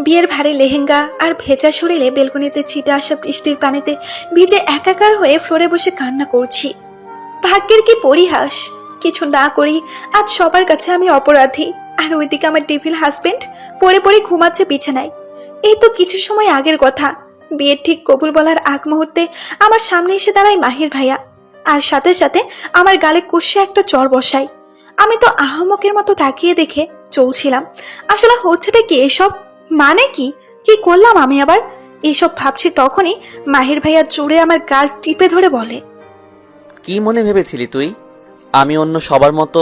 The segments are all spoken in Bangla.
বিয়ের ভারী লেহেঙ্গা আর ভেজা শরীরে বেলকনিতে ছিটে আসা বৃষ্টির পানিতে ভিজে একাকার হয়ে ফ্লোরে বসে কান্না করছি। ভাগ্যের কি পরিহাস, কিছু না করি আজ সবার কাছে আমি অপরাধী। আর ওইদিকে আমার ডেভিল হাজবেন্ড পড়ে পড়ে ঘুমাচ্ছে বিছানায়। এই তো কিছু সময় আগের কথা, বিয়ের ঠিক কবুল বলার আগ মুহূর্তে আমার সামনে এসে দাঁড়ায় মাহির ভাইয়া, আর সাথে সাথে আমার গালে কষে একটা চর বসাই। আমি তো আহমকের মতো তাকিয়ে দেখে চলছিলাম, আসলে হচ্ছেটা কি এসব, মানে কি কি করলাম আমি আবার। এইসব ভাবছি তখনই মাহির ভাইয়া জোরে আমার গাল টিপে ধরে বলে, কি মনে ভেবেছিলি তুই আমি অন্য সবার মতো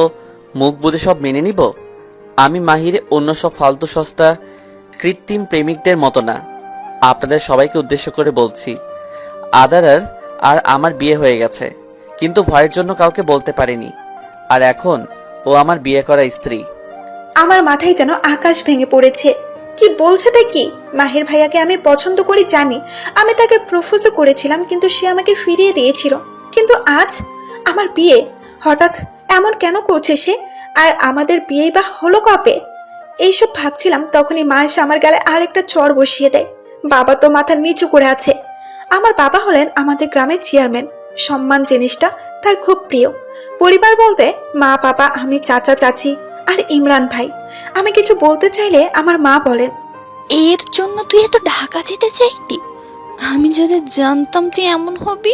মুখ বুজে সব মেনে নিব? আমি মাহির অন্য সব ফালতু সস্তা কৃত্রিম প্রেমিকদের মতো না। আপনাদের সবাইকে উদ্দেশ্য করে বলছি, আদারার আর আমার বিয়ে হয়ে গেছে, কিন্তু ভয়ের জন্য কাউকে বলতে পারিনি। আর এখন ও আমার বিয়ে করা স্ত্রী। আমার মাথায় যেন আকাশ ভেঙে পড়েছে। কি বলছেটা কি? মাহির ভাইয়াকে আমি পছন্দ করি জানি, আমি তাকে প্রপোজও করেছিলাম, কিন্তু সে আমাকে ফিরিয়ে দিয়েছিল। কিন্তু আজ আমার বিয়ে, হঠাৎ এমন কেন করছে সে? আর আমাদের বিয়ে বা হলো কবে? এইসব ভাবছিলাম তখনই মা এসে আমার গালে আরেকটা চড় বসিয়ে দেয়। বাবা তো মাথা নিচু করে আছে। আমার বাবা হলেন আমাদের গ্রামের চেয়ারম্যান, সম্মান জিনিসটা তার খুব প্রিয়। পরিবার বলতে মা, বাবা, আমি, চাচা, চাচি আর ইমরান ভাই। আমি কিছু বলতে চাইলে আমার মা বলেন, এর জন্য তুই এত ঢাকা যেতে চাইতি? আমি যদি জানতাম তুই এমন হবি,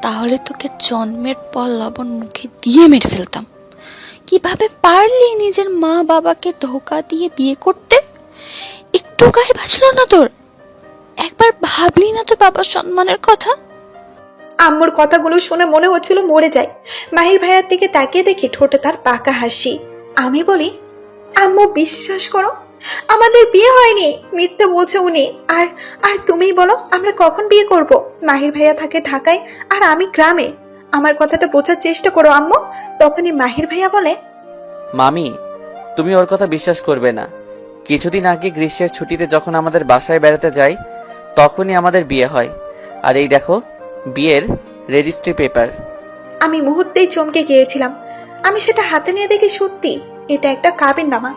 তাহলে তোকে জন্মের পর লবণ মুখে দিয়ে মেরে ফেলতাম। কিভাবে পারলি নিজের মা বাবাকে ধোকা দিয়ে বিয়ে করতে? একটু গায়ে বাঁচলো না তোর? একবার ভাবলি না তোর বাবার সম্মানের কথা? আম্মুর কথাগুলো শুনে মনে হচ্ছিল মরে যায়। মাহির ভাইয়ার দিকে তাকিয়ে দেখি ঠোঁটে তার পাকা হাসি। আমি বলি, আম্মু বিশ্বাস করো, আমাদের বিয়ে হয়নি, মিথ্যে বলছে উনি। আর আর তুমিই বলো আমরা কখন বিয়ে করব? মাহির ভাইয়া থাকে ঢাকায় আর আমি গ্রামে। আমার কথাটা বোঝার চেষ্টা করো আম্মু। তখনই মাহির ভাইয়া বলে, মামি, তুমি ওর কথা বিশ্বাস করবে না। কিছুদিন আগে গ্রীষ্মের ছুটিতে যখন আমাদের বাসায় বেড়াতে যাই, তখনই আমাদের বিয়ে হয়। আর এই দেখো বিয়ের রেজিস্ট্রি পেপার। আমি মুহূর্তেই চমকে গিয়েছিলাম। আমি সেটা হাতে নিয়ে দেখি সত্যি এটা একটা কাবিননামা,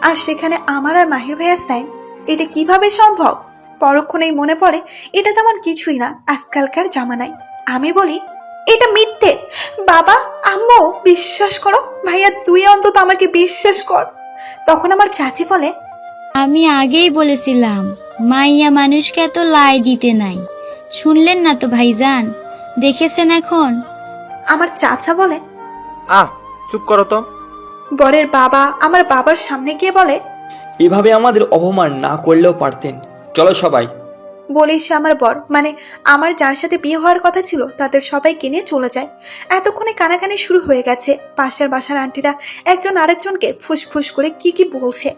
আর সেখানে আমার আর মাহির ভাইয়ার সাইন। এটা কিভাবে সম্ভব? পরক্ষণেই মনে পড়ে এটা তেমন কিছুই না আজকালকার জামানায়। আমি বলি, এটা মিথ্যে। বাবা, আম্মু বিশ্বাস করো, ভাইয়া তুই অন্তত আমাকে বিশ্বাস কর। তখন আমার চাচি বলে, আমি আগেই বলেছিলাম মাইয়া মানুষকে এত লাই দিতে নাই। শুনলেন না তো ভাইজান, দেখেছেন এখন? আমার চাচা বলে, চুপ করো তো। বরের বাবা আমার বাবার সামনে গিয়ে বলে, এভাবে আমাদের অপমান না করলেও পারতেন। চলো সবাই। বলেই সে আমার বর, মানে আমার যার সাথে বিয়ে হওয়ার কথা ছিল, তাদের সবাইকে নিয়ে চলে যায়। এতক্ষণে কানাকানি শুরু হয়ে গেছে। পাশের বাসার আন্টিরা একজন আরেকজনকে ফুসফুস করে কি কি বলছে।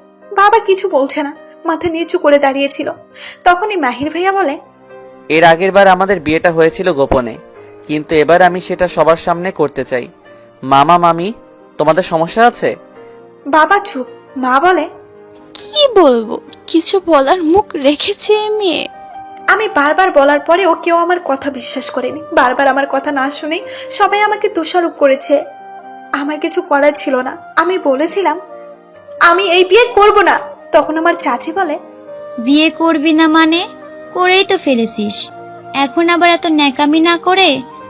বাবা কিছু বলছে না, মাথা নিচু করে দাঁড়িয়েছিল। তখনই মাহির ভাইয়া বলে, এর আগের বার আমাদের বিয়েটা হয়েছিল গোপনে, কিন্তু এবার আমি সেটা সবার সামনে করতে চাই। মামা মামি, তোমাদের সমস্যা আছে? বাবা চুপ। মা বলে, কি বলবো, কিছু বলার মুখ রেখেছে এ মেয়ে। আমি বারবার বলার পরেও কেউ আমার কথা বিশ্বাস করেনি। বারবার আমার কথা না শুনেই সবাই আমাকে দোষারোপ করেছে। আমার কিছু করার ছিল না। আমি বলেছিলাম আমি এই বিয়ে করব না। তখন আমার চাচি বলে, বিয়ে করবি না মানে? করেই তো ফেলেছিস। এখন আবার এত ন্যাকামি না করে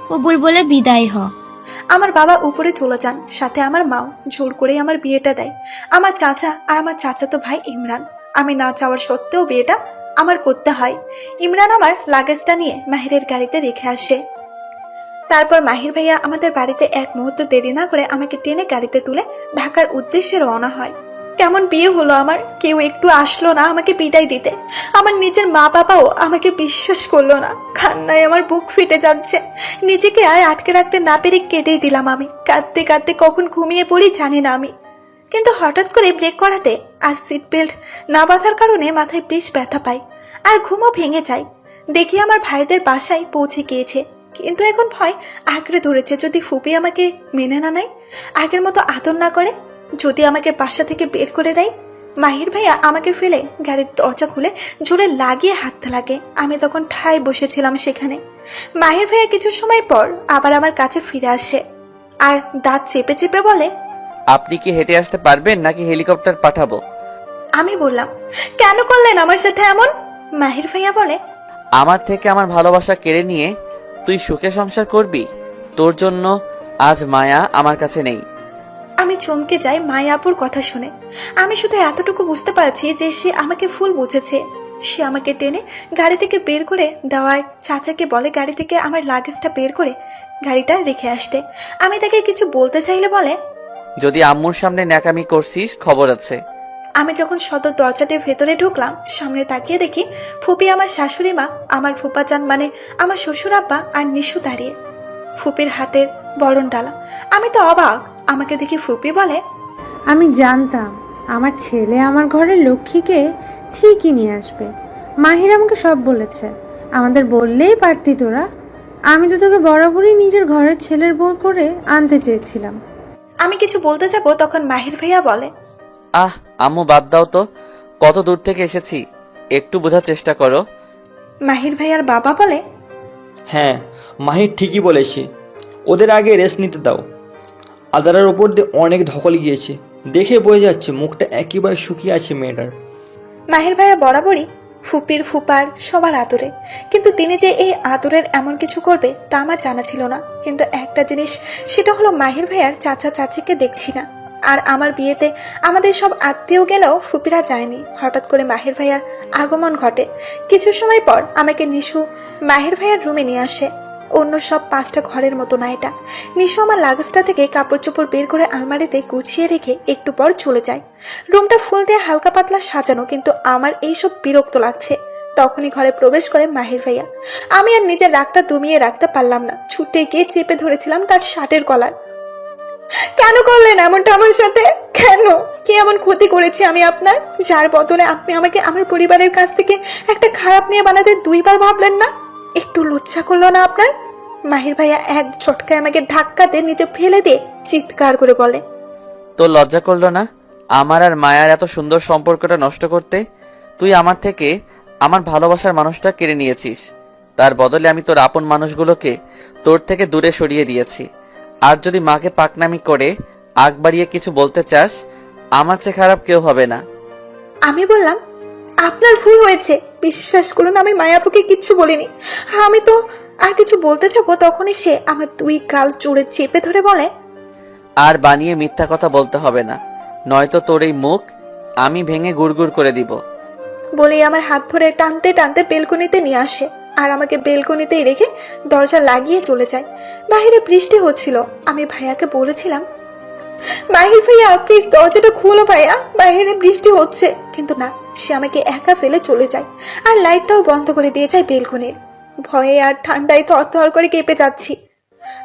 কবুল বলে বিদায় হ। আমার বাবা উপরে চলে যান, সাথে আমার মাও জোর করে আমার বিয়েটা দেয়। আমার চাচা আর আমার চাচাতো ভাই ইমরান, আমি না চাওয়ার সত্ত্বেও বিয়েটা আমার করতে হয়। ইমরান আমার লাগেজটা নিয়ে মাহিরের গাড়িতে রেখে আসে। তারপর মাহির ভাইয়া আমাদের বাড়িতে এক মুহূর্ত দেরি না করে আমাকে টেনে গাড়িতে তুলে ঢাকার উদ্দেশ্যে রওনা হয়। কেমন বিয়ে হলো আমার, কেউ একটু আসলো না আমাকে বিদায় দিতে। আমার নিজের মা বাবাও আমাকে বিশ্বাস করলো না। কান্নায় আমার বুক ফেটে যাচ্ছে। নিজেকে আর আটকে রাখতে না পেরে কেঁদেই দিলাম আমি। কাঁদতে কাঁদতে কখন ঘুমিয়ে পড়ি জানি না আমি। কিন্তু হঠাৎ করে ব্রেক করাতে আর সিট বেল্ট না বাঁধার কারণে মাথায় বেশ ব্যথা পাই, আর ঘুমও ভেঙে যায়। দেখি আমার ভাইদের বাসায় পৌঁছে গিয়েছে, কিন্তু এখন ভয় আঁকড়ে ধরেছে। যদি ফুপি আমাকে মেনে না নেয়, আগের মতো আদর না করে, যদি আমাকে বাসা থেকে বের করে দেয়। মাহির ভাইয়া আমাকে ফেলে গাড়ির দরজা খুলে জোরে লাগিয়ে হাঁটতে লাগে। আমি তখন ঠায় বসেছিলাম সেখানে। মাহির ভাইয়া কিছু সময় পর আবার আমার কাছে ফিরে আসে আর দাঁত চেপে চেপে বলে, আপনি কি হেঁটে আসতে পারবেন নাকি হেলিকপ্টার পাঠাবো? আমি বললাম, কেন করলেন আমার সাথে এমন? মাহির ভাইয়া বলে, আমার থেকে আমার ভালোবাসা কেড়ে নিয়ে তুই সুখে সংসার করবি? তোর জন্য আজ মায়া আমার কাছে নেই। আমি চমকে যাই মায়া আপুর কথা শুনে। আমি শুধু এতটুকু বুঝতে পারছি যে সে আমাকে ফুল বুঝেছে। সে আমাকে টেনে গাড়ি থেকে বের করে দেওয়ার চাচাকে বলে গাড়ি থেকে আমার লাগেজটা বের করে গাড়িটা রেখে আসতে। আমি তাকে কিছু বলতে চাইলে বলে, যদি আম্মুর সামনে ন্যাকামি করছিস খবর আছে। আমি যখন সদর দরজা দিয়ে ভেতরে ঢুকলাম, সামনে তাকিয়ে দেখি ফুপি, আমার শাশুড়ি মা, আমার ফুপাচান মানে আমার শ্বশুর আব্বা আর নিশু দাঁড়িয়ে, ফুপির হাতের বরণ ডালা। আমি তো অবাক। আমাকে দেখি ফুপি বলে, আমি জানতাম আমার ছেলে আমার ঘরের লক্ষ্মীকে ঠিকই নিয়ে আসবে। মাহির আমাকে সব বলেছে, আমাদের বললেই পারতি তোরা। আমি তো তোকে বরাবরই নিজের ঘরের ছেলের বউ করে আনতে চেয়েছিলাম। আমি কিছু বলতে যাব, তখন মাহির ভাইয়া বলে, আহ আম্মু বাদ দাও তো, কত দূর থেকে এসেছি, একটু বোঝার চেষ্টা করো। মাহির ভাইয়ার বাবা বলে, হ্যাঁ, মাহির ঠিকই বলেছে, ওদের আগে রেস্ট নিতে দাও। আদারার ওপর দিয়ে অনেক ধকল গিয়েছে, দেখে বোঝা যাচ্ছে মুখটা একেবারে শুকিয়ে আছে মেয়েটার। মাহির ভাইয়া বরাবরই ফুপির ফুপার সবার আদরে, কিন্তু তিনি যে এই আদরের এমন কিছু করবে তা আমার জানা ছিল না। কিন্তু একটা জিনিস, সেটা হলো মাহির ভাইয়ার চাচা চাচিকে দেখছি না। আর আমার বিয়েতে আমাদের সব আত্মীয় গেলেও ফুপিরা যায়নি। হঠাৎ করে মাহির ভাইয়ার আগমন ঘটে। কিছু সময় পর আমাকে নিশু মাহির ভাইয়ার রুমে নিয়ে আসে। অন্য সব 5টা ঘরের মতো না এটা। নিশু আমার লাগেজটা থেকে কাপড় চোপড় বের করে আলমারিতে গুছিয়ে রেখে একটু পর চলে যায়। রুমটা ফুল দিয়ে হালকা পাতলা সাজানো, কিন্তু আমার এইসব বিরক্ত লাগছে। তখনই ঘরে প্রবেশ করে মাহির ভাইয়া। আমি আর নিজের রাগটা দমিয়ে রাখতে পারলাম না, ছুটে গিয়ে চেপে ধরেছিলাম তার শার্টের কলার। কেন করলেন এমনটা আমার সাথে? কেন? কি এমন ক্ষতি করেছি আমি আপনার, যার বদলে আপনি আমাকে আমার পরিবারের কাছ থেকে একটা খারাপ মেয়ে বানাতে 2বার ভাবলেন না? একটু লজ্জা করলো না আপনার? মাহির ভাইয়া এক ঝটকায় আমাকে ধাক্কাতে নিচে ফেলে দিয়ে চিৎকার করে বলে, তোর লজ্জা করলো না আমার আর মায়ার এত সুন্দর সম্পর্কটা নষ্ট করতে? তুই আমার থেকে আমার ভালোবাসার মানুষটা কেড়ে নিয়েছিস, তার বদলে আমি তোর আপন মানুষগুলোকে তোর থেকে দূরে সরিয়ে দিয়েছি। আর যদি মাকে পাকনামি করে আগ বাড়িয়ে কিছু বলতে চাস, আমার চেয়ে খারাপ কেউ হবে না। আমি বললাম, আপনার ভুল হয়েছে, বিশ্বাস করুন আমি মায়াপুকে কিচ্ছু বলিনি। আমি তো আর কিছু বলতে যাবো, তখনই সে আমার 2 গাল জোরে চেপে ধরে বলে, আর বানিয়ে মিথ্যা কথা বলতে হবে না, নয়তো তোর এই মুখ আমি ভেঙে গুড়গুড় করে দিব। বলেই আমার হাত ধরে টানতে টানতে বেলকনিতে নিয়ে আসে আর আমাকে বেলকনিতেই রেখে দরজা লাগিয়ে চলে যায়। বাইরে বৃষ্টি হচ্ছিল। আমি ভাইয়াকে বলেছিলাম, মাহির ভাইয়া প্লিজ দরজাটা খুলো ভাইয়া, বাইরে বৃষ্টি হচ্ছে। কিন্তু না, সে আমাকে একা ফেলে চলে যায় আর লাইটটাও বন্ধ করে দিয়ে যায় বেলকনির। ভয়ে আর ঠান্ডায় থরথর করে কেঁপে যাচ্ছি।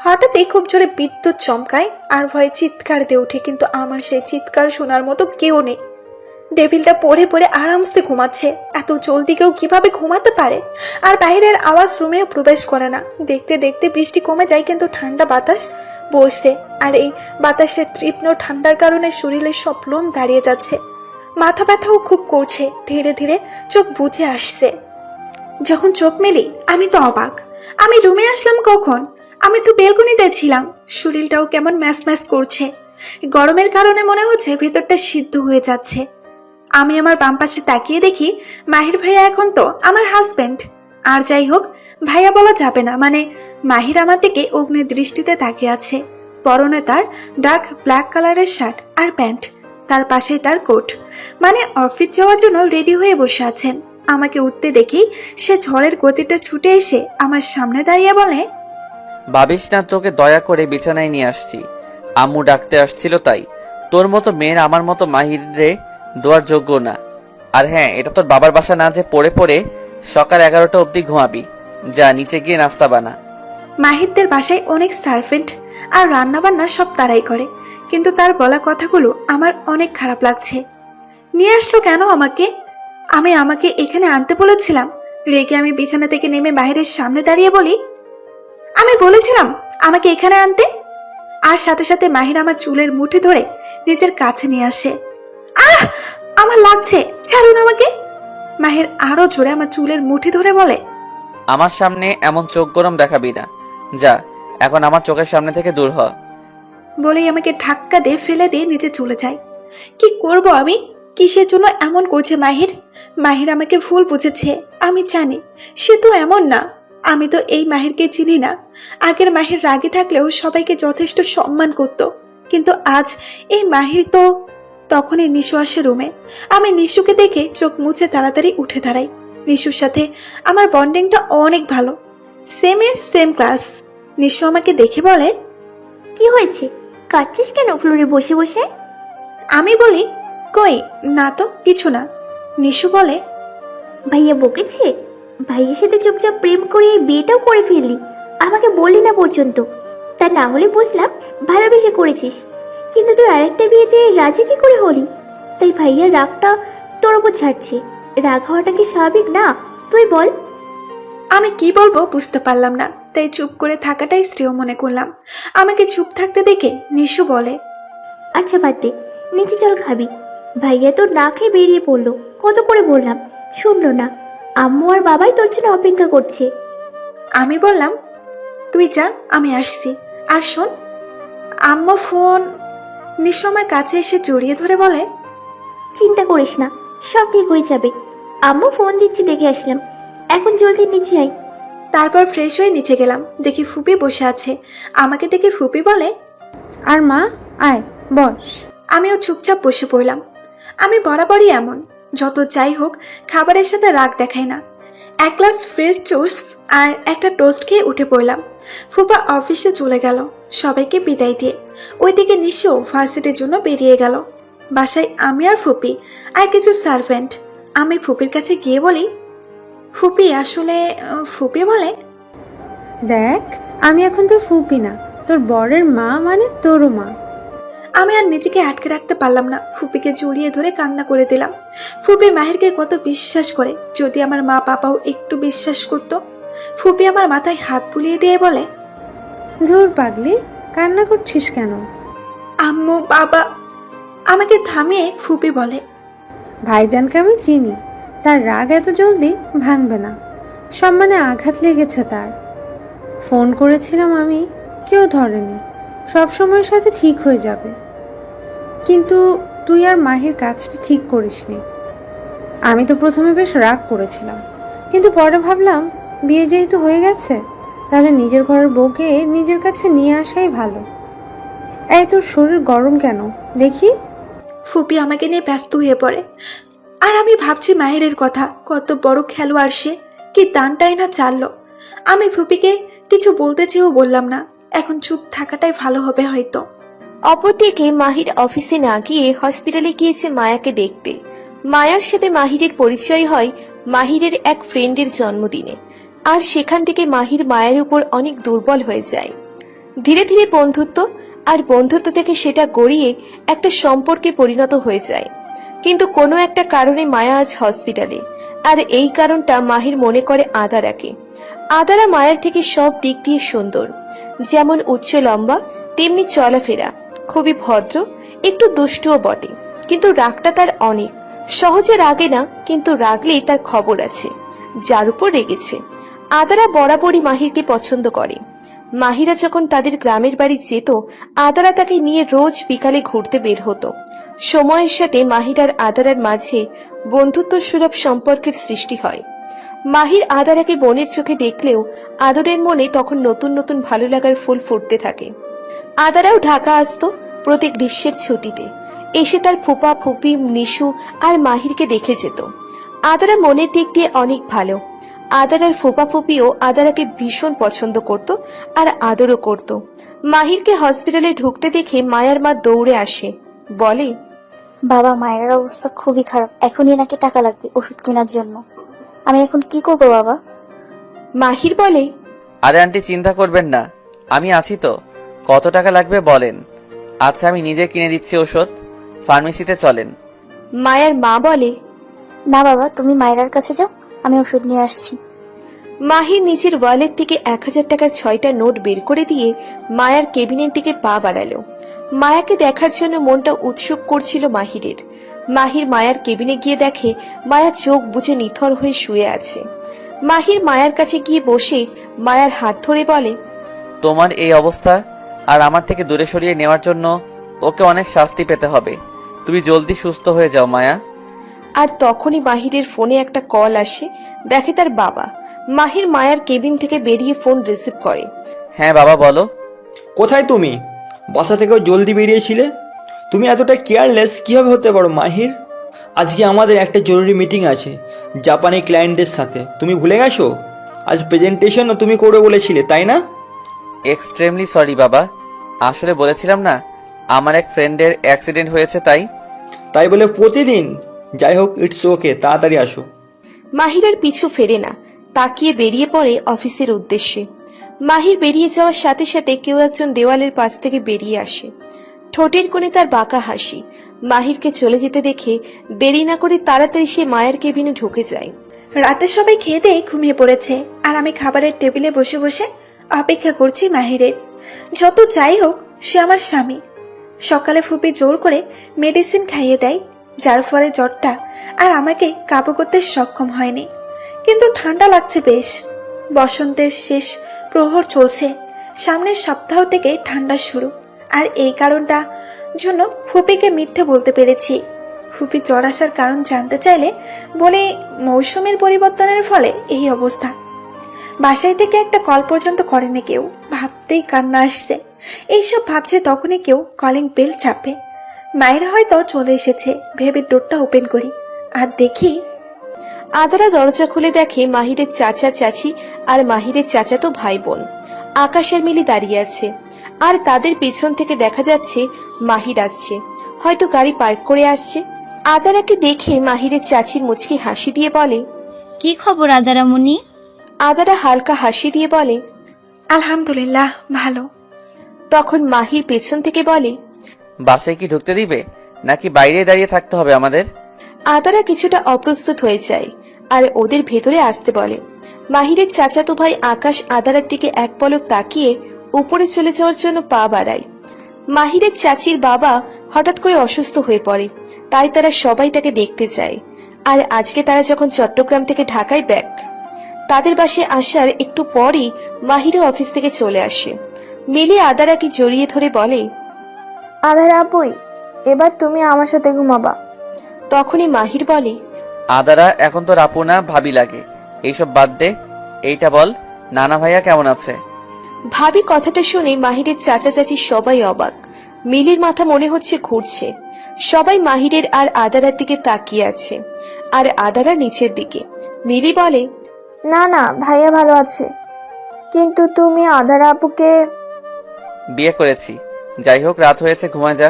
হঠাৎই খুব জোরে বিদ্যুৎ চমকায় আর ভয়ে চিৎকার দিয়ে ওঠে, কিন্তু আমার সেই চিৎকার শোনার মতো কেউ নেই। টেবিলটা পড়ে পড়ে আরামসে ঘুমাচ্ছে। এত জলদি কেউ কিভাবে ঘুমাতে পারে? আর বাইরের আওয়াজ রুমেও প্রবেশ করে না। দেখতে দেখতে বৃষ্টি কমে যায়, কিন্তু ঠান্ডা বাতাস বইছে। আর এই বাতাসের তীক্ষ্ণ ঠান্ডার কারণে শরীরের সব লোম দাঁড়িয়ে যাচ্ছে। মাথা ব্যথাও খুব করছে। ধীরে ধীরে চোখ বুজে আসছে। যখন চোখ মেলি আমি তো অবাক। আমি রুমে আসলাম কখন? আমি তো বেলকনিতে ছিলাম। শরীরটাও কেমন ম্যাস ম্যাস করছে। গরমের কারণে মনে হচ্ছে ভেতরটা সিদ্ধ হয়ে যাচ্ছে। আমি আমার বাম পাশে তাকিয়ে দেখি মাহির ভাইয়া এখন তো আমার হাজবেন্ড। আর যাই হোক, ভাইয়া বলা যাবে না, মানে মাহির আমার দিকে অগ্নি দৃষ্টিতে তাকিয়ে আছে। পরনে তার ডার্ক ব্ল্যাক কালারের শার্ট আর প্যান্ট, তার পাশেই তার কোট, মানে অফিস যাওয়ার জন্য রেডি হয়ে বসে আছেন। আমাকে উঠতে দেখি সে ঝড়ের গতিতে ছুটে এসে আমার সামনে দাঁড়িয়ে বলে, ভাবিস না তোকে দয়া করে বিছানায় নিয়ে আসছি, আম্মু ডাকতে আসছিল তাই। তোর মতো মেয়ের আমার মতো মাহিরে দোয়ার যোগ্য না। আর হ্যাঁ, এটা তোর বাবার বাসা না যে পড়ে পড়ে সকাল 11টা অবধি ঘুমাবি। যা নিচে গিয়ে নাস্তা বানা। মাহিরদের বাসায় অনেক সার্ভেন্ট আর রান্না বান্না সব তারাই করে, কিন্তু তার বলা কথাগুলো আমার অনেক খারাপ লাগছে। নিয়ে আসলো কেন আমাকে? আমাকে এখানে আনতে বলেছিলাম। রেগে আমি বিছানা থেকে নেমে বাইরের সামনে দাঁড়িয়ে বলি, আমি বলেছিলাম আমাকে এখানে আনতে। আর সাথে সাথে মাহির আমার চুলের মুঠি ধরে নিজের কাছে নিয়ে আসে। আহ, আমার লাগছে, ছাড়ুন আমাকে। মাহির আরো জোরে আমার চুলের মুঠি ধরে বলে, আমার সামনে এমন চোখ গরম দেখাবি না, যা এখন আমার চোখের সামনে থেকে দূর হ। বলেই আমাকে ধাক্কা দিয়ে ফেলে দিয়ে নিচে চলে যায়। কি করব আমি? কিসের জন্য এমন করছে মাহির? মাহির আমাকে ভুল বুঝেছে, আমি জানি। সে তো এমন না। আমি তো এই মাহিরকে চিনি না। আগের মাহির রাগী থাকলেও সবাইকে যথেষ্ট সম্মান করত, কিন্তু আজ এই মাহির তো। তখনই নিশু আসে রুমে। আমি নিশুকে দেখে চোখ মুছে তাড়াতাড়ি উঠে দাঁড়াই। নিশুর সাথে আমার বন্ডিংটা অনেক ভালো, same age same class. Nishu আমাকে দেখে বলে, কি হয়েছে, কাঁদছিস কেন ফ্লোরে বসে বসে? আমি বলি, কই না তো, কিছু না। নিশু বলে, ভাইয়া বকেছে? ভাইয়ের সাথে চুপচাপ প্রেম করে এই বিয়েটাও করে ফেললি, আমাকে বললি না পর্যন্ত। তা না হলে বুঝলাম ভালোবেসে করেছিস, কিন্তু তুই আরেকটা বিয়েতে রাজি কি করে হলি? তাই ভাইয়ার রাগটা তোর ওপর ছাড়ছে। রাগ হওয়াটা কি স্বাভাবিক না? তুই বল। আমি কি বলবো বুঝতে পারলাম না, তাই চুপ করে থাকাটাই শ্রেয় মনে করলাম। আমাকে চুপ থাকতে দেখে নিশু বলে, আচ্ছা বাদ দে, নিচে চল খাবি। ভাইয়া তোর না খেয়ে বেরিয়ে পড়লো, কত করে বললাম, শুনলো না। আম্মু আর বাবাই তোর জন্য অপেক্ষা করছে। আমি বললাম, তুই যা, আমি আসছি। আর শোন, আম্মু ফোন। নিশু আমার কাছে এসে জড়িয়ে ধরে বলে, চিন্তা করিস না, সব ঠিক হয়ে যাবে। আম্মু ফোন দিচ্ছি, দেখে আসলাম। এখন জলদি নিচে আয়। তারপর ফ্রেশ হয়ে নিচে গেলাম, দেখি ফুপি বসে আছে। আমাকে দেখে ফুপি বলে, আর মা, আয় বস। আমিও চুপচাপ বসে পড়লাম। আমি বরাবরই এমন, যত যাই হোক খাবারের সাথে রাগ দেখাই না। এক গ্লাস ফ্রেশ জুস আর একটা টোস্ট খেয়ে উঠে পড়লাম। ফুপা অফিসে চলে গেল সবাইকে বিদায় দিয়ে। ওইদিকে নিশো ভার্সিটির জন্য বেরিয়ে গেল। বাসায় আমি আর ফুপি আর কিছু সার্ভেন্ট। আমি ফুপির কাছে গিয়ে বলি, ফুপি আসলে। ফুপি বলে, দেখ, আমি এখন তোর ফুপি না, তোর বরের মা, মানে তোরও মা। আমি আর নিজেকে আটকে রাখতে পারলাম না, ফুপিকে জড়িয়ে ধরে কান্না করে দিলাম। ফুপি মাহিরকে কত বিশ্বাস করে, যদি আমার মা বাবাও একটু বিশ্বাস করত। ফুপি আমার মাথায় হাত বুলিয়ে দিয়ে বলে, ধুর পাগলি, কান্না করছিস কেন? আম্মু বাবা। আমাকে থামিয়ে ফুপি বলে, ভাইজানকে আমি চিনি, তার রাগ এত জলদি ভাঙবে না। সম্মানে আঘাত লেগেছে তার। ফোন করেছিলাম আমি, কেউ ধরেনি। সব সময়ের সাথে ঠিক হয়ে যাবে। কিন্তু তুই আর মাহির কাজটা ঠিক করিসনি। আমি তো প্রথমে বেশ রাগ করেছিলাম, কিন্তু পরে ভাবলাম বিয়ে যেহেতু হয়ে গেছে, তাহলে নিজের ঘরের বউকে নিজের কাছে নিয়ে আসাই ভালো। এই তোর শরীর গরম কেন দেখি? ফুপি আমাকে নিয়ে ব্যস্ত হয়ে পড়ে। আর আমি ভাবছি মাহিরের কথা, কত বড় খেলোয়াড় সে, কি দানটাই না চাললো। আমি ফুপিকে কিছু বলতে চেয়েও বললাম না। এখন চুপ থাকাটাই ভালো হবে হয়তো। অপরদিকে মাহির অফিসে না গিয়ে হসপিটালে গিয়েছে মায়াকে দেখতে। মায়ার সাথে মাহিরের পরিচয় হয় মাহিরের এক ফ্রেন্ডের জন্মদিনে, আর সেখান থেকে মাহির মায়ের উপর অনেক দুর্বল হয়ে যায়। ধীরে ধীরে বন্ধুত্ব, আর বন্ধুত্ব থেকে সেটা গড়িয়ে একটা সম্পর্কে পরিণত হয়ে যায়। কিন্তু কোনো একটা কারণে মায়া আজ হসপিটালে, আর এই কারণটা মাহির মনে করে আদারাকে। আদারা মায়ের থেকে সব দিক দিয়ে সুন্দর, যেমন উচ্চ লম্বা, তেমনি চলাফেরা, খুবই ভদ্র, একটু দুষ্টুও বটে। কিন্তু রাগটা তার অনেক, সহজে রাগে না, কিন্তু রাগলেই তার খবর আছে, যার উপর রেগেছে। আদারা বরাবরই মাহিরকে পছন্দ করে। মাহিরা যখন তাদের গ্রামের বাড়ি যেত, আদারা তাকে নিয়ে রোজ বিকালে ঘুরতে বের হতো। সময়ের সাথে মাহির আর আদারার মাঝে বন্ধুত্ব সুলভ সম্পর্কের সৃষ্টি হয়। মাহির আদারাকে বোনের চোখে দেখলেও আদরের মনে তখন নতুন নতুন ভালো লাগার ফুল ফুটতে থাকে। আদারাও ঢাকা আসতো প্রতি গ্রীষ্মের ছুটিতে, এসে তার ফুপা ফুপি নিশু আর মাহিরকে দেখে যেত। আদারা মনের দিক দিয়ে অনেক ভালো। আদারার ফুপা ফুপিও আদারাকে ভীষণ পছন্দ করত আর আদরও করত। মাহিরকে হসপিটালে ঢুকতে দেখে মায়ার মা দৌড়ে আসে, বলে, বাবা, মায়ের অবস্থা খুবই খারাপ, এখনই নাকি টাকা লাগবে ওষুধ কেনার জন্য। আমি এখন কি করব বাবা? মাহির বলে, আরে আন্টি, চিন্তা করবেন না, আমি আছি তো। কত টাকা লাগবে বলেন? আচ্ছা, আমি নিজে কিনে দিচ্ছি ওষুধ। ফার্মেসিতে চলেন। মায়ার মা বলে, না বাবা, তুমি মায়ের কাছে যাও, আমি ওষুধ নিয়ে আসছি। মাহির নিজের ওয়ালেট থেকে 1000 টাকার 6টা নোট বের করে দিয়ে মায়ার কেবিনের দিকে পা বাড়ালো। মায়াকে দেখার জন্য মনটা উৎসুক করছিল মাহিরের। মাহির মায়ার কেবিনে গিয়ে দেখে মায়া চোখ বুজে নিথর হয়ে শুয়ে আছে। মাহির মায়ার কাছে গিয়ে বসে মায়ার হাত ধরে বলে, তোমার এই অবস্থা আর আমার থেকে দূরে সরিয়ে নেওয়ার জন্য ওকে অনেক শাস্তি পেতে হবে। তুমি জলদি সুস্থ হয়ে যাও মায়া। আর তখনই মাহিরের ফোনে একটা কল আসে। দেখে তার বাবা। মাহির মায়ার কেবিন থেকে বেরিয়ে ফোন রিসিভ করে। হ্যাঁ বাবা বলো। কোথায় তুমি? বাসা থেকেও জলদি বেরিয়েছিলে। তুমি এতটা কেয়ারলেস কীভাবে হতে পারো মাহির? আজকে আমাদের একটা জরুরি মিটিং আছে জাপানি ক্লায়েন্টদের সাথে, তুমি ভুলে গেছো? আজ প্রেজেন্টেশনও তুমি করে বলেছিলে, তাই না? এক্সট্রিমলি সরি বাবা, আসলে বলেছিলাম না আমার এক ফ্রেন্ডের অ্যাক্সিডেন্ট হয়েছে তাই বলে প্রতিদিন? যাই হোক, ইটস ওকে, তাড়াতাড়ি আসো। মাহিরের পিছু ফেরে না, তাকিয়ে বেরিয়ে পড়ে অফিসের উদ্দেশ্যে। মাহির বেরিয়ে যাওয়ার সাথে সাথে কেউ একজন দেওয়ালের পাশ থেকে বেরিয়ে আসে। ঠোঁটের কোণে তার বাঁকা হাসি। মাহিরকে চলে যেতে দেখে দেরি না করে তাড়াতাড়ি সে মায়ের কেবিনে ঢুকে যায়। রাতে সবাই খেয়ে দিয়ে ঘুমিয়ে পড়েছে আর আমি খাবারের টেবিলে বসে বসে অপেক্ষা করছি মাহিরের। যত যাই হোক, সে আমার স্বামী। সকালে ফুপি জোর করে মেডিসিন খাইয়ে দেয়, যার ফলে জ্বরটা আর আমাকে কাবু করতে সক্ষম হয়নি। কিন্তু ঠান্ডা লাগছে বেশ। বসন্তের শেষ প্রহর চলছে, সামনের সপ্তাহ থেকে ঠান্ডা শুরু। আর এই কারণটা জন্য ফুপিকে মিথ্যে বলতে পেরেছি। ফুপি জ্বর আসার কারণ জানতে চাইলে বলে মৌসুমের পরিবর্তনের ফলে এই অবস্থা। বাসায় থেকে একটা কল পর্যন্ত করেনি কেউ, ভাবতেই কান্না আসছে। এইসব ভাবছে তখনই কেউ কলিং বেল চাপে। মায়ের হয়তো চলে এসেছে ভেবে ডোরটা ওপেন করি আর দেখি আদারা দরজা খুলে দেখে মাহিরের চাচা চাচি আর মাহিরের চাচাতো ভাই বোন আকাশ আর মিলি দাঁড়িয়ে আছে। আর তাদের পেছন থেকে দেখা যাচ্ছে মাহির আসছে, হয়তো গাড়ি পার্ক করে আসছে। আদারাকে দেখে মাহিরের চাচির মুচকি হাসি দিয়ে বলে, কি খবর আদারামণি? আদারা হালকা হাসি দিয়ে বলে, আলহামদুলিল্লাহ ভালো। তখন মাহির পেছন থেকে বলে, বাসায় কি ঢুকতে দিবে নাকি বাইরে দাঁড়িয়ে থাকতে হবে আমাদের? আদারা কিছুটা অপ্রস্তুত হয়ে যায় আর ওদের ভেতরে আসতে বলে। মাহিরের চাচাতো ভাই আকাশ আদারার দিকে এক পলক তাকিয়ে উপরে চলে যাওয়ার জন্য পা বাড়ায়। মাহিরের চাচির বাবা হঠাৎ করে অসুস্থ হয়ে পড়ে, তাই তারা সবাই তাকে দেখতে যায়। আর আজকে তারা যখন চট্টগ্রাম থেকে ঢাকায় ব্যাক, তাদের বাসায় আসার একটু পরই মাহিরও অফিস থেকে চলে আসে। মিলি আদারাকে জড়িয়ে ধরে বলে, আধারা আপুই, এবার তুমি আমার সাথে ঘুমাবা। তখনই মাহির বলে, আদারা এখন তো আপু না ভাবি লাগে, এইসব বাদ দে। এইটা বল, নানা ভাইয়া কেমন আছে? ভাবি কথাটা শুনে মাহিরের চাচা চাচি সবাই অবাক। মিলির মাথা মনে হচ্ছে ঘুরছে। সবাই মাহিরের আর আদারার দিকে তাকিয়ে আছে, আর আদারা নিচের দিকে। মিলি বলে, না না, ভাইয়া ভালো আছে, কিন্তু তুমি আধারা আপুকে। বিয়ে করেছি। যাই হোক, রাত হয়েছে, ঘুমা যা।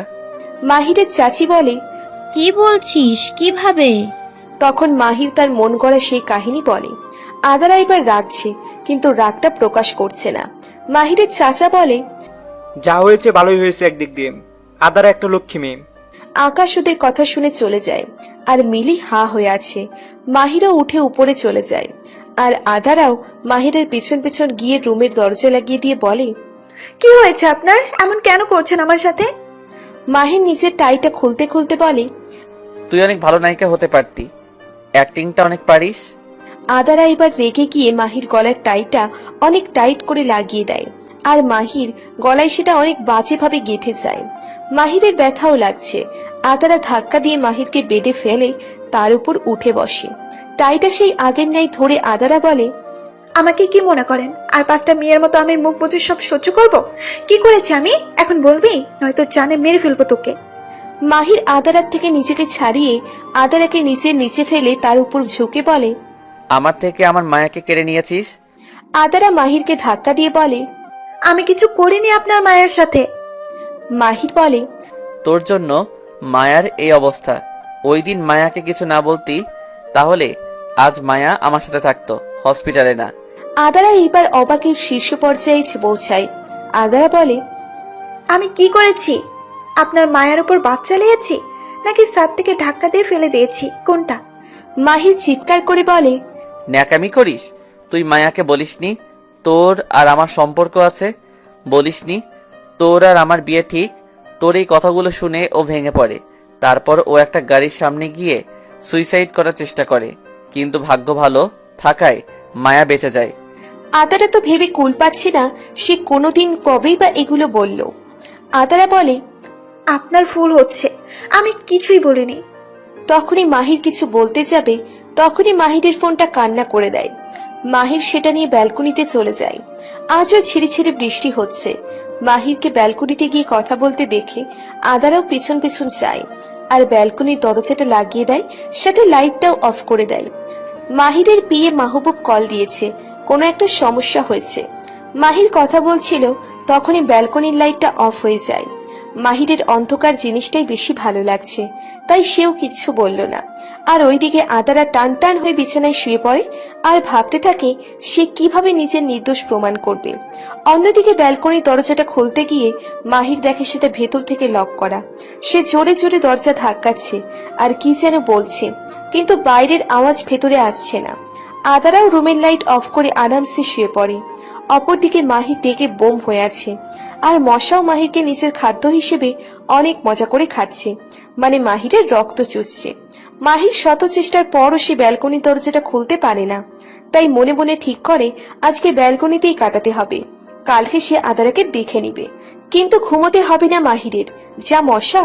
মাহিরের চাচি বলে, কি বলছিস? কিভাবে? তখন মাহির তার মন গড়া সেই কাহিনী বলে। আদারা এবার রাগছে, কিন্তু রাগটা প্রকাশ করছে না। মাহিরের চাচা বলে, যা হয়েছে ভালোই হয়েছে একদিক দিয়ে, আদারা একটা লক্ষ্মী মেয়ে। আকাশ ওদের কথা শুনে চলে যায়, আর মিলি হা হয়ে আছে। মাহিরও উঠে উপরে চলে যায়, আর আদারাও মাহিরের পিছন পিছন গিয়ে রুমের দরজা লাগিয়ে দিয়ে বলে, কি হয়েছে আপনার? এমন কেন করছেন আমার সাথে? মাহির নিজের টাইটা খুলতে খুলতে বলে, তুই অনেক ভালো নায়িকা হতে পারতি, অ্যাক্টিংটা অনেক পারিস। আদারা এবার রেগে গিয়ে মাহির গলার টাইটা অনেক টাইট করে লাগিয়ে দেয়, আর মাহির গলায় সেটা অনেক বাজেভাবে গেঁথে যায়। মাহিরের ব্যথাও লাগছে। আদারা ধাক্কা দিয়ে মাহিরকে বেডে ফেলে তার উপর উঠে বসে। টাইটা সেই আগের ন্যায় ধরে আদারা বলে, আমাকে কি মনে করেন আর 5টা মেয়ের মতো আমি মুখ বুজে সব সহ্য করব? কি করেছি আমি এখন বলবি, নয়তো জানে মেরে ফেলবো তোকে। মাহির আদারার থেকে নিজেকে ছাড়িয়ে আদারাকে নিচে ফেলে তার উপর ঝুঁকে বলে, আমার থেকে আমার মায়াকে কেড়ে নিয়েছিস। আদারা মাহিরকে ধাক্কা দিয়ে বলে, আমি কিছু করিনি আপনার মায়ের সাথে। মাহির বলে, তোর জন্য মায়ার এই অবস্থা। ওই দিন মায়াকে কিছু না বলতি, তাহলে আজ মায়া আমার সাথে থাকতো, হসপিটালে না। আদারা এইবার অবাকের শীর্ষ পর্যায়ে পৌঁছায়। আদারা বলে, আমি কি করেছি? আপনার মায়ের উপর বাচ্চা চালিয়েছি নাকি সাত থেকে ধাক্কা দিয়ে ফেলে দিয়েছি, কোনটা? মাহির চিৎকার করে বলে, ন্যাকামি করিস? তুই মায়াকে বলিসনি তোর আর আমার সম্পর্ক আছে? বলিসনি তোর আর আমার বিয়ে ঠিক? তোর এই কথাগুলো শুনে ও ভেঙে পড়ে। তারপর ও একটা গাড়ির সামনে গিয়ে সুইসাইড করার চেষ্টা করে, কিন্তু ভাগ্য ভালো থাকায় মায়া বেঁচে যায়। আদারা তো ভেবে কুল পাচ্ছে না সে কোনোদিন কবেই বা এগুলো বলল। আদারা বলে, আপনার ভুল হচ্ছে, আমি কিছুই বলিনি। তখনই মাহির কিছু বলতে যাবে, তখনই মাহিরের ফোনটা কান্না করে দেয়। মাহির সেটা নিয়ে ব্যালকনিতে চলে যায়। আজও ঝিরিঝিরি বৃষ্টি হচ্ছে। মাহিরকে ব্যালকনিতে গিয়ে কথা বলতে দেখে আদারাও পিছন পিছন যায় আর ব্যালকনির দরজাটা লাগিয়ে দেয়, সাথে লাইটটাও অফ করে দেয়। মাহিরের পিএ মাহবুব কল দিয়েছে, কোনো একটা সমস্যা হয়েছে। মাহির কথা বলছিল, তখনই ব্যালকনির লাইটটা অফ হয়ে যায়। মাহিরের অন্ধকার জিনিসটাই বেশি ভালো লাগছে, তাই সেও কিচ্ছু বলল না। আর ওইদিকে আদারা টান টান হয়ে বিছানায় শুয়ে পড়ে আর ভাবতে থাকে সে কিভাবে নিজের নির্দোষ প্রমাণ করবে। অন্যদিকে ব্যালকনির দরজাটা খুলতে গিয়ে মাহির দেখে সেটা ভেতর থেকে লক করা। সে জোরে জোরে দরজা ধাক্কাচ্ছে আর কি যেন বলছে, কিন্তু বাইরের আওয়াজ ভেতরে আসছে না। আদারাও রুমের লাইট অফ করে আরামসে শুয়ে পড়ে। অপরদিকে মাহির ডেকে বোম হয়ে আছে, আর মশাও মাহিরকে নিজের খাদ্য হিসেবে অনেক মজা করে খাচ্ছে, মানে মাহিরের রক্ত চুষছে। মাহির শত চেষ্টার পরও সে ব্যালকনি দরজাটা খুলতে পারে না, তাই মনে মনে ঠিক করে আজকে ব্যালকনিতেই কাটাতে হবে। কালকে সে আদারাকে দেখে নিবে, কিন্তু ঘুমোতে হবে না মাহিরের, যা মশা।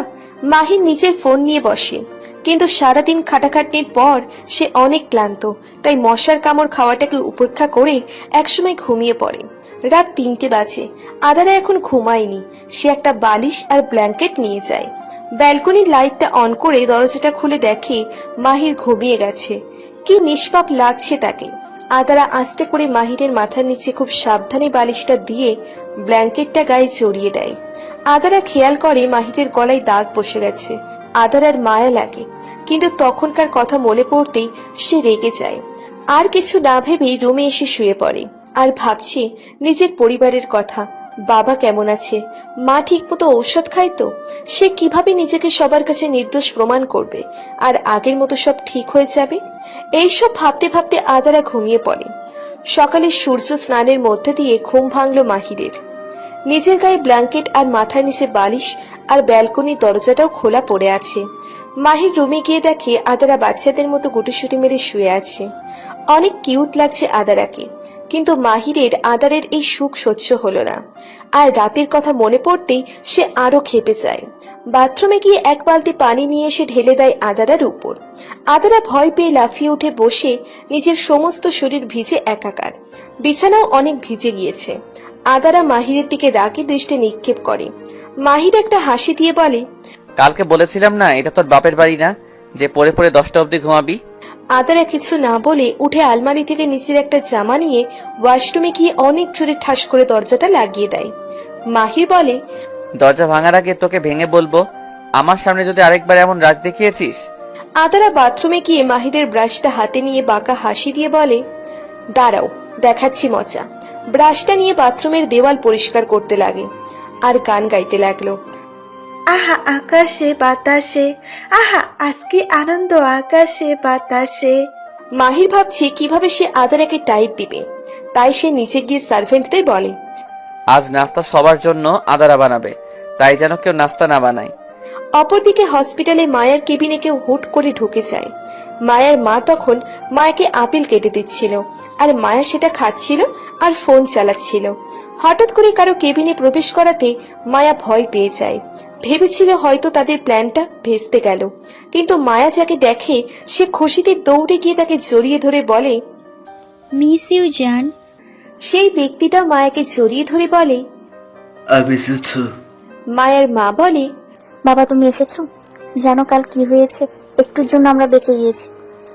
মাহির নিজের ফোন নিয়ে বসে, কিন্তু সারাদিন খাটাখাটনির পর সে অনেক ক্লান্ত, তাই মশার কামড় খাওয়াটাকে উপেক্ষা করে একসময় ঘুমিয়ে পড়ে। রাত 3টে বাজে। আদারা এখন ঘুমায়নি, সে একটা বালিশ আর ব্ল্যাঙ্কেট নিয়ে যায়। ব্যালকনির লাইটটা অন করে দরজাটা খুলে দেখে মাহির ঘুমিয়ে গেছে। কি নিষ্পাপ লাগছে তাকে। আদারা আস্তে করে মাহিরের মাথার নিচে খুব সাবধানে বালিশটা দিয়ে ব্ল্যাঙ্কেটটা গায়ে জড়িয়ে দেয়। আদারা খেয়াল করে মাহিরের গলায় দাগ বসে গেছে। আদারার মায়া লাগে, কিন্তু তখনকার কথা মনে পড়তেই সে রেগে যায়। আর কিছু না ভেবেই রুমে এসে শুয়ে পড়ে আর ভাবছে নিজের পরিবারের কথা। বাবা কেমন আছে, মা ঠিক মতো ঔষধ খায় তো, সে কিভাবে নিজেকে সবার কাছে নির্দোষ প্রমাণ করবে আর আগের মতো সব ঠিক হয়ে যাবে। এইসব ভাবতে ভাবতে আদারা ঘুমিয়ে পড়ে। সকালে সূর্য স্নানের মধ্যে দিয়ে ঘুম ভাঙলো মাহিরের। নিজের গায়ে ব্ল্যাঙ্কেট আর মাথার নিচে বালিশ আর ব্যালকনির দরজাটাও খোলা পড়ে আছে। মাহির রুমে গিয়ে দেখে আদারা বাচ্চাদের মতো গুটিসুটি মেরে শুয়ে আছে। অনেক কিউট লাগছে আদারাকে, কিন্তু মাহিরের আদারের এই সুখ সহ্য হলো না। আর রাতের কথা মনে পড়তেই সে আরো খেপে যায়। বাথরুমে গিয়ে এক বালতি পানি নিয়ে এসে ঢেলে দেয় আদারার উপর। আদারা ভয় পেয়ে লাফিয়ে উঠে বসে নিজের সমস্ত শরীর ভিজে একাকার। বিছানাও অনেক ভিজে গিয়েছে। আদারা মাহিরের দিকে রাগী দৃষ্টি নিক্ষেপ করে। মাহির একটা হাসি দিয়ে বলে, কালকে বলেছিলাম না এটা তোর বাপের বাড়ি না যে পরে পরে 10টা অবধি ঘুমাবি। আদারা কিছু না বলে উঠে আলমারি থেকে নিচের একটা জামা নিয়ে ওয়াশরুমে গিয়ে অনেক জোরে ঠাস করে দরজাটা লাগিয়ে দেয়। মাহির বলে, দরজা ভাঙার আগে তোকে ভেঙে বলবো, আমার সামনে যদি আরেকবার এমন রাগ দেখিয়েছিস। আদারা বাথরুমে গিয়ে মাহিরের ব্রাশটা হাতে নিয়ে বাঁকা হাসি দিয়ে বলে, দাঁড়াও দেখাচ্ছি মজা। ব্রাশটা নিয়ে বাথরুমের দেওয়াল পরিষ্কার করতে লাগে আর গান গাইতে লাগলো। আহা আকাশে বাতাসে, আহা আজকে আনন্দ আকাশে বাতাসে। মাহির ভাবছে কিভাবে সে আদারাকে টাইট দিবে, তাই সে নিচে গিয়ে সার্ভেন্টদের বলে, আজ নাস্তা সবার জন্য আদারা বানাবে, তাই যেন কেউ নাস্তা না বানায়। অপরদিকে হসপিটালে মায়ার কেবিনে কেউ হুট করে ঢুকে যায়। মায়ার মা তখন মায়াকে আপেল কেটে দিচ্ছিল, আর মায়া সেটা খাচ্ছিল আর ফোন চালাচ্ছিল। হঠাৎ করে কারো কেবিনে প্রবেশ করাতে মায়া ভয় পেয়ে যায়। ভেবেছিল হয়তো তাদের প্ল্যানটা ভেস্তে গেল, কিন্তু মায়া যাকে দেখে সে খুশিতে দৌড়ে গিয়ে তাকে জড়িয়ে ধরে বলে, মিস ইউ জান। সেই ব্যক্তিটা মায়াকে জড়িয়ে ধরে বলে, মায়ার মা বলে, বাবা তুমি এসেছো? জানো কাল কি হয়েছে? একটুর জন্য আমরা বেঁচে গিয়েছি।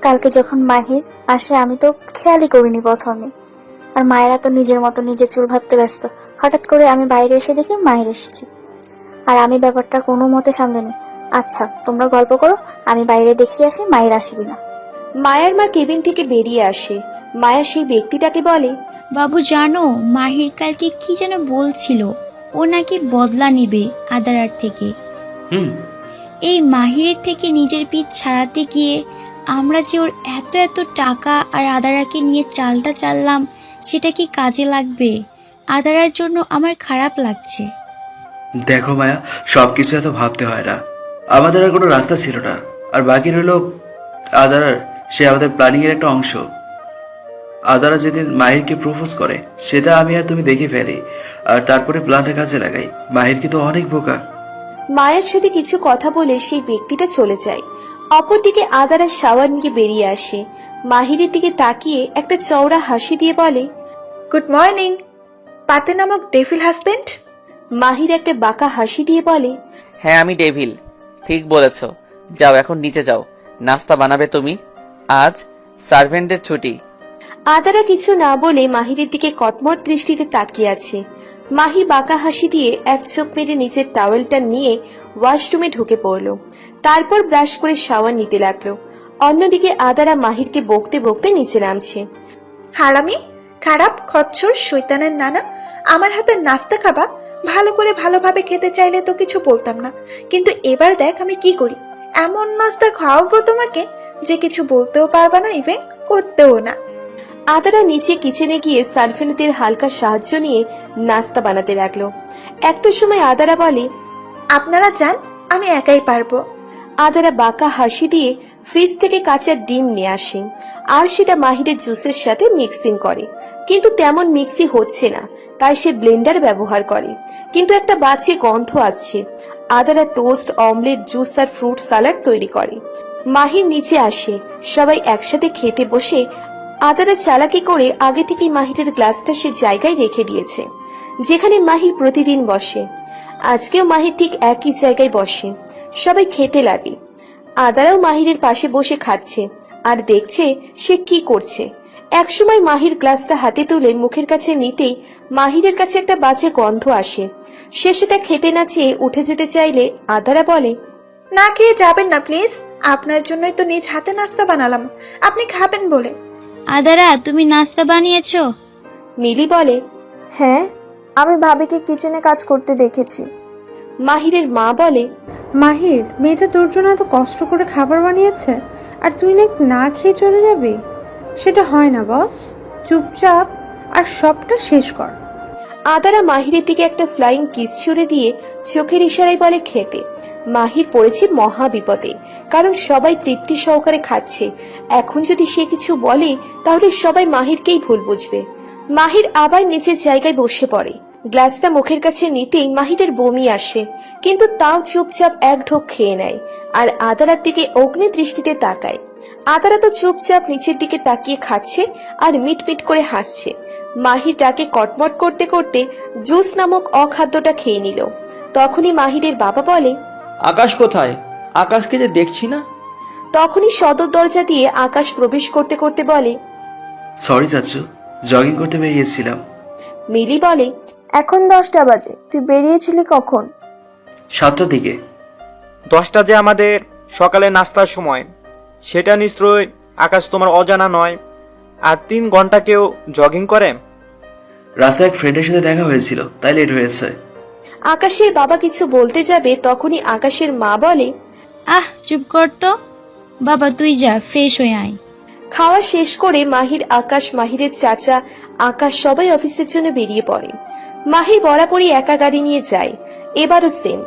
কালকে যখন মাহির আসে আমি তো খেয়ালই করিনি প্রথমে, আর মায়েরা তো নিজের মতো নিজের চুল ভাবতে ব্যস্ত। হঠাৎ করে আমি বাইরে এসে দেখি মাহির এসেছে, আর আমি ব্যাপারটা কোনো মতে সামলানি। আচ্ছা তোমরা গল্প করো, আমি বাইরে দেখিয়ে আসি মাহির আসবি না। মায়ার মা কেবিন থেকে বেরিয়ে আসে। মায়া সেই ব্যক্তিটাকে বলে, বাবু জানো মাহির কালকে কি যেন বলছিল, ও নাকি বদলা নিবে আদারার থেকে। এই মাহিরের থেকে নিজের পিঠ ছাড়াতে গিয়ে আমরা যে ওর এত এত টাকা আর আদারাকে নিয়ে চালটা চাললাম, সেটা কি কাজে লাগবে? আদারার জন্য আমার খারাপ লাগছে। দেখো মায়া, সবকিছু এত ভাবতে হয় না। আমাদের আর কোনো রাস্তা ছিল না, আর বাকি রইল আদারার। সে আমাদের প্ল্যানিং এর একটা অংশ। আদারা যেদিন মাহিরকে প্রপোজ করে সেটা আমি আর তুমি দেখে ফেলি, আর তারপরে প্ল্যানটা কাজে লাগাই। মাহির কিন্তু অনেক বোকা। মায়ের সাথে কিছু কথা বলে সেই ব্যক্তিটা চলে যায়। অপরদিকে আদারা শাওয়ার নিয়ে বেরিয়ে আসে। মাহিরের দিকে তাকিয়ে একটা চওড়া হাসি দিয়ে বলে, গুড মর্নিং পাতে নামক ডেভিল হাজবেন্ড। মাহির একটা বাঁকা হাসি দিয়ে বলে, হ্যাঁ আমি ডেভিল, ঠিক বলেছ। যাও এখন নিচে যাও, নাস্তা বানাবে তুমি, আজ সার্ভেন্টদের ছুটি। আদারা কিছু না বলে মাহিরের দিকে কটমট দৃষ্টিতে তাকিয়ে আছে। মাহির বাঁকা হাসি দিয়ে এক চোখ মেরে নিচের টাওয়েলটা নিয়ে ওয়াশরুমে ঢুকে পড়ল। তারপর ব্রাশ করে শাওয়ার নিতে লাগলো। অন্যদিকে আদারা মাহিরকে বকতে বকতে নিচে নামছে। হারামি, খারাপ, খচ্চর, শয়তানের নানা, আমার হাতে নাস্তা খাবা? ভালো করে ভালোভাবে খেতে চাইলে তো কিছু বলতাম না, কিন্তু এবার দেখ আমি কি করি। এমন নাস্তা খাওয়াবো তোমাকে যে কিছু বলতেও পারবা না, ইভেন করতেও না। আদারা নিচে কিচেনে গিয়ে সার্ভেন্টদের হালকা সাহায্য নিয়ে নাস্তা বানাতে লাগলো। একটা সময় আদারা বলে, আপনারা যান, আমি একাই পারবো। আদারা বাঁকা হাসি দিয়ে ফ্রিজ থেকে কাঁচা ডিম নিয়ে আসে আর সেটা মাহিরের জুসের সাথে মিক্সিং করে, কিন্তু তেমন মিক্সি হচ্ছে না, তাই সে ব্লেন্ডার ব্যবহার করে, কিন্তু একটা বাজে গন্ধ আসছে। আদারা টোস্ট, অমলেট, জুস আর ফ্রুট সালাড তৈরি করে। মাহির নিচে আসে, সবাই একসাথে খেতে বসে আদারা চালাকি করে আগে থেকেই মাহিরের গ্লাসটা সে জায়গায় রেখে দিয়েছে যেখানে মাহির প্রতিদিন বসে। আজকেও মাহির ঠিক একই জায়গায় বসে। সবাই খেতে লাগে। আদারাও মাহিরের পাশে বসে খাচ্ছে আর দেখছে সে কি করছে। একসময় মাহির গ্লাসটা হাতে তুলে মুখের কাছে নিতেই মাহিরের কাছে একটা বাজে গন্ধ আসে। সে সেটা খেতে না চেয়ে উঠে যেতে চাইলে আদারা বলে, না খেয়ে যাবেন না প্লিজ, আপনার জন্যই তো নিজ হাতে নাস্তা বানালাম, আপনি খাবেন বলে। আদারা, তুমি নাস্তা বানিয়েছো? মিলি বলে, হ্যাঁ, আমি ভাবিকে কিচেনে কাজ করতে দেখেছি। মাহিরের মা বলে, মাহির, মেয়েটা তোর জন্য এত কষ্ট করে খাবার বানিয়েছে আর তুই না খেয়ে চলে যাবি? সেটা হয় না বস, চুপচাপ আর সবটা শেষ কর। আদারা মাহিরের দিকে একটা ফ্লাইং কিস ছুড়ে দিয়ে চোখের ইশারায় বলে খেতে। মাহির পড়েছে মহা বিপদে, কারণ সবাই তৃপ্তি সহকারে খাচ্ছে। এখন যদি সে কিছু বলে তাহলে সবাই মাহিরকেই ভুল বুঝবে। মাহির আবার নিচের জায়গায় বসে পড়ে। গ্লাসটা মুখের কাছে নিতেই মাহিরের বমি আসে, কিন্তু তাও চুপচাপ এক ঢোক খেয়ে নেয় আর আদারার দিকে অগ্নি দৃষ্টিতে তাকায়। আদারা তো চুপচাপ নিচের দিকে তাকিয়ে খাচ্ছে আর মিটমিট করে হাসছে। মাহির ডাকে কটমট করতে করতে জুস নামক অখাদ্যটা খেয়ে নিল। তখনই মাহিরের বাবা বলে, আকাশ কোথায়? আকাশকে যে দেখছি না। তখনই সদর দরজা দিয়ে আকাশ প্রবেশ করতে করতে বলে, সরি চাচু, জগিং করতে বেরিয়েছিলাম। মিলি বলে, এখন 10টা বাজে, তুই বেরিয়েছিলি কখন? 7টার দিকে। 10টা যে আমাদের সকালে নাস্তার সময়, সেটা নিশ্চয় আকাশ তোমার অজানা নয়। আর 3 ঘন্টা কেউ জগিং করে? রাস্তায় এক ফ্রেন্ডের সাথে দেখা হয়েছিল, তাই লেট হয়েছে। আকাশের বাবা কিছু বলতে যাবে, তখনই আকাশের মা বলে, চুপ কর তো বাবা, তুই যা ফ্রেশ হয়ে আয়। খাওয়া শেষ করে মাহির, আকাশ, মাহিরের চাচা আকাশ সবাই অফিসের জন্য বেরিয়ে পড়ে। মাহির বরাবরই একা গাড়ি নিয়ে যায়, এবারও সেম।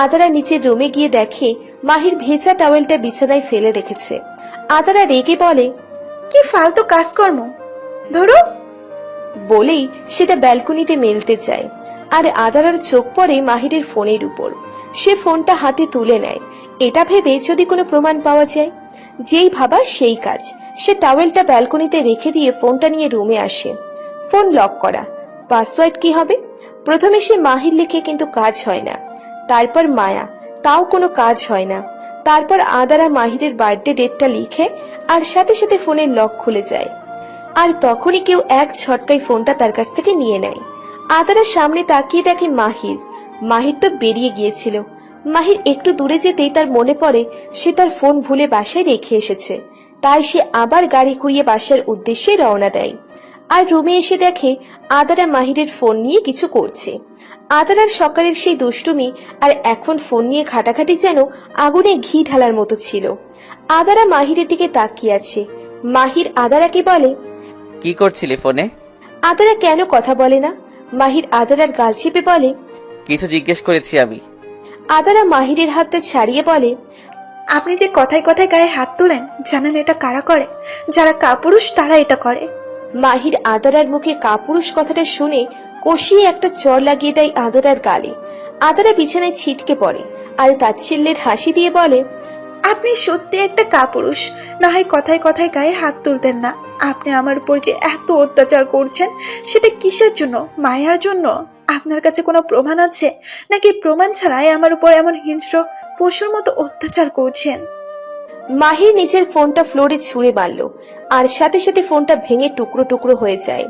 আদারা নিচের রুমে গিয়ে দেখে মাহির ভেজা টাওয়েলটা বিছানায় ফেলে রেখেছে। আদারা রেগে বলে, কি ফালতু কাজকর্ম, ধরো। বলেই সেটা ব্যালকনিতে মেলতে যায় আর আদারার চোখ পড়ে মাহিরের ফোনের উপর। সে ফোনটা হাতে তুলে নেয়, এটা ভেবে যদি কোনো প্রমাণ পাওয়া যায়। যেই ভাবা সেই কাজ। সে টাওয়েলটা ব্যালকনিতে রেখে দিয়ে ফোনটা নিয়ে রুমে আসে। ফোন লক করা, পাসওয়ার্ড কি হবে? প্রথমে সে মাহির লিখে, কিন্তু কাজ হয় না। তারপর মায়া, তাও কোনো কাজ হয় না। তারপর আদারা মাহিরের বার্থডে ডেটটা লিখে আর সাথে সাথে ফোনের লক খুলে যায়। আর তখনই কেউ এক ঝটকায় ফোনটা তার কাছ থেকে নিয়ে নেয়। আদারা সামনে তাকিয়ে দেখে মাহির তো বেরিয়ে গিয়েছিল। মাহির একটু দূরে যেতেই তার মনে পড়ে সে তার ফোন ভুলে বাসায় রেখে এসেছে। তাই সে আবার গাড়ি ঘুরিয়ে বাসার উদ্দেশ্যে রওনা দেয়। আর রুমে এসে দেখে আদারা মাহিরের ফোন নিয়ে কিছু করছে। আদারার সকালের সেই দুষ্টুমি আর এখন ফোন নিয়ে ঘাটাঘাটি যেন আগুনে ঘি ঢালার মতো ছিল। আদারা মাহিরের দিকে তাকিয়ে আছে। মাহির আদারাকে বলে, কি করছিলি ফোনে? আদারা কেন কথা বলে না? মাহির আদারার গাল চেপে বলে, কিছু জিজ্ঞেস করেছি আমি। আদারা মাহিরের হাতটা ছাড়িয়ে বলে, আপনি যে কথায় কথায় গায়ে হাত তোলেন, জানেন এটা কারা করে? যারা কাপুরুষ তারা এটা করে। মাহির আদারার মুখে কাপুরুষ কথাটা শুনে কষিয়ে একটা চড় লাগিয়ে দেয় আদারার গালে। আদারা বিছানায় ছিটকে পড়ে আর তাচ্ছিল্যের হাসি দিয়ে বলে, আপনি সত্যি একটা কাপুরুষ। না হয় কথায় কথায় গায়ে হাত তুলতেন না। আপনি আমার উপর যে এত অত্যাচার করছেন সেটা কিসের জন্য? মায়ার জন্য? আপনার কাছে কোনো প্রমাণ আছে নাকি প্রমাণ ছাড়াই আমার উপর এমন হিংস্র পশুর মতো অত্যাচার করছেন? মাহির নিজের ফোনটা ফ্লোরে ছুঁড়ে মারল আর সাথে সাথে ফোনটা ভেঙে টুকরো টুকরো হয়ে যায়।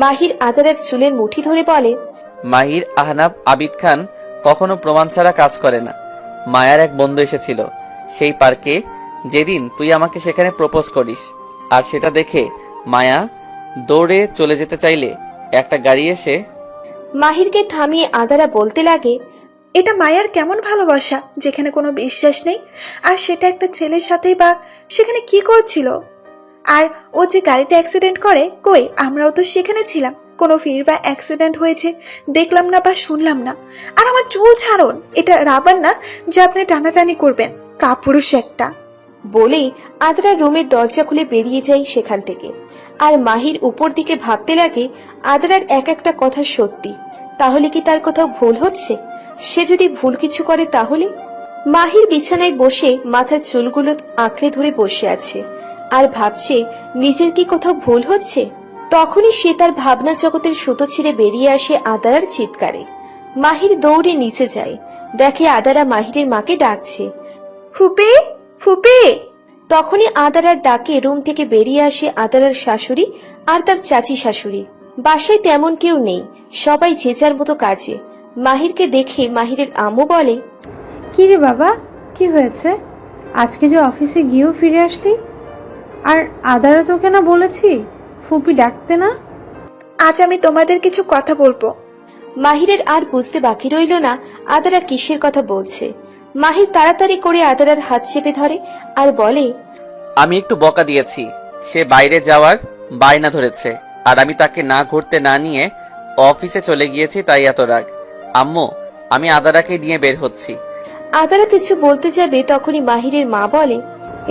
মাহির আদারার চুলের মুঠি ধরে বলে, মাহির আহনাব আবিদ খান কখনো প্রমাণ ছাড়া কাজ করে না। মায়ার এক বন্ধু এসেছিল সেই পার্কে যেদিন তুই আমাকে সেখানে প্রপোজ করিস, আর সেটা দেখে মায়া দৌড়ে চলে যেতে চাইলে একটা গাড়ি এসে মাহিরকে থামিয়ে আদারা বলতে লাগে, এটা মায়ার কেমন ভালোবাসা যেখানে কোনো বিশ্বাস নেই? আর সেটা একটা ছেলের সাথেই বা সেখানে কি করছিল? আর ও যে গাড়িতে অ্যাক্সিডেন্ট করে, কই আমরাও তো সেখানে ছিলাম। কোনো ফির বা অ্যাক্সিডেন্ট হয়েছে দেখলাম না বা শুনলাম না। আর আমার চুল ছাড়ুন, এটা রাবার না যে আপনি টানাটানি করবেন। কাপুরুষ একটা। বলেই আদরা রুমের দরজা খুলে বেরিয়ে যায় সেখান থেকে। আর মাহির উপর দিকে ভাবতে লাগে, আদরার এক একটা কথা সত্যি, তাহলে কি তার কোথাও ভুল হচ্ছে? সে যদি ভুল কিছু করে তাহলে? মাহির বিছানায় বসে মাথার চুলগুলো আঁকড়ে ধরে বসে আছে আর ভাবছে নিজের কি কোথাও ভুল হচ্ছে। তখনই সে তার ভাবনা জগতের সুতো ছিঁড়ে বেরিয়ে আসে আদারার চিৎকারে। মাহির দৌড়ে নিচে যায়, দেখে আদারা মাহিরের মাকে ডাকছে, ফুপি, ফুপি। তখনই আদারার ডাকে রুম থেকে বেরিয়ে আসে আদারার শাশুড়ি আর তার চাচি শাশুড়ি। বাসায় তেমন কেউ নেই, সবাই যে যার মতো কাজে। মাহিরকে দেখে মাহিরের আম্মু বলে, কি রে বাবা, কি হয়েছে? আজকে যে অফিসে গিয়েও ফিরে আসলি? আর আদারা তোকে না বলেছি ফুপি ডাকতে না? আজ আমি তোমাদের কিছু কথা বলবো। মাহিরের আর বুঝতে বাকি রইল না আদারা কিসের কথা বলছে। মাহির তাড়াতাড়ি করে আদারার হাত চেপে ধরে আর বলে, আমি একটু বকা দিয়েছি, সে বাইরে যাওয়ার বায়না ধরেছে, আর আমি তাকে না ঘুরতে না নিয়ে অফিসে চলে গিয়েছি, তাই এত রাগ। আম্মু, আমি আদারাকে নিয়ে বের হচ্ছি। আদারা কিছু বলতে যাবে তখনই মাহিরের মা বলে,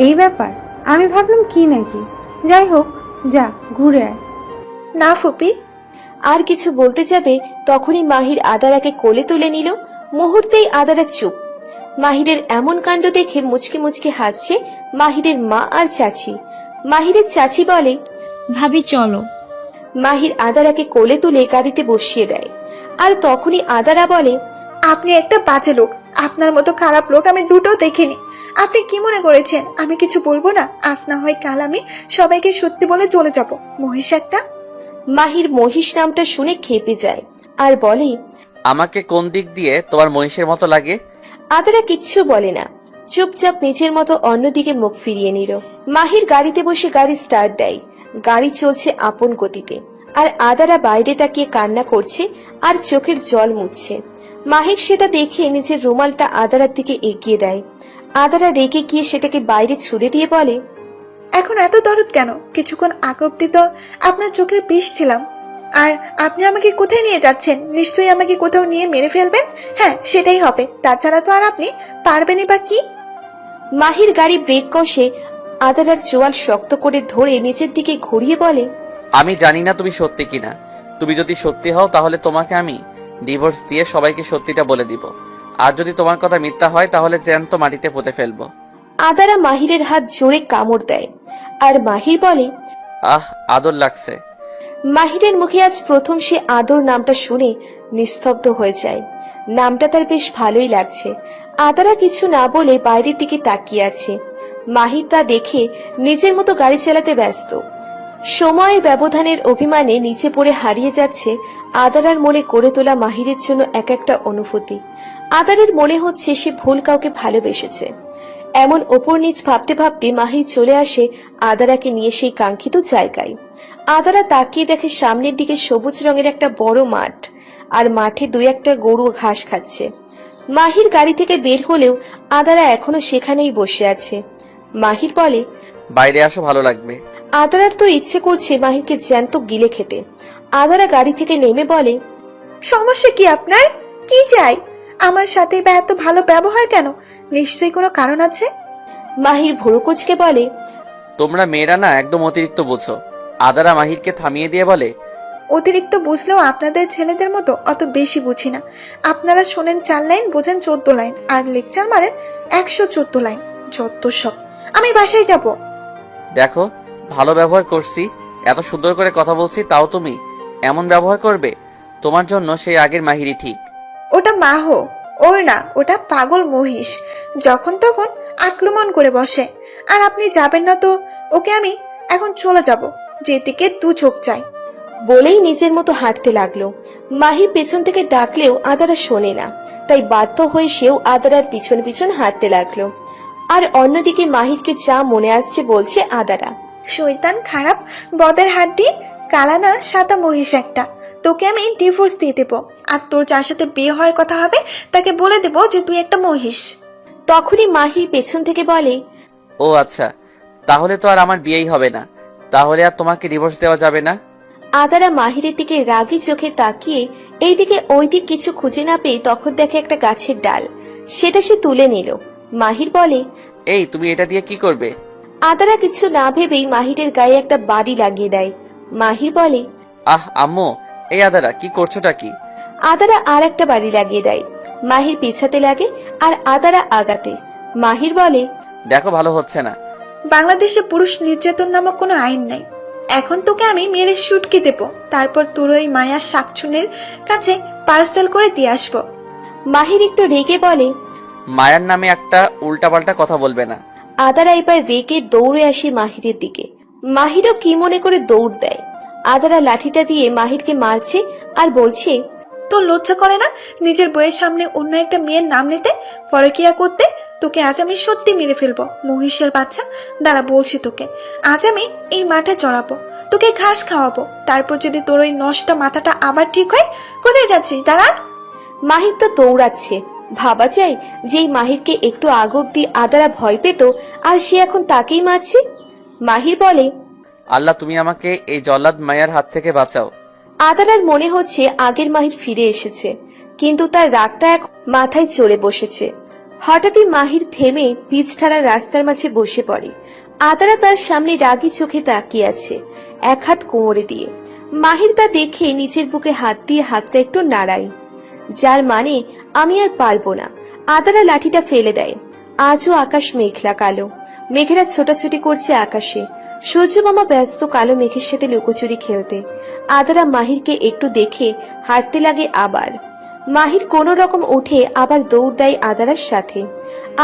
এই ব্যাপার? আমি ভাবলাম কি নাকি। যাই হোক, যা ঘুরে আয়। না ফুপি। আর কিছু বলতে যাবে তখনই মাহির আদারাকে কোলে তুলে নিল। মুহূর্তেই আদারা চুপ। মাহিরের এমন কাণ্ড দেখে মুচকি মুচকি হাসছে মাহিরের মা আর চাচি। মাহিরের চাচি বলে, ভাবি চলো। মাহির আদারাকে কোলে তুলে গাড়িতে বসিয়ে দেয়। আর তখনই আদারা বলে, আপনি একটা বাজে লোক। আপনার মতো খারাপ লোক আমি দুটো দেখিনি। আপনি কি মনে করেছেন আমি কিছু বলবো না? আজ না হয় কাল আমি সবাইকে সত্যি বলে চলে যাব। মহিষ একটা। মাহির মহিষ নামটা শুনে খেপে যায় আর বলে, আমাকে কোন দিক দিয়ে তোমার মহিষের মতো লাগে? আদারা কিচ্ছু বলে না, চুপচাপ নিজের মতো অন্যদিকে মুখ ফিরিয়ে নিল। মাহির গাড়িতে বসে গাড়ি স্টার্ট দেয়। গাড়ি চলছে আপন গতিতে আর আদারা বাইরে তাকিয়ে কান্না করছে আর চোখের জল মুছছে। মাহির সেটা দেখে নিজের রুমালটা আদারার দিকে এগিয়ে দেয়। আদারা রেগে গিয়ে সেটাকে বাইরে ছুড়ে দিয়ে বলে, এখন এত দরদ কেন? কিছুক্ষণ আগ অব্দি তো আপনার চোখের বিষ ছিলাম। আর আপনি আমাকে কোথায় নিয়ে যাচ্ছেন? নিশ্চয়ই আমাকে কোথাও নিয়ে মেরে ফেলবেন। হ্যাঁ, সেটাই হবে। তাছাড়া তো আর আপনি পারবেনই বা কি? মাহির গাড়ি ব্রেক কষে আদারার চোয়াল শক্ত করে ধরে নিচের দিকে ঘুরিয়ে বলে, আমি জানি না তুমি সত্যি কিনা। তুমি যদি সত্যি হও তাহলে তোমাকে আমি ডিভোর্স দিয়ে সবাইকে সত্যিটা বলে দিব। আর যদি তোমার কথা মিথ্যা হয় তাহলে জ্যান্ত মাটিতে পুঁতে ফেলবো। আদারা মাহিরের হাত জোরে কামড় দেয় আর মাহির বলে, আহ, আদর লাগছে। মাহিরের মুখে আজ প্রথম সে আদর নামটা শুনে নিস্তব্ধ হয়ে যায়। নামটা তার বেশ ভালোই লাগছে। আদারা কিছু না বলে বাইরের দিকে তাকিয়ে আছে। মাহির তা দেখে নিজের মতো গাড়ি চালাতে ব্যস্ত। সময়ের ব্যবধানের অভিমানে নিচে পড়ে হারিয়ে যাচ্ছে আদারার মনে করে তোলা মাহিরের জন্য এক একটা অনুভূতি। আদারের মনে হচ্ছে সে ভুল কাউকে ভালোবেসেছে। এমন ওপর নিচ ভাবতে ভাবতে মাহির চলে আসে আদারাকে নিয়ে সেই কাঙ্ক্ষিত জায়গায়। আদারা তাকিয়ে দেখে সামনের দিকে সবুজ রঙের একটা বড় মাঠ, আর মাঠে দুই একটা গরু ঘাস খাচ্ছে। মাহির গাড়ি থেকে বের হলেও আদারা এখনো সেখানেই বসে আছে। মাহির বলে, বাইরে আসো, ভালো লাগবে। আদারার তো ইচ্ছে করছে মাহিরকে জ্যান্ত গিলে খেতে। আদারা গাড়ি থেকে নেমে বলে, সমস্যা কি আপনার? কি চাই? আমার সাথে বা এত ভালো ব্যবহার কেন? নিশ্চয়ই কোনো কারণ আছে। মাহির ভুরু কুঁচকে বলে, তোমরা মেয়েরা না একদম অতিরিক্ত বোঝো। আদারা মাহিরকে থামিয়ে দিয়ে বলে, অতিরিক্ত বুঝলেও আপনাদের ছেলেদের মতো অত বেশি বুঝি না। আপনারা শোনেন 4 লাইন, বোঝেন 14 লাইন, আর লেকচার মারেন 114 লাইন। যত সব। আমি বাসায় যাব। দেখো, ভালো ব্যবহার করছি, এত সুন্দর করে কথা বলছি, তাও তুমি এমন ব্যবহার করবে? তোমার জন্য সেই আগের মাহিরি ঠিক। ওটা মাহো, ওর না, ওটা পাগল মহিষ, যখন তখন আক্রমণ করে বসে। আর আপনি যাবেন না তো ওকে আমি এখন চলে যাব, যেদিকে 2 চোখ চাই। বলেই নিজের মতো হাঁটতে লাগলো। মাহির পেছন থেকে ডাকলেও আদারা শোনে না, তাই বাধ্য হয়ে সেও আদারার পিছন পিছন হাঁটতে লাগলো। আর অন্যদিকে মাহিরকে যা মনে আসছে বলছে আদারা। শয়তান, খারাপ, বদের হাড্ডি, কালানা সাদা মহিষ একটা। তোকে আমি ডিভোর্স দিয়ে দেবো, আর তোর যার সাথে বিয়ে হওয়ার কথা হবে তাকে বলে দেবো যে তুই একটা মহিষ। তখনই মাহির পেছন থেকে বলে, ও আচ্ছা, তাহলে তো আর আমার বিয়েই হবে না, তাহলে আর তোমাকে ডিভোর্স দেওয়া যাবে না। আদারা মাহিরের দিকে রাগী চোখে তাকিয়ে এইদিকে ওইদিক কিছু খুঁজে না পেয়ে তখন দেখে একটা গাছের ডাল, সেটা সে তুলে নিল। মাহির বলে, এই তুমি এটা দিয়ে কি করবে? আদারা কিছু না ভেবেই মাহিরের গায়ে একটা বাড়ি লাগিয়ে দেয়। মাহির বলে, আহ আম্মু, এই আদারা কি করছোটা কি? আদারা আর একটা বাড়ি লাগিয়ে দেয়। মাহির পিছাতে লাগে আর আদারা আগাতে। মাহির বলে, দেখো, ভালো হচ্ছে না। বাংলাদেশে পুরুষ নির্যাতন নামক কোনো আইন নাই। এখন তোকে আমি মেরে শুটকে দেবো, তারপর তোর ওই মায়ার শাকচুনের কাছে পার্সেল করে দিয়ে আসবো। মাহির একটু রেগে বলে, মায়ার নামে একটা উল্টাপাল্টা কথা বলবে না। আদারা এবার রেগে দৌড়ে আসে মাহিরের দিকে। মাহিরও কি মনে করে দৌড় দেয়। আদারা লাঠিটা দিয়ে মাহিরকে মারছে আর বলছে, তোর লজ্জা করে না নিজের বইয়ের সামনে অন্য একটা মেয়ের নাম নিতে, পরকিয়া করতে? তোকে আজ আমি সত্যি মেরে ফেলবো, মহিষের বাচ্চা। দাঁড়া, বলছি তোকে, আজ আমি এই মাঠে চড়াবো, তোকে ঘাস খাওয়াবো, তারপর যদি তোর ওই নষ্ট মাথাটা আবার ঠিক হয়। কোথায় যাচ্ছিস? দাঁড়া। মাহির তো দৌড়াচ্ছে। ভাবা যায় যে এই মাহিরকে একটু আগ অব্দি আদারা ভয় পেত, আর সে এখন তাকেই মারছে। মাহির বলে, আল্লাহ, তুমি আমাকে এই জল্লাদ মায়ার হাত থেকে বাঁচাও। আদারার মনে হচ্ছে আগের মাহির ফিরে এসেছে, কিন্তু তার রাগটা এক মাথায় চড়ে বসেছে। হঠাৎই মাহির থেমে পিচঢালা রাস্তার মাঝে বসে পড়ে। আদারা তার সামনে রাগী চোখে তাকিয়ে আছে, এক হাত কোমরে দিয়ে। মাহির তা দেখে নিচের বুকে হাত দিয়ে হাতটা একটু নাড়ায়, যার মানে আমি আর পারবো না। আদারা লাঠিটা ফেলে দেয়। আজও আকাশ মেঘলা কালো, মেঘেরা ছোটাছুটি করছে আকাশে। সূর্য মামা ব্যস্ত কালো মেঘের সাথে লুকোচুরি খেলতে। আদারা মাহিরকে একটু দেখে হাঁটতে লাগে আবার। মাহির কোনো রকম উঠে আবার দৌড় দেয় আদারার সাথে।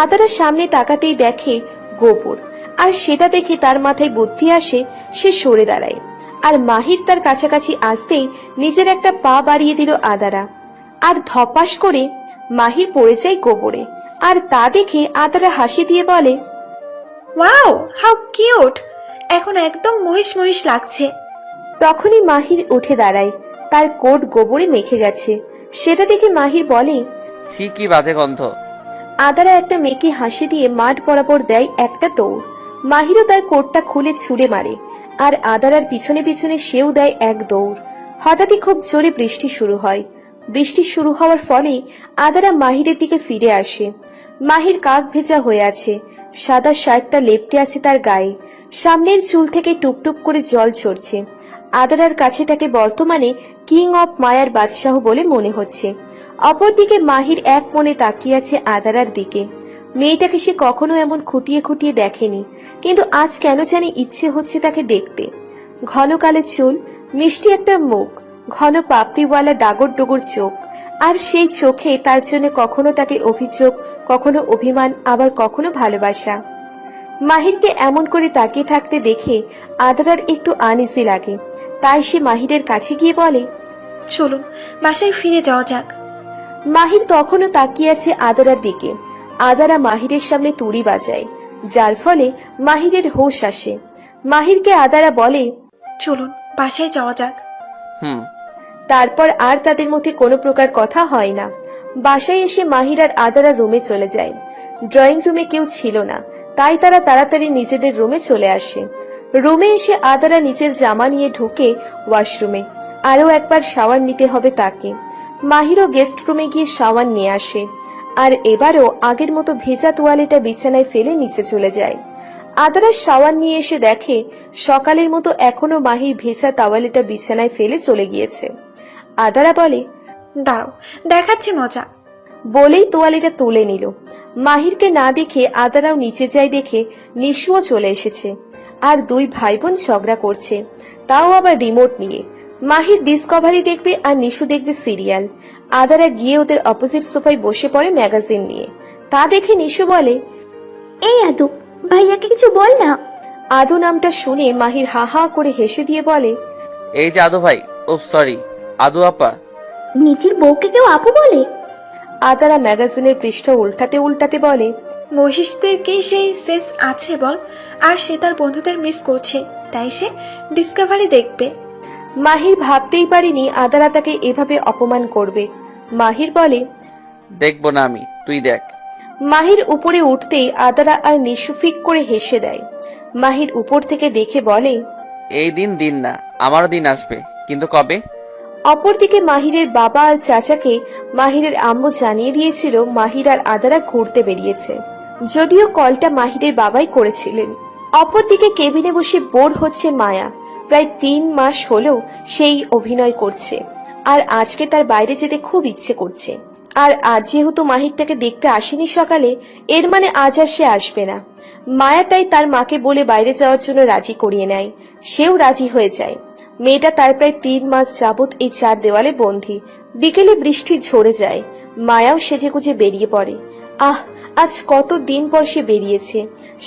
আদারার সামনে তাকাতেই দেখে গোবর, আর সেটা দেখে তার মাথায় বুদ্ধি আসে, সে সরে দাঁড়ায়। আর মাহির তার কাছাকাছি আসতেই নিজের একটা পা বাড়িয়ে দিল আদারা, আর ধপাস করে মাহির পড়ে যায় গোবরে। আর তা দেখে আদারা হাসি দিয়ে বলে, ওয়াও, হাউ কিউট, এখন একদম মহিষ মহিষ লাগছে। তখনই মাহির উঠে দাঁড়ায়, তার কোট গোবরে মেখে গেছে। সেটা দেখে মাহির বলে, ছি, কি বাজে গন্ধ। আদারা একটা মেয়েকে হাসি দিয়ে মাঠ বরাবর দেয় একটা দৌড়। মাহিরও তার কোটটা খুলে ছুঁড়ে মারে, আর আদারার পিছনে পিছনে সেও দেয় এক দৌড়। হঠাৎই খুব জোরে বৃষ্টি শুরু হয়। বৃষ্টি শুরু হওয়ার ফলে আদারা মাহিরের দিকে ফিরে আসে। মাহির কাক ভেজা হয়ে আছে, সাদা শার্টটা লেপ্টে আছে তার গায়ে, সামনের চুল থেকে টুকটুক করে জল ঝরছে। আদারার কাছে তাকে বর্তমানে কিং অফ মায়ার বাদশাহ বলে মনে হচ্ছে। অপরদিকে মাহির এক মনে তাকিয়ে আছে আদারার দিকে। মেয়েটাকে সে কখনো এমন খুঁটিয়ে খুঁটিয়ে দেখেনি, কিন্তু আজ কেন জানি ইচ্ছে হচ্ছে তাকে দেখতে। ঘন কালো চুল, মিষ্টি একটা মুখ, ঘন পাপড়িওয়ালা ডাগর ডোগর চোখ, আর সেই চোখে তার জন্য কখনো তাকে অভিযোগ, কখনো অভিমান, আবার কখনো ভালোবাসা। মাহিরকে এমন করে তাকিয়ে থাকতে দেখে আদারার একটু আনইজি লাগে, তাই সে মাহিরের কাছে গিয়ে বলে, চলুন বাসায় ফিরে যাওয়া যাক। মাহির তখনও তাকিয়ে আছে আদারার দিকে। আদারা মাহিরের সামনে তুড়ি বাজায়, যার ফলে মাহিরের হোশ আসে। মাহিরকে আদারা বলে, চলুন বাসায় যাওয়া যাক। তারপর আর তাদের মধ্যে কোনো প্রকার কথা হয় না। বাসায় এসে মাহির আর আদারা রুমে চলে যায়। ড্রয়িং রুমে কেউ ছিল না, তাই তারা তাড়াতাড়ি নিজেদের রুমে চলে আসে। রুমে এসে আদারা নিজের জামা নিয়ে ঢুকে ওয়াশরুমে। আরও একবার শাওয়ার নিতে হবে তাকে। মাহিরও গেস্ট রুমে গিয়ে শাওয়ার নিয়ে আসে, আর এবারও আগের মতো ভেজা তোয়ালেটা বিছানায় ফেলে নিচে চলে যায়। আদারা শাওয়ার নিয়ে এসে দেখে সকালের মতো এখনো মাহির ভেজা তাওয়ালিটা বিছানায় ফেলে চলে গিয়েছে। আদারা বলে, দাঁড়াও, দেখাচ্ছি মজা। বলেই তোয়ালিটা তুলে নিল। মাহিরকে না দেখে আদারাও নিচে যায় দেখে নিশুও চলে এসেছে। আর দুই ভাই বোন ঝগড়া করছে, তাও আবার রিমোট নিয়ে। মাহির ডিসকভারি দেখবে আর নিশু দেখবে সিরিয়াল। আদারা গিয়ে ওদের অপোজিট সোফায় বসে পড়ে ম্যাগাজিন নিয়ে। তা দেখে নিশু বলে, এই আদু, ভাইয়াকে কিছু বল না। আদু নামটা শুনে মাহির হা হা করে হেসে দিয়ে বলে, এই যে আদু ভাই, ও সরি আদু আপা। নিজের বউকে কেউ আপু বলে? আদারা ম্যাগাজিনের পৃষ্ঠা উল্টাতে উল্টাতে বলে, মহিষদের কি সেই সেন্স আছে বল? আর সে তার বন্ধুদের মিস করছে, তাই সে ডিসকভারি দেখবে। মাহির ভাবতেই পারেনি আদারা তাকে এভাবে অপমান করবে। মাহির বলে, দেখবো না আমি, তুই দেখ। মাহির উপরে উঠতেই আদারা আর নিশু ফিক করে হেসে দেয়। মাহির উপর থেকে দেখে বলে, এই দিন দিন না, আমারও দিন আসবে, কিন্তু কবে? অপরদিকে মাহিরের বাবা আর চাচাকে মাহিরের আম্মু জানিয়ে দিয়েছিল মাহির আর আদারা ঘুরতে বেরিয়েছে, যদিও কলটা মাহিরের বাবাই করেছিলেন। অপরদিকে কেবিনে বসে বোর হচ্ছে মায়া। প্রায় 3 মাস হলো সেই অভিনয় করছে, আর আজকে তার বাইরে যেতে খুব ইচ্ছে করছে। আর আজ যেহেতু মাহির তাকে দেখতে আসেনি সকালে, এর মানে আজ আর সে আসবে না। মায়া তাই তার মাকে বলে বাইরে যাওয়ার জন্য রাজি করিয়ে নেয়। সেও রাজি হয়ে যায়। মেয়েটা তার প্রায় 3 মাস যাবৎ এই 4 দেওয়ালে বন্দী। বিকেলে বৃষ্টি ঝরে যায়, মায়াও সেজেগুজে বেরিয়ে পড়ে। আজ কত দিন পর সে বেরিয়েছে।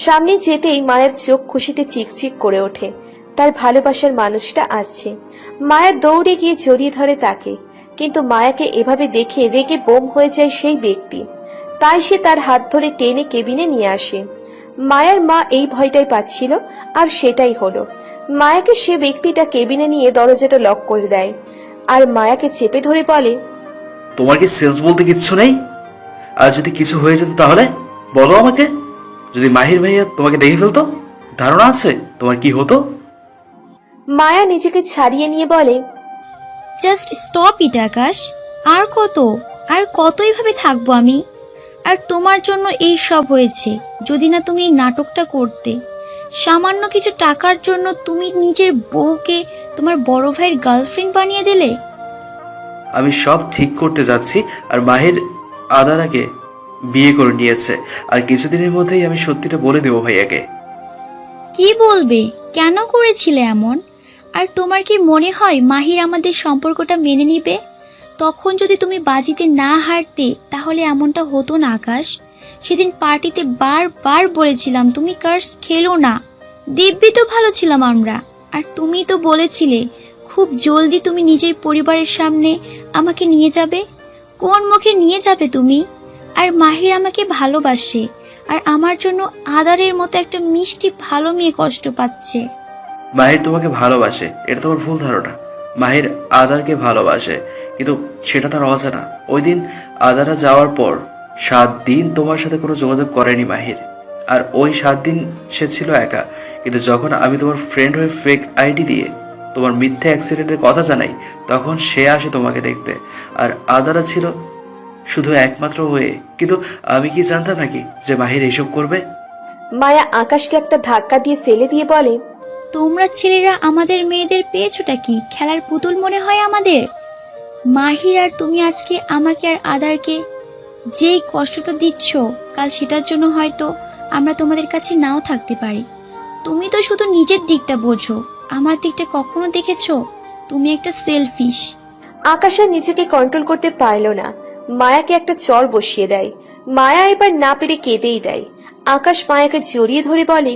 সামনে যেতেই মায়ের চোখ খুশিতে চিকচিক করে ওঠে। তার ভালোবাসার মানুষটা আসছে। মায়া দৌড়ে গিয়ে জড়িয়ে ধরে তাকে, কিন্তু মায়াকে এভাবে দেখে রেগে বোম হয়ে যায় সেই ব্যক্তি। তাই সে তার হাত ধরে টেনে কেবিনে নিয়ে আসে। মায়ার মা এই ভয়টাই পাচ্ছিল, আর সেটাই হলো। মায়াকে সে ব্যক্তিটা কেবিনে নিয়ে দরজাটা লক করে দেয়, আর মায়াকে চেপে ধরে বলে, তোমার কি সেন্স বলতে কিচ্ছু নেই? আর যদি কিছু হয়ে যেত তাহলে বলো আমাকে। যদি মাহির ভাইয়া তোমাকে দেখে ফেলতো, ধারণা আছে তোমার কি হতো? মায়া নিজেকে ছাড়িয়ে নিয়ে বলে, জাস্ট স্টপ ইট আকাশ। আর কত এইভাবে থাকবো আমি? আর তোমার জন্য এই সব হয়েছে। যদি না তুমি এই নাটকটা করতে, সামান্য কিছু টাকার জন্য তুমি নিজের বউকে তোমার বড় ভাইয়ের গার্লফ্রেন্ড বানিয়ে দিলে। আমি সব ঠিক করতে যাচ্ছি, আর মাহির আদারাকে বিয়ে করে নিয়েছে। আর কিছুদিনের মধ্যেই আমি সত্যিটা বলে দেবো ভাইয়াকে। কি বলবে? কেন করেছিলে এমন? আর তোমার কি মনে হয় মাহির আমাদের সম্পর্কটা মেনে নিবে? তখন যদি তুমি বাজিতে না হারতে তাহলে এমনটা হতো না আকাশ। সেদিন পার্টিতে বারবার বলেছিলাম তুমি কার্স খেলো না, দিব্যি তো ভালো ছিলাম আমরা। আর তুমি তো বলেছিলে খুব জলদি তুমি নিজের পরিবারের সামনে আমাকে নিয়ে যাবে। কোন মুখে নিয়ে যাবে তুমি? আর মাহির আমাকে ভালোবাসে, আর আমার জন্য আদারের মতো একটা মিষ্টি ভালো মেয়ে কষ্ট পাচ্ছে। মাহির তোমাকে ভালোবাসে, এটা তোমার ভুল ধারণা। মাহির আদারকে ভালোবাসে, কিন্তু সেটা তার অজানা। ওই দিন আদারা যাওয়ার পর 7 দিন তোমার সাথে কোনো যোগাযোগ করেনি মাহির। আর ওই 7 দিন সে ছিল একা। কিন্তু যখন আমি তোমার ফ্রেন্ড হয়ে ফেক আইডি দিয়ে তোমার মিথ্যে অ্যাক্সিডেন্টের কথা জানাই, তখন সে আসে তোমাকে দেখতে। আর আদারা ছিল শুধু একমাত্র হয়ে। কিন্তু আমি কি জানতাম নাকি যে মাহির এইসব করবে? মায়া আকাশকে একটা ধাক্কা দিয়ে ফেলে দিয়ে বলে, তোমরা ছেলেরা আমাদের মেয়েদের পেয়েছোটা কি খেলার পুতুল মনে হয় আমাদের? মাহির আর তুমি আজকে আমাকে আর আদারকে যেই কষ্টটা দিচ্ছ, কাল সেটার জন্য হয়তো আমরা তোমাদের কাছে নাও থাকতে পারি। তুমি তো শুধু নিজের দিকটা বোঝো, আমার দিকটা কখনো দেখেছো? তুমি একটা সেলফিশ। আকাশ আর নিজেকে কন্ট্রোল করতে পারল না, মায়াকে একটা চড় বসিয়ে দেয়। মায়া এবার না পেরে কেঁদেই দেয়। আকাশ মায়াকে জড়িয়ে ধরে বলে,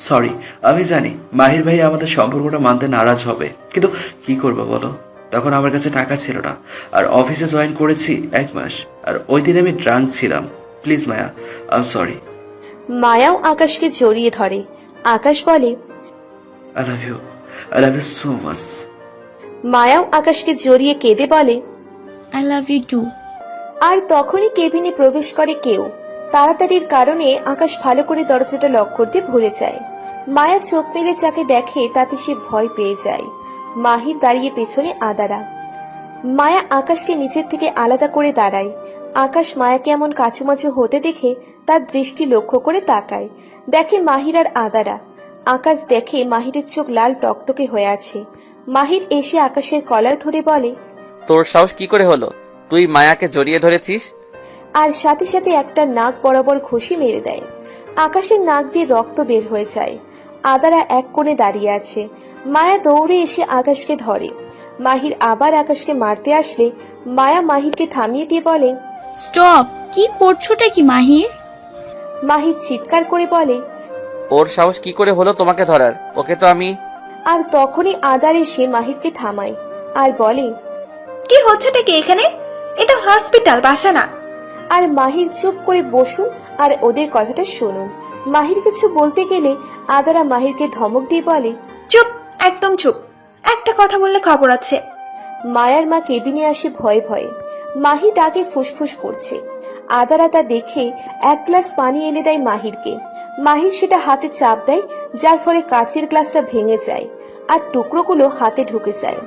সরি, আমি জানি মাহির ভাই আমাদের সম্পর্কটা মানতে নারাজ হবে, কিন্তু কি করবো বলো? তখন আমার কাছে টাকা ছিল না, আর অফিসে জয়েন করেছি 1 মাস, আর ওই দিন আমি ড্রাঙ্ক ছিলাম। Please Maya, I am sorry. মায়াও আকাশকে জড়িয়ে ধরে। আকাশ বলে, I love you so much. মায়াও আকাশকে জড়িয়ে কেঁদে বলে, আই লাভ ইউ টু। আর তখনই কেবিনে প্রবেশ করে কেউ। তাড়াতাড়ির কারণে আকাশ ভালো করে দরজাটা লক করতে ভুলে যায়। মায়া চোখ মেলে যাকে দেখে তাতে সে ভয় পেয়ে যায়। মাহির দাঁড়িয়ে পেছনে আদারা। মায়া আকাশকে নিচের থেকে আলাদা করে দাঁড়ায়। আকাশ মায়াকে এমন কাছুমাছু হতে দেখে তার দৃষ্টি লক্ষ্য করে তাকায়। দেখে মাহির আর আদারা। আকাশ দেখে মাহিরের চোখ লাল টকটকে হয়ে আছে। মাহির এসে আকাশের কলার ধরে বলে, তোর সাহস কি করে হলো? তুই মায়াকে জড়িয়ে ধরেছিস? আর সাথে সাথে একটা নাক বরাবর ঘুষি মেরে দেয়। আকাশের নাক দিয়ে রক্ত বের হয়ে যায়। আদারা এক কোণে দাঁড়িয়ে আছে। মায়া দৌড়ে এসে আকাশকে ধরে। মাহির আবার আকাশকে মারতে আসলে মায়া মাহিরকে থামিয়ে দিয়ে বলে, স্টপ! কি করছোটা কি মাহির? মাহির চিৎকার করে বলে, ওর সাহস কি করে হলো তোমাকে ধরার? ওকে তো আমি... আর তখনই আদার এসে মাহিরকে থামায় আর বলে, কি হচ্ছেটা কি এখানে? এটা হসপিটাল, বাসা না। আর মাহির চুপ করে বসুন আর ওদের কথাটা শুনুন। মাহির কিছু বলতে গেলে আদারা মাহিরকে ধমক দিয়ে বলে, চুপ, একদম চুপ। একটা কথা বললে খবর আছে। মায়ার মা কেবিনে আসে ভয়ে ভয়ে। মাহির আগে ফুসফুস করছে। আদারা তা দেখে এক গ্লাস পানি এনে দেয় মাহিরকে। মাহির সেটা হাতে চাপ দেয়, যার ফলে কাচের গ্লাসটা ভেঙে যায় আর টুকরোগুলো হাতে ঢুকে যায়।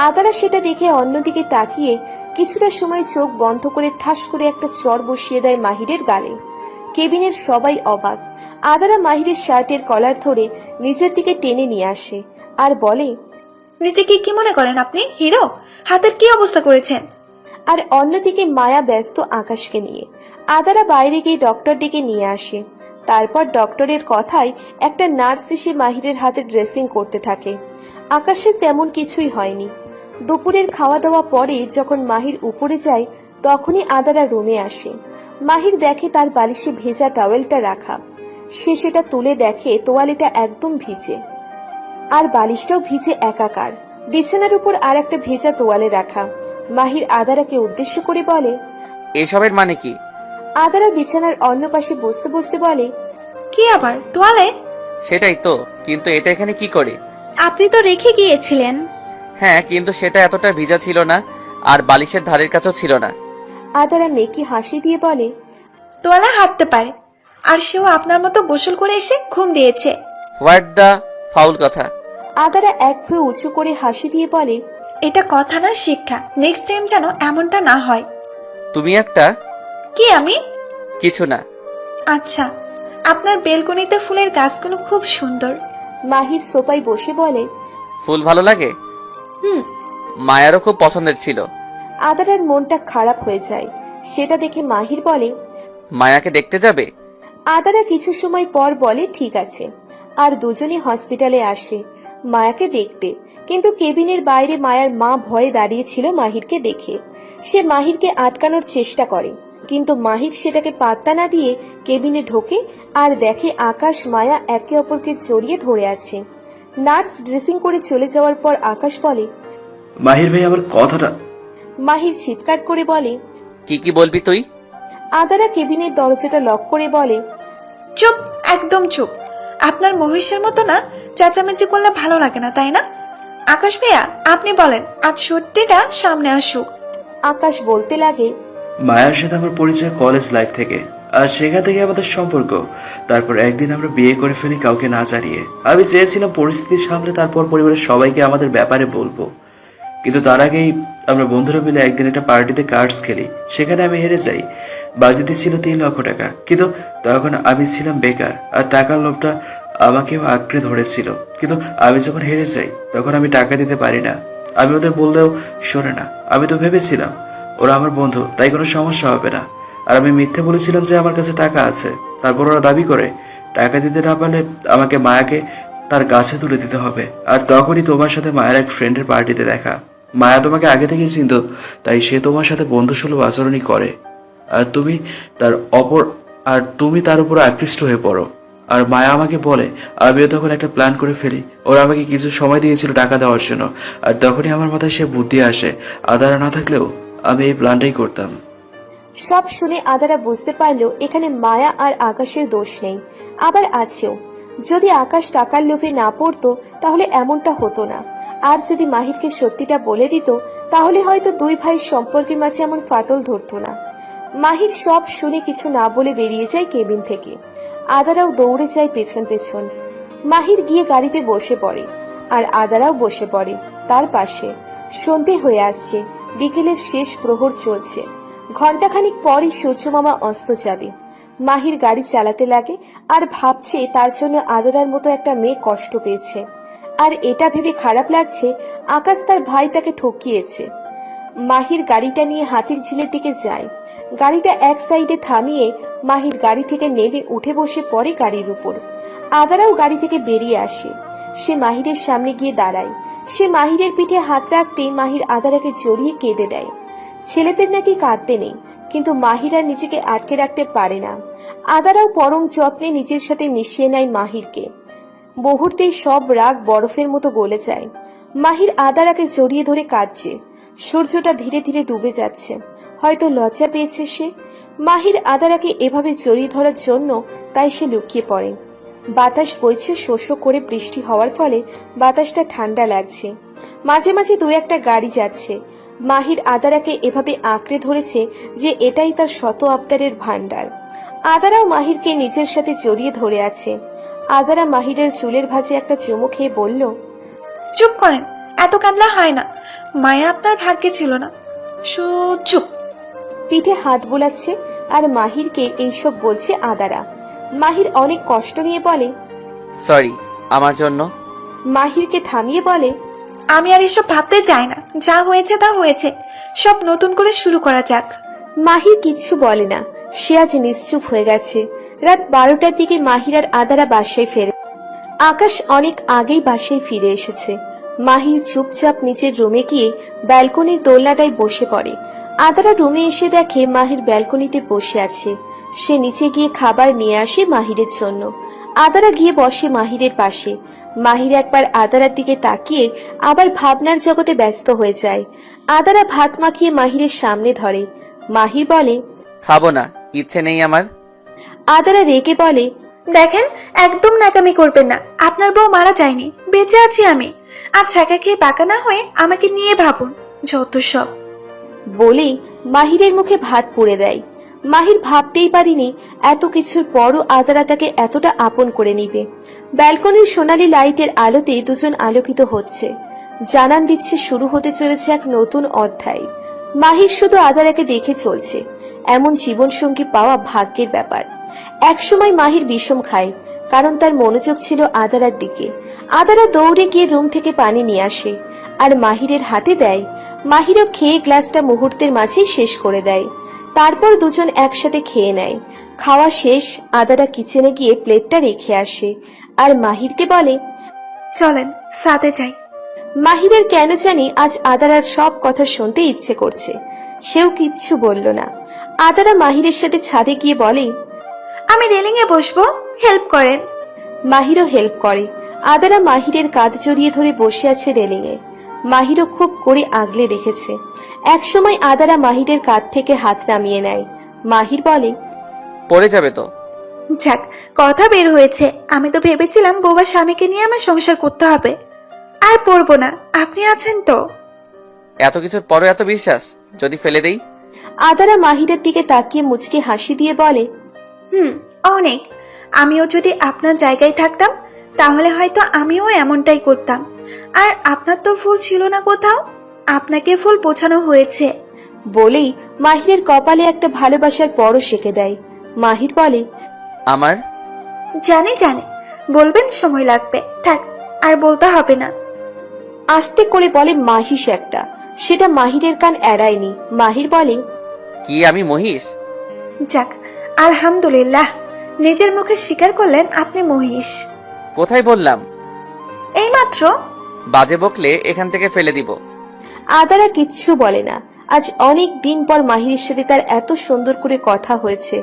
আদারা সেটা দেখে অন্যদিকে তাকিয়ে কিছুটা সময় চোখ বন্ধ করে ঠাস করে একটা চড় বসিয়ে দেয় মাহিরের গালে। কেবিনের সবাই অবাক। আদারা মাহিরের শার্টের কলার ধরে নিজের দিকে টেনে নিয়ে আসে আর বলে, নিজেকে কি মনে করেন আপনি হিরো? হাতের কি অবস্থা করেছেন? আর অন্যদিকে মায়া ব্যস্ত আকাশকে নিয়ে। আদারা বাইরে গিয়ে ডক্টর ডেকে নিয়ে আসে। তারপর ডক্টরের কথায় একটা নার্স এসে মাহিরের হাতে ড্রেসিং করতে থাকে। আকাশের তেমন কিছুই হয়নি। দুপুরের খাওয়া দাওয়া পরে যখন মাহির উপরে যায় তখনই আদারা রুমে আসে। মাহির দেখে তার বালিশে ভেজা টাওয়েলটা রাখা। সে সেটা তুলে দেখে তোয়ালেটা একদম ভিজে আর বালিশটাও ভিজে একাকার। বিছানার উপর আর একটা ভেজা তোয়ালে রাখা। মাহির আদারাকে উদ্দেশ্য করে বলে, এসবের মানে কি? আদারা বিছানার অন্য পাশে বসতে বসতে বলে, কি আবার তোয়ালে? সেটাই তো, কিন্তু এটা এখানে কি করে? আপনি তো রেখে গিয়েছিলেন। হ্যাঁ, কিন্তু সেটা এতটা ভিজা ছিল না আর বালিশের ধারের কাছেও ছিল না। আদারা মেকি হাসি দিয়ে বলে, তোয়ালে হাঁটতে পারে, আর সেও আপনার মতো গোসল করে এসে ঘুম দিয়েছে। হোয়াট দা ফাউল কথা! আদারা এক ভ্রু উঁচু করে হাসি দিয়ে বলে, এটা কথা না, শিক্ষা। নেক্সট টাইম যেন এমনটা না হয়। তুমি একটা... কি আমি? কিছু না। আচ্ছা, আপনার বেলকনিতে ফুলের গাছগুলো খুব সুন্দর। মাহির সোফায় বসে বলে, ফুল ভালো লাগে? হুম। মায়ারও খুব পছন্দের ছিল। আদারার মনটা খারাপ হয়ে যায়। সেটা দেখে মাহির বলে, মায়াকে দেখতে যাবে? আদারা কিছু সময় পর বলে, ঠিক আছে। আর দুজনই হসপিটালে আসে মায়াকে দেখতে। কিন্তু কেবিনের বাইরে মায়ার মা ভয়ে দাঁড়িয়েছিল মাহিরকে দেখে। সে মাহিরকে আটকানোর চেষ্টা করে, কিন্তু মাহির সেটাকে পাত্তা না দিয়ে কেবিনে ঢোকে আর দেখে আকাশ মায়া একে অপরকে জড়িয়ে ধরে আছে। নার্স ড্রেসিং করে চলে যাওয়ার পর আকাশ বলে, মাহির ভাই আমার কথাটা... মাহির চিৎকার করে বলে, কি কি বলবি তুই? আদারা কেবিনের দরজাটা লক করে বলে, চুপ, একদম চুপ। আপনার মহিষের মতো না চেঁচামেচি করলে ভালো লাগে না, তাই না? আকাশ ভাইয়া, আপনি বলেন, আজ সত্যিটা সামনে আসুক। আকাশ বলতে লাগে, মায়ের সাথে আমার পরিচয় কলেজ লাইফ থেকে, আর সেখান থেকে আমাদের সম্পর্ক। তারপর একদিন আমরা বিয়ে করে ফেলি কাউকে না জানিয়ে। আমি চেয়েছিলাম পরিস্থিতি সামলে তারপর পরিবারের সবাইকে আমাদের ব্যাপারে বলবো, কিন্তু তার আগেই আমরা বন্ধুরা মিলে একদিন একটা পার্টিতে কার্ডস খেলি। সেখানে আমি হেরে যাই। বাজিতে ছিল 3 লক্ষ টাকা, কিন্তু তখন আমি ছিলাম বেকার আর টাকার লোভটা আমাকেও আঁকড়ে ধরেছিল। কিন্তু আমি যখন হেরে যাই তখন আমি টাকা দিতে পারি না। আমি ওদের বললেও শোনে না। আমি তো ভেবেছিলাম ওরা আমার বন্ধু, তাই কোনো সমস্যা হবে না। আর আমি মিথ্যে বলেছিলাম যে আমার কাছে টাকা আছে। তারপর ওরা দাবি করে টাকা দিতে না পারলে আমাকে মায়াকে তার কাছে তুলে দিতে হবে। আর তখনই তোমার সাথে মায়ের এক ফ্রেন্ডের পার্টিতে দেখা। মায়া তোমাকে আগে থেকেই চিনত, তাই সে তোমার সাথে বন্ধুসুলভ আচরণই করে। আর তুমি তার উপর আকৃষ্ট হয়ে পড়ো। আর মায়া আমাকে বলে, আমিও তখন একটা প্ল্যান করে ফেলি। ওরা আমাকে কিছু সময় দিয়েছিল টাকা দেওয়ার জন্য, আর তখনই আমার মাথায় সে বুদ্ধি আসে। আদারা না থাকলেও আমি এই প্ল্যানটাই করতাম। সব শুনে আদারা বুঝতে পারলো এখানে মায়া আর আকাশের দোষ নেই, আবার আছেও। যদি আকাশ টাকার লোভে না পড়তো তাহলে এমনটা হতো না। আর যদি মাহিরকে সত্যিটা বলে দিত তাহলে হয়তো দুই ভাইয়ের সম্পর্কের মাঝে এমন ফাটল ধরতো না। মাহির সব শুনে কিছু না বলে বেরিয়ে যায় কেবিন থেকে। আদারাও দৌড়ে যায় পেছন পেছন। মাহির গিয়ে গাড়িতে বসে পড়ে আর আদারাও বসে পড়ে তার পাশে। সন্ধে হয়ে আসছে, বিকেলের শেষ প্রহর চলছে। ঘণ্টাখানিক পরই সূর্যমামা অস্ত যাবে। মাহির গাড়ি চালাতে লাগে আর ভাবছে তার জন্য আদরার মতো একটা মেয়ে কষ্ট পেয়েছে। আর এটা ভেবে খারাপ লাগছে আকাশ তার ভাই তাকে ঠকিয়েছে। মাহির গাড়িটা নিয়ে হাতির ঝিলের দিকে যায়। গাড়িটা এক সাইডে থামিয়ে মাহির গাড়ি থেকে নেমে উঠে বসে পড়ে গাড়ির উপর। আদারাও গাড়ি থেকে বেরিয়ে আসে। সে মাহিরের সামনে গিয়ে দাঁড়ায়। সে মাহিরের পিঠে হাত রাখতেই মাহির আদারাকে জড়িয়ে কেঁদে দেয়। ছেলেদের নাকি কাঁদতে নেই, কিন্তু মাহির আর নিজেকে আটকে রাখতে পারে না। আদারাও পরম যত্নে নিজের সাথে মিশিয়ে নেয় মাহিরকে। মুহূর্তেই সব রাগ বরফের মতো গলে যায়। মাহির আদারাকে জড়িয়ে ধরে কাঁদছে। সূর্যটা ধীরে ধীরে ডুবে যাচ্ছে। হয়তো লজ্জা পেয়েছে সে। মাহির আদারাকে এভাবে জড়িয়ে ধরার জন্য তাই সে লুকিয়ে পড়ে। বাতাস বইছে শো শো করে, বৃষ্টি হওয়ার ফলে বাতাসটা ঠান্ডা লাগছে। মাঝে মাঝে দু একটা গাড়ি যাচ্ছে। মাহির আদারাকে এভাবে আঁকড়ে ধরেছে যে এটাই তার শত আবদারের ভান্ডার। আদারাও মাহিরকে নিজের সাথে জড়িয়ে ধরে আছে। আদারা মাহিরের চুলের ভাঁজে একটা চুমু খেয়ে বলল, চুপ করেন, এত কান্না হয় না। মায়া আপনার ভাগ্যে ছিল না। চুপ। পিঠে হাত বোলাচ্ছে আর মাহিরকে এইসব বলছে আদারা। মাহির অনেক কষ্ট নিয়ে বলে, সরি আমার জন্য। মাহিরকে থামিয়ে বলে, আমি আর এসব ভাবতে চাই না। যা হয়েছে তা হয়েছে, সব নতুন করে শুরু করা যাক। মাহির কিচ্ছু বলে না। সে আজ নিশ্চুপ হয়ে গেছে। রাত 12টার দিকে মাহির আর আদারা বাসায় ফেরে। আকাশ অনেক আগেই বাসায় ফিরে এসেছে। মাহির চুপচাপ নিচের রুমে গিয়ে ব্যালকনির দোলনাটায় বসে পড়ে। আদারা রুমে এসে দেখে মাহির ব্যালকনিতে বসে আছে। সে নিচে গিয়ে খাবার নিয়ে আসে মাহিরের জন্য। আদারা গিয়ে বসে মাহিরের পাশে। মাহির একবার আদারার দিকে তাকিয়ে আবার ভাবনার জগতে ব্যস্ত হয়ে যায়। আদারা ভাত মাখিয়ে মাহিরের সামনে ধরে। মাহির বলে, খাবো না, ইচ্ছে নেই আমার। আদারা রেগে বলে, দেখেন, একদম ন্যাকামি করবেন না। আপনার বউ মারা যায়নি, বেঁচে আছি আমি। আর ছাকা খেয়ে পাকা না হয়ে আমাকে নিয়ে ভাবুন, যত সব। বলেই মাহিরের মুখে ভাত পুড়ে দেয়। মাহির ভাবতেই পারিনি এত কিছুর পরও আদারা তাকে এতটা আপন করে নিবে। ব্যালকনির সোনালী লাইটের আলোতে দুজন আলোকিত হচ্ছে। জানান দিচ্ছে শুরু হতে চলেছে এক নতুন অধ্যায়। মাহির শুধু আদারাকে দেখে চলছে। এমন জীবনসঙ্গী পাওয়া ভাগ্যের ব্যাপার। একসময় মাহির বিষম খায়, কারণ তার মনোযোগ ছিল আদারার দিকে। আদারা দৌড়ে গিয়ে রুম থেকে পানি নিয়ে আসে আর মাহিরের হাতে দেয়। মাহিরও খেয়ে গ্লাসটা মুহূর্তের মাঝেই শেষ করে দেয়। তারপর দুজন একসাথে খেয়ে নেয়। খাওয়া শেষ, আদারা কিচেনে গিয়ে প্লেটটা রেখে আসে আর মাহিরকে বলে, চলেন সাথে যাই। মাহিরের কেন জানি আজ আদারার সব কথা শুনতে ইচ্ছে করছে। সেও কিচ্ছু বলল না। আদারা মাহিরের সাথে ছাদে গিয়ে বলে, আমি রেলিং এ বসবো, হেল্প করেন। মাহিরও হেল্প করে। আদারা মাহিরের কাঁধ জড়িয়ে ধরে বসে আছে রেলিং এ। মাহিরও খুব করে আগলে রেখেছে। একসময় আদারা মাহিরের কাঁধ থেকে হাত নামিয়ে নেয়। মাহির বলে, পড়ে যাবে তো। যাক, কথা বের হয়েছে। আমি তো ভেবেছিলাম বোবা স্বামীকে নিয়ে আমার সংসার করতে হবে। আর পড়বো না, আপনি আছেন তো। এত কিছুর পরও এত বিশ্বাস? যদি ফেলে দেই? আদারা মাহিরের দিকে তাকিয়ে মুচকি হাসি দিয়ে বলে, অনেক। আমিও যদি আপনার জায়গায় থাকতাম তাহলে হয়তো আমিও এমনটাই করতাম। আর আপনার তো ফুল ছিল না কোথাও, আপনাকে ফুল বোঝানো হয়েছে। বলেই মাহিরের কপালে একটা ভালোবাসার পরশ এঁকে দেয়। মাহির বলে, আমার জানি বলবেন, সময় লাগবে। থাক, আর বলতে হবে না। আস্তে করে বলে মাহিষ একটা। সেটা মাহিরের কান এড়ায়নি। মাহির বলে, কি আমি মহিষ? যাক, আলহামদুলিল্লাহ, নিজের মুখে স্বীকার করলেন আপনি মহিষ। কোথায় বললাম? এইমাত্র। বাজে বকলে এখান থেকে ফেলে দিব। আদারা কিচ্ছু বলে না। আজ অনেক দিন পর মাহিরের সাথে তার এত সুন্দর করে কথা হয়েছে।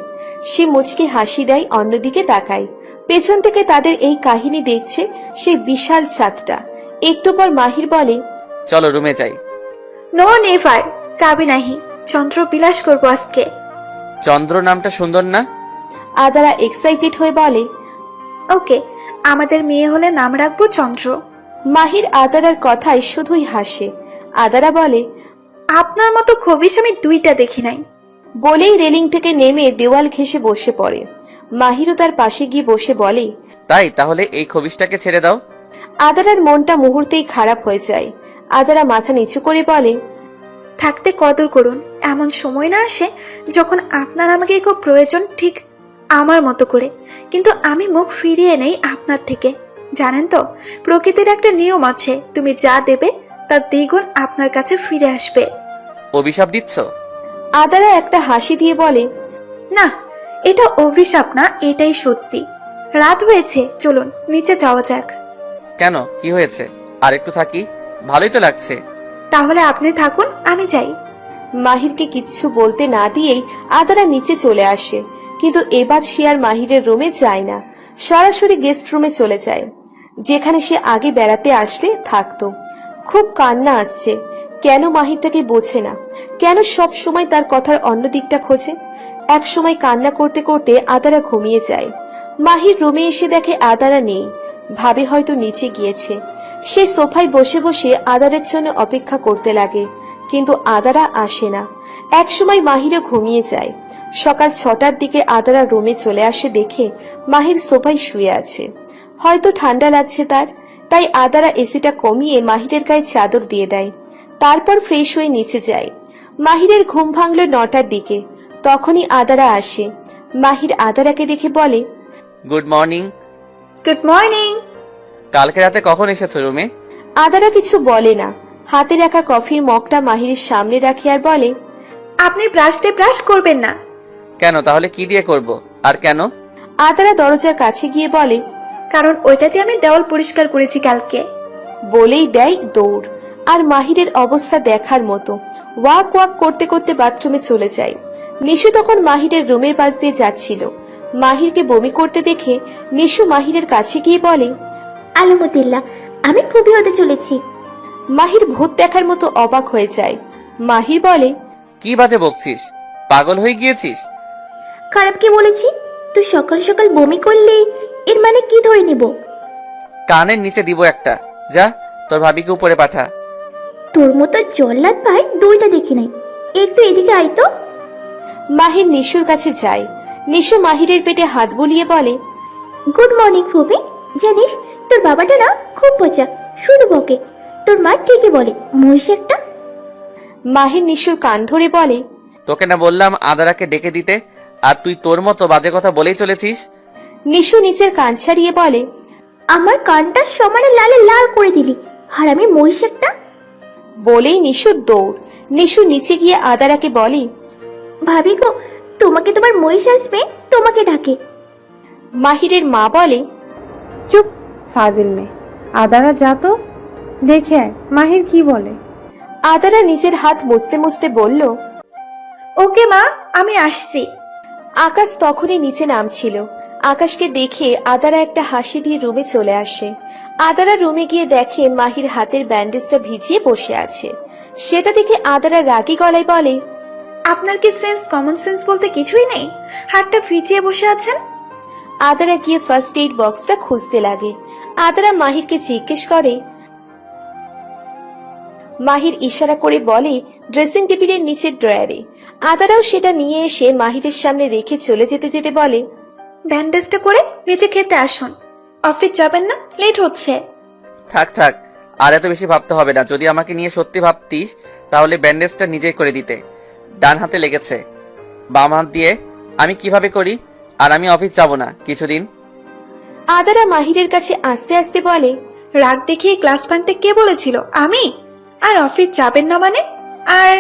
সে মুচকি হাসি দেয়, অন্যদিকে তাকায়। পেছন থেকে তাদের এই কাহিনী দেখছে সেই বিশাল ছাদটা। একটু পর মাহির বলে, চলো রুমে যাই। নো নেভার, কাবি নাহি। চন্দ্র বিলাস করবো আজকে। চন্দ্র নামটা সুন্দর না? আদারা এক্সাইটেড হয়ে বলে, ওকে, আমাদের মেয়ে হলে নাম রাখবো চন্দ্র। মাহির আদারার কথায় শুধুই হাসে। আদারা বলে, আপনার মতো খবিশ আমি দুইটা দেখি নাই। বলেই রেলিং থেকে নেমে দেওয়াল ঘেঁষে বসে পড়ে। মাহিরও তার পাশে গিয়ে বসে বলে, তাই তাহলে এই খবিশটাকে ছেড়ে দাও। আদারার মনটা মুহূর্তেই খারাপ হয়ে যায়। আদারা মাথা নিচু করে বলে, থাকতে কদর করুন। এমন সময় না আসে যখন আপনার আমাকে খুব প্রয়োজন, ঠিক আমার মতো করে, কিন্তু আমি মুখ ফিরিয়ে নেই আপনার থেকে। জানেন তো, প্রকৃতির একটা নিয়ম আছে, তুমি যা দেবে তার দ্বিগুণ আপনার কাছে ফিরে আসবে। অভিশাপ দিচ্ছ? আদারা একটা হাসি দিয়ে বলে, না, এটা অভিশাপ না, এটাই সত্যি। রাত হয়েছে, চলুন নিচে যাওয়া যাক। কেন, কি হয়েছে? আর একটু থাকি, ভালোই তো লাগছে। তাহলে আপনি থাকুন, আমি যাই। মাহিরকে কিচ্ছু বলতে না দিয়েই আদারা নিচে চলে আসে, কিন্তু এবার সে আর মাহিরের রুমে যায় না, সরাসরি গেস্ট রুমে চলে যায়, যেখানে সে আগে বেড়াতে আসলে থাকতো। খুব কান্না আসছে। কেন মাহির তাকে বোঝে না? কেন সব সময় তার কথার অন্য দিকটা খোঁজে? এক সময় কান্না করতে করতে আদারা ঘুমিয়ে যায়। মাহির রুমে এসে দেখে আদারা নেই, ভাবে হয়তো নিচে গিয়েছে। সে সোফায় বসে বসে আদারের জন্য অপেক্ষা করতে লাগে, কিন্তু আদারা আসে না। এক সময় মাহিরও ঘুমিয়ে যায়। সকাল 6টার দিকে আদারা রুমে চলে আসে, দেখে মাহির সোফায় শুয়ে আছে। হয়তো ঠান্ডা লাগছে তার, তাই আদারা এসিটা কমিয়ে মাহিরের গায়ে চাদর দিয়ে দেয়। তারপর ফ্রেশ হয়ে নিচে যায়। মাহিরের ঘুম ভাঙল 9টার দিকে। তখনই আদারা আসে। মাহির আদারাকে দেখে বলে, গুড মর্নিং। Good morning. কালকে রাতে কখন এসেছো রুমে? আদারা কিছু বলে না। হাতে রাখা কফির মগটা মাহিরের সামনে রাখে আর বলে, আপনি ব্রাশ দিয়ে ব্রাশ করবেন না। কেন, তাহলে কি দিয়ে করব? আর কেন? আদারা দরজার কাছে গিয়ে বলে, কারণ ওইটাতে আমি দেওয়াল পরিষ্কার করেছি কালকে। বলেই দেয় দৌড়। আর মাহিরের অবস্থা দেখার মতো। ওয়াক ওয়াক করতে করতে বাথরুমে চলে যায়। নিশু তখন মাহিরের রুমের পাশ দিয়ে যাচ্ছিল। মাহিরকে বমি করতে দেখে নিশু মাহিরের কাছে গিয়ে বলে, আলহামদুলিল্লাহ, আমি খুবই হতে চলেছি। মাহির ভূত দেখার মতো অবাক হয়ে যায়। মাহির বলে, কি বাজে বকছিস? পাগল হয়ে গিয়েছিস? খারাপ কি বলেছি? তুই সকাল সকাল বমি করলে এর মানে কি ধরে নিব? কানের নিচে দিব একটা। যা, তোর ভাবিকে উপরে পাঠা। তোর মতো জল্লাদ ভাই 2টা দেখি নাই। একটু এদিকে আয় তো। মাহির নিশুর কাছে যায়। নিশু মাহিরের পেটে হাত বুলিয়ে বলে, গুড মর্নিং ফুপি। জানিস তোর বাবাটা না খুব মজা, শুধু বকে। তোর মা ঠিকই বলে, মহিষ একটা। মাহির নিশুর কান ধরে বলে, তোকে না বললাম আদারাকে ডেকে দিতে, আর তুই তোর মতো বাজে কথা বলেই চলেছিস। নিশু নিচের কান ছাড়িয়ে বলে, আমার কানটা সমানে লালে লাল করে দিলি, হারামি মহিষ একটা। বলেই নিশু দৌড়। নিশু নিচে গিয়ে আদারাকে বলে, ভাবি গো, তোমাকে তোমার মহিষ আসবে, তোমাকে ডাকে। মাহিরের মা বলে, চুপ, ফাজিল মেয়ে। আদারা যা তো, দেখে আয় মাহির কি বলে। আদারা নিজের হাত মুছতে মুছতে বলল, ওকে মা, আমি আসছি। আকাশ তখনই নিচে নামছিল। আকাশকে দেখে আদারা একটা হাসি দিয়ে রুমে চলে আসে। আদারা রুমে গিয়ে দেখে মাহির হাতের ব্যান্ডেজটা ভিজিয়ে বসে আছে। সেটা দেখে আদারা রাগী গলায় বলে, আপনার কি সেন্স, কমন সেন্স বলতে কিছুই নেই? হাতটা ভিজিয়ে বসে আছেন। আদারা গিয়ে ফার্স্ট এইড বক্সটা খুঁজতে লাগে। আদারা মাহিরকে জিজ্ঞেস করে। মাহির ইশারা করে বলে, ড্রেসিং টেবিলের নিচের ড্রয়ারে। আদারাও সেটা নিয়ে এসে মাহিরের সামনে রেখে চলে যেতে যেতে বলে, ব্যান্ডেজটা করে নিচে খেতে আসুন। অফিস যাবেন না? লেট হচ্ছে। থাক থাক, আর এত বেশি ভাবতে হবে না। যদি আমাকে নিয়ে সত্যি ভাবতিস তাহলে ব্যান্ডেজটা নিজেই করে দিতে। ডান হাতে লেগেছে, বাম হাত দিয়ে আমি কিভাবে করি? আর আমি অফিস যাব না কিছুদিন। আদারা মাহিরের কাছে আস্তে আস্তে বলে, রাগ দেখিয়ে ক্লাস ভাঙতে কে বলেছিল? আমি? আর অফিস যাবেন না মানে? আর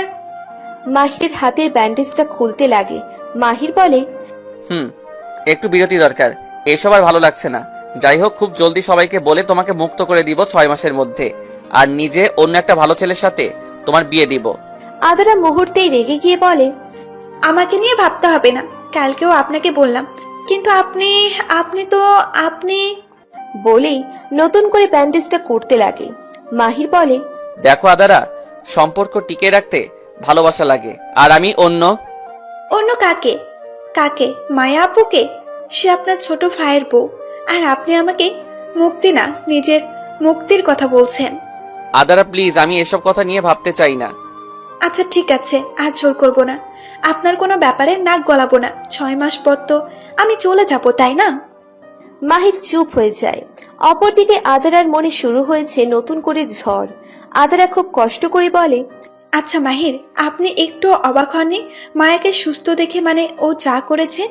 মাহিরের হাতের ব্যান্ডেজটা খুলতে লাগে। মাহির বলে, একটু বিরতি দরকার, এসব আর ভালো লাগছে না। যাই হোক, খুব জলদি সবাইকে বলে তোমাকে মুক্ত করে দিব 6 মাসের মধ্যে, আর নিজে অন্য একটা ভালো ছেলের সাথে তোমার বিয়ে দিব। আদারা মুহূর্তেই রেগে গিয়ে বলে, আমাকে নিয়ে ভাবতে হবে না, কালকেও আপনাকে বললাম, কিন্তু আপনি বলেই নতুন করে ব্যান্ডেজটা করতে লাগে। মাহির বলে, দেখো আদারা, সম্পর্ক টিকে রাখতে ভালোবাসা লাগে, আর আমি অন্য কাকে? কাকে? মায়া আপুকে? সে আপনার ছোট ভাইয়ের বউ, আর আপনি আমাকে মুক্তি না, নিজের মুক্তির কথা বলছেন। আদারা প্লিজ, আমি এসব কথা নিয়ে ভাবতে চাই না। আচ্ছা ঠিক আছে, আর জোর করবো না, আপনার কোনো ব্যাপারে নাক গলাবো না। 6 মাস পর তো আমি চলে যাবো, তাই না? মাহির চুপ হয়ে যায়। অপরদিকে আদারার মনে শুরু হয়েছে নতুন করে ঝড়। আদারা খুব কষ্ট করে বলে, আচ্ছা মাহির, আপনি একটু অবাক হননি মায়াকে সুস্থ দেখে? মানে ও যা করেছে।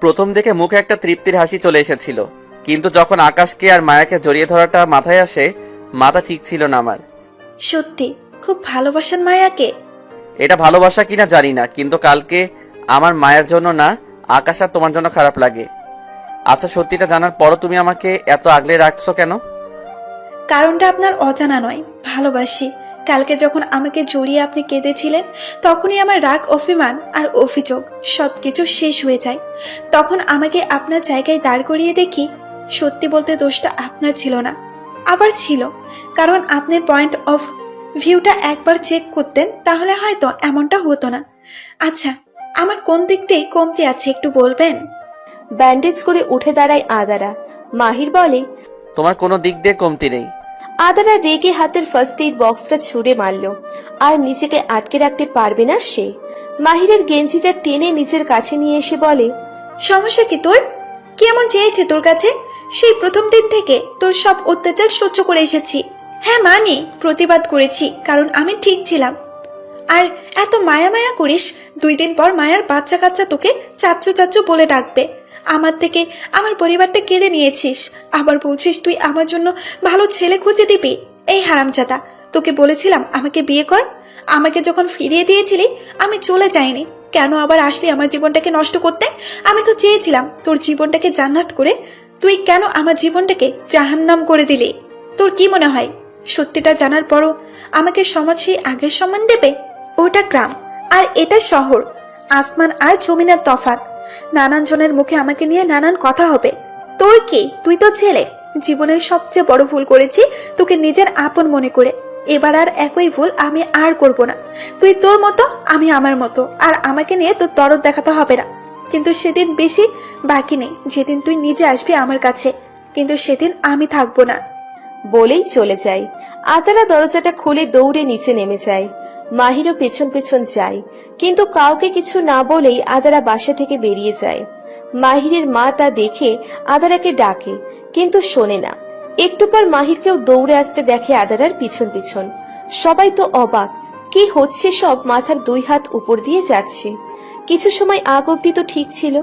প্রথম দেখে মুখে একটা তৃপ্তির হাসি চলে এসেছিল, কিন্তু যখন আকাশকে আর মায়াকে জড়িয়ে ধরাটা মাথায় আসে, মাথা ঠিক ছিল না আমার। সত্যি খুব ভালোবাসেন মায়াকে? এটা ভালোবাসা কিনা জানি না, কিন্তু কালকে আমার মায়ের জন্য না, আকাশ আর তোমার জন্য খারাপ লাগে। আচ্ছা, সত্যিটা জানার পরও তুমি আমাকে এত আগলে রাখছো কেন? কারণটা আপনার অজানা নয়, ভালোবাসি। কালকে যখন আমাকে জড়িয়ে আপনি কেঁদেছিলেন, তখনই আমার রাগ, অভিমান আর অভিযোগ সবকিছু শেষ হয়ে যায়। তখন আমাকে আপনার জায়গায় দাঁড় করিয়ে দেখি, সত্যি বলতে দোষটা আপনার ছিল না, আবার ছিল। কারণ আপনার পয়েন্ট অফ ভিউটা একবার চেক করতেন, তাহলে হয়তো এমনটা হতো না। আচ্ছা, আমার কোন দিক দিয়ে কমতি আছে একটু বলবেন? ব্যান্ডেজ করে উঠে দাঁড়ায় আদারা। মাহির বলে, তোমার কোনো দিক দিয়ে কমতি নেই। আদারা রেগে হাতের ফার্স্ট এইড বক্সটা ছুঁড়ে মারল, আর নিজেকে আটকে রাখতে পারবে না সে। মাহিরের গেঞ্জিটা টেনে নিজের কাছে নিয়ে এসে বলে, সমস্যা কি তোর? কি এমন চেয়েছে তোর কাছে? সেই প্রথম দিন থেকে তোর সব অত্যাচার সহ্য করে এসেছি। হ্যাঁ মানি, প্রতিবাদ করেছি, কারণ আমি ঠিক ছিলাম। আর এত মায়া মায়া করিস, 2 দিন পর মায়ার বাচ্চা কাচ্চা তোকে চাচ্চু চাচ্চু বলে ডাকবে। আমার থেকে আমার পরিবারটা কেড়ে নিয়েছিস, আবার বলছিস তুই আমার জন্য ভালো ছেলে খুঁজে দিবি। এই হারামজাদা, তোকে বলেছিলাম আমাকে বিয়ে কর। আমাকে যখন ফিরিয়ে দিয়েছিলি আমি চলে যাইনি, কেন আবার আসলি আমার জীবনটাকে নষ্ট করতে? আমি তো চেয়েছিলাম তোর জীবনটাকে জান্নাত করে, তুই কেন আমার জীবনটাকে জাহান্নাম করে দিলি? তোর কি মনে হয় সত্যিটা জানার পরও আমাকে সমাজ সেই আগের সম্মান দেবে? ওটা গ্রাম আর এটা শহর, আসমান আর জমিনের তফাৎ। নানান জনের মুখে আমাকে নিয়ে নানান কথা হবে। তোর কি? তুই তো ছেলে। জীবনের সবচেয়ে বড় ভুল করেছি তোকে নিজের আপন মনে করে। এবার আর একই ভুল আমি আর করব না। তুই তোর মতো, আমি আমার মতো, আর আমাকে নিয়ে তোর দরদ দেখাতে হবে না। কিন্তু সেদিন বেশি বাকি নেই, যেদিন তুই নিজে আসবি আমার কাছে, কিন্তু সেদিন আমি থাকবো না। বলেই চলে যায়। আদারা দরজাটা খুলে দৌড়ে নিচে নেমে যায়। মাহিরও পেছন পেছন যায়, কিন্তু কাউকে কিছু না বলেই আদারা বাসা থেকে বেরিয়ে যায়। মাহিরের মা তা দেখে আদারাকে ডাকে, কিন্তু শোনে না। একটু পর মাহিরকেও দৌড়ে আসতে দেখে আদারার পিছন পিছন। সবাই তো অবাক, কি হচ্ছে সব। মাথার 2 হাত উপর দিয়ে যাচ্ছে। কিছু সময় আগ অব্দি তো ঠিক ছিল।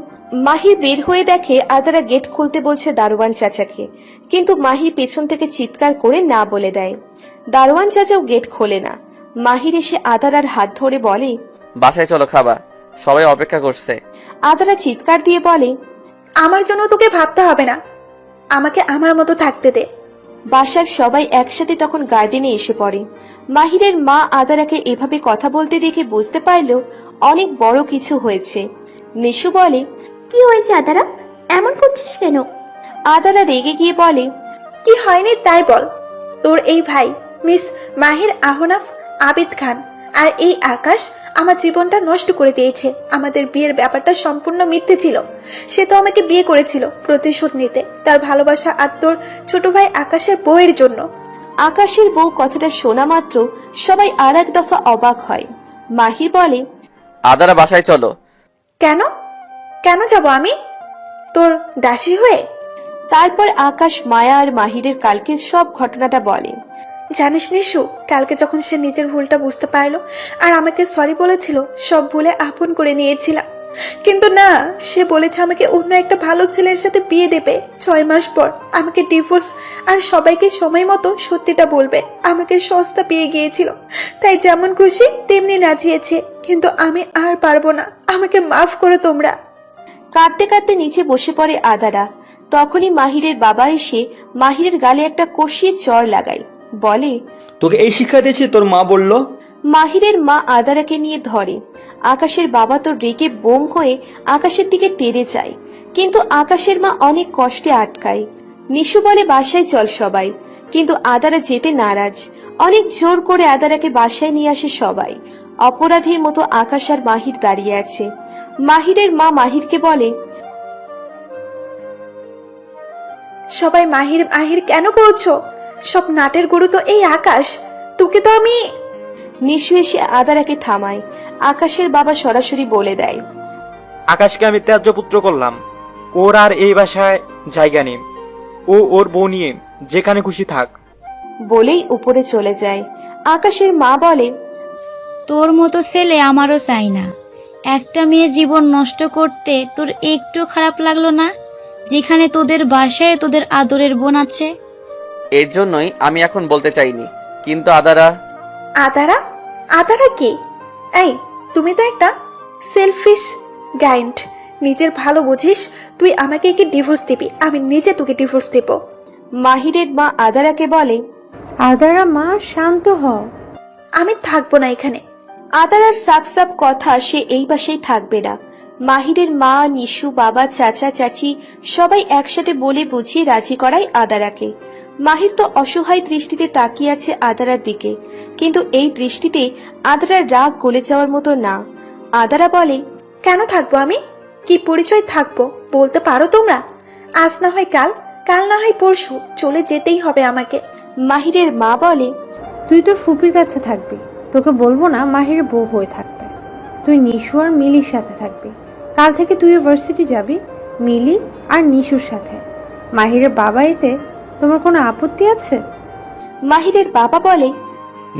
মাহির বের হয়ে দেখে আদারা গেট খুলতে বলছে দারোয়ান চাচাকে, কিন্তু মাহির পেছন থেকে চিৎকার করে না বলে দেয়। দারোয়ান চাচাও গেট খোলে না। মাহির এসে আদারার হাত ধরে বলে, বাসায় চলো, খাবা, সবাই অপেক্ষা করছে। আদারা চিৎকার দিয়ে বলে, আমার জন্য তোকে ভাবতে হবে না, আমাকে আমার মতো থাকতে দে। বাসার সবাই একসাথে তখন গার্ডেনে এসে পড়ে। মাহিরের মা আদারাকে এভাবে কথা বলতে দেখে বুঝতে পারল অনেক বড় কিছু হয়েছে। নিশু বলে, কি হয়েছে আদারা, এমন করছিস কেন? আদারা রেগে গিয়ে বলে, কি হয়নি তাই বল। তোর এই ভাই মিস মাহির আহনাফ আবিদ খান আর এই আকাশ আমার জীবনটা নষ্ট করে দিয়েছে। আমাদের বিয়ের ব্যাপারটা সম্পূর্ণ মিথ্যে ছিল। সে তো আমাকে বিয়ে করেছিল প্রতিশোধ নিতে, তার ভালোবাসা আর তোর ছোট ভাই আকাশের বউয়ের জন্য। আকাশের বউ কথাটা শোনা মাত্র সবাই আর এক দফা অবাক হয়। মাহির বলে, আদারা বাসায় চলো। কেন কেন যাব আমি তোর দাসী হয়ে? তারপর আকাশ মায়া আর মাহিরের কালকের সব ঘটনাটা বলে। জানিস নিশু, কালকে যখন সে নিজের ভুলটা বুঝতে পারলো আর আমাকে সরি বলেছিল, সব ভুলে আপন করে নিয়েছিলাম। কিন্তু না, সে বলেছে আমাকে অন্য একটা ভালো ছেলের সাথে বিয়ে দেবে 6 মাস পর, আমাকে ডিভোর্স, আর সবাইকে সময় মতো সত্যিটা বলবে। আমাকে সস্তা পেয়ে গিয়েছিল, তাই যেমন খুশি তেমনি নাচিয়েছে। কিন্তু আমি আর পারবো না, আমাকে মাফ করো তোমরা। কাঁদতে কাঁদতে নিচে বসে পড়ে আদারা। তখনই মাহিরের বাবা এসে মাহিরের গালে একটা কষিয়ে চড় লাগায়, বলে, তোকে এই শিক্ষা দিয়েছে তোর মা বলল? মাহিরের মা আদারাকে নিয়ে ধরে। আকাশের বাবা তো রেগে বোম হয়ে আকাশের দিকে তেড়ে যায়, কিন্তু আকাশের মা অনেক কষ্টে আটকায়। নিশু বলে বাসায় চল সবাই, কিন্তু আদারা যেতে নারাজ। অনেক জোর করে আদারাকে বাসায় নিয়ে আসে সবাই। অপরাধীর মতো আকাশ আর মাহির দাঁড়িয়ে আছে। মাহিরের মা মাহিরকে বলে, সবাই মাহির মাহির কেন করছো? সব নাটের গরু তো এই আকাশ, তোকে তো আমি। নিশু এসে আদারাকে থামায়। আকাশের বাবা সরাসরি বলে দেয়, আকাশকে আমি ত্যায্য পুত্র করলাম। ওর আর এই বাসায় জায়গা নেই। ও ওর বউ নিয়ে যেখানে খুশি থাক। বলেই উপরে চলে যায়। আকাশের মা বলে, তোর মতো ছেলে আমারও চাই না। একটা মেয়ের জীবন নষ্ট করতে তোর একটু খারাপ লাগলো না? যেখানে তোদের বাসায় তোদের আদরের বোন আছে। এর জন্যই আমি এখন বলতে চাইনি, কিন্তু আদারা। আদারা? আদারা কি? এই, তুমি তো একটা সেলফিশ গাইন্ড। নিজের ভালো বুঝিস, তুই আমাকে কি ডিভোর্স দিবি? আমি নিজে তোকে ডিভোর্স দেব। মাহিরের মা আদারাকে বলে, আদারা মা, শান্ত হও। আমি থাকবো না এখানে। আদারার সাফ সাফ কথা, সে এই বাসায় থাকবে না। মাহিরের মা, নিশু, বাবা, চাচা, চাচি সবাই একসাথে বলে বুঝিয়ে রাজি করায় আদারাকে। মাহির তো অসহায় দৃষ্টিতে তাকিয়ে আছে আদারার দিকে, কিন্তু এই দৃষ্টিতে আদারার রাগ গলে যাওয়ার মতো না। আদারা বলে, কেন থাকবো আমি? কি পরিচয় থাকবো বলতে পারো তোমরা? আজ না হয় কাল, কাল না হয় পরশু, চলে যেতেই হবে আমাকে। মাহিরের মা বলে, তুই তোর ফুপির কাছে থাকবি, তোকে বলবো না মাহিরের বউ হয়ে থাকতে। তুই নিশু আর মিলির সাথে থাকবি। কাল থেকে তুইও ভার্সিটি যাবি মিলি আর নিশুর সাথে। মাহিরের বাবা, এতে তোমার কোনো আপত্তি আছে? মাহিরের বাবা বলে,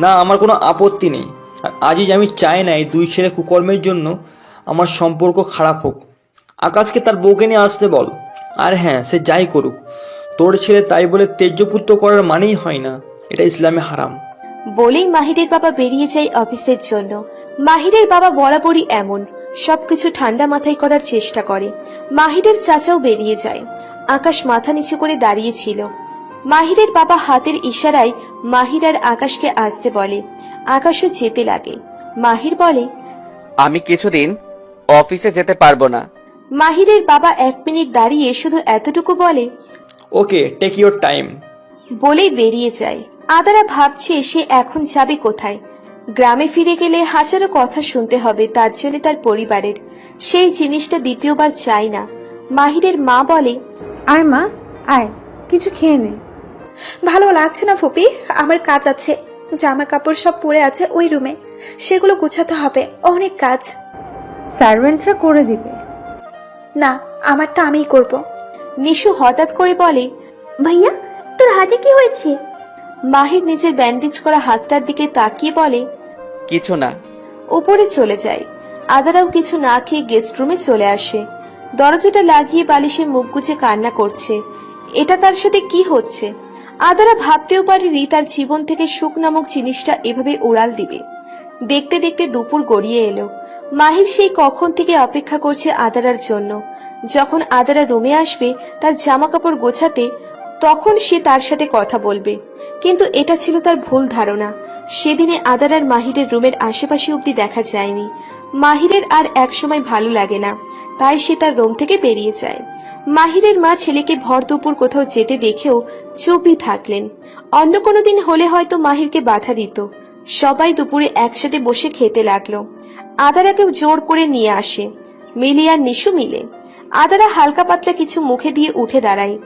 না, আমার কোনো আপত্তি নেই। আর আজই আমি চাই না এই দুই ছেলে কুকর্মের জন্য আমার সম্পর্ক খারাপ হোক। আকাশকে তার বউকে নিয়ে আসতে বল। আর হ্যাঁ, সে যাই করুক, তোর ছেলে তাই বলে তেজ্যপুত্র করার মানেই হয় না, এটা ইসলামে হারাম। বলেই মাহিরের বাবা বেরিয়ে যায় অফিসের জন্য। মাহিরের বাবা বরাবরই এমন, সবকিছু ঠান্ডা মাথায় করার চেষ্টা করে। মাহিরের চাচাও বেরিয়ে যায়। আকাশ মাথা নিচু করে দাঁড়িয়েছিল। মাহিরের বাবা হাতের ইশারায় মাহির আর আকাশকে আসতে বলে। আকাশও যেতে লাগে। মাহির বলে, আমি কিছুদিন অফিসে যেতে পারবো না। মাহিরের বাবা 1 মিনিট দাঁড়িয়ে শুধু এতটুকু বলে, ওকে, টেক ইউর টাইম। বলেই বেরিয়ে যায়। আদারা ভাবছে সে এখন যাবে কোথায়। গ্রামে ফিরে গেলে হাজারো কথা শুনতে হবে তার জন্য তার পরিবারের। সেই জিনিসটা দ্বিতীয়বার চাই না। মাহিরের মা বলে, আয় মা, আয়, কিছু খেয়ে নে। ভালো লাগছে না ফুপি, আমার কাজ আছে। জামা কাপড় সব পড়ে আছে ওই রুমে, সেগুলো গুছাতে হবে, অনেক কাজ। সার্ভেন্টরা করে দিবে। না, আমারটা আমিই করব। নিশু হঠাৎ করে বলে, ভাইয়া, তোর হাতে কি হয়েছে? মাহির নিজের ব্যান্ডেজ করা হাতটার দিকে তাকিয়ে বলে, কিছু না। উপরে চলে যায়। আদারাও কিছু না খেয়ে গেস্ট রুমে চলে আসে। দরজাটা লাগিয়ে বালিশে মুখ গুজে কান্না করছে। এটা তার সাথে কি হচ্ছে? আদারা ভাবতেও পারেনি তার জীবন থেকে সুখ নামক জিনিসটা এভাবে উড়াল দিবে। দেখতে দেখতে দুপুর গড়িয়ে এলো। মাহির সেই কখন থেকে অপেক্ষা করছে আদারার জন্য। যখন আদারা রুমে আসবে তার জামা কাপড় গোছাতে, তখন সে তার সাথে কথা বলবে। কিন্তু এটা ছিল তার ভুল ধারণা। সেদিনে আদারার মাহিরের রুমের আশেপাশে অব্দি দেখা যায়নি। মাহিরের আর একসময় ভালো লাগে না, তাই সে তার রুম থেকে বেরিয়ে যায়। মাহিরের মা ছেলেকে ভর দুপুর কোথাও যেতে দেখেও চুপই থাকলেন। অন্য কোনো দিন হলে হয়তো মাহিরকে বাধা দিত। সবাই দুপুরে একসাথে বসে খেতে লাগলো। আদারাকেও জোর করে নিয়ে আসে মিলি আর নিশু মিলে। আদারা হালকা পাতলা কিছু মুখে দিয়ে উঠে দাঁড়ায়।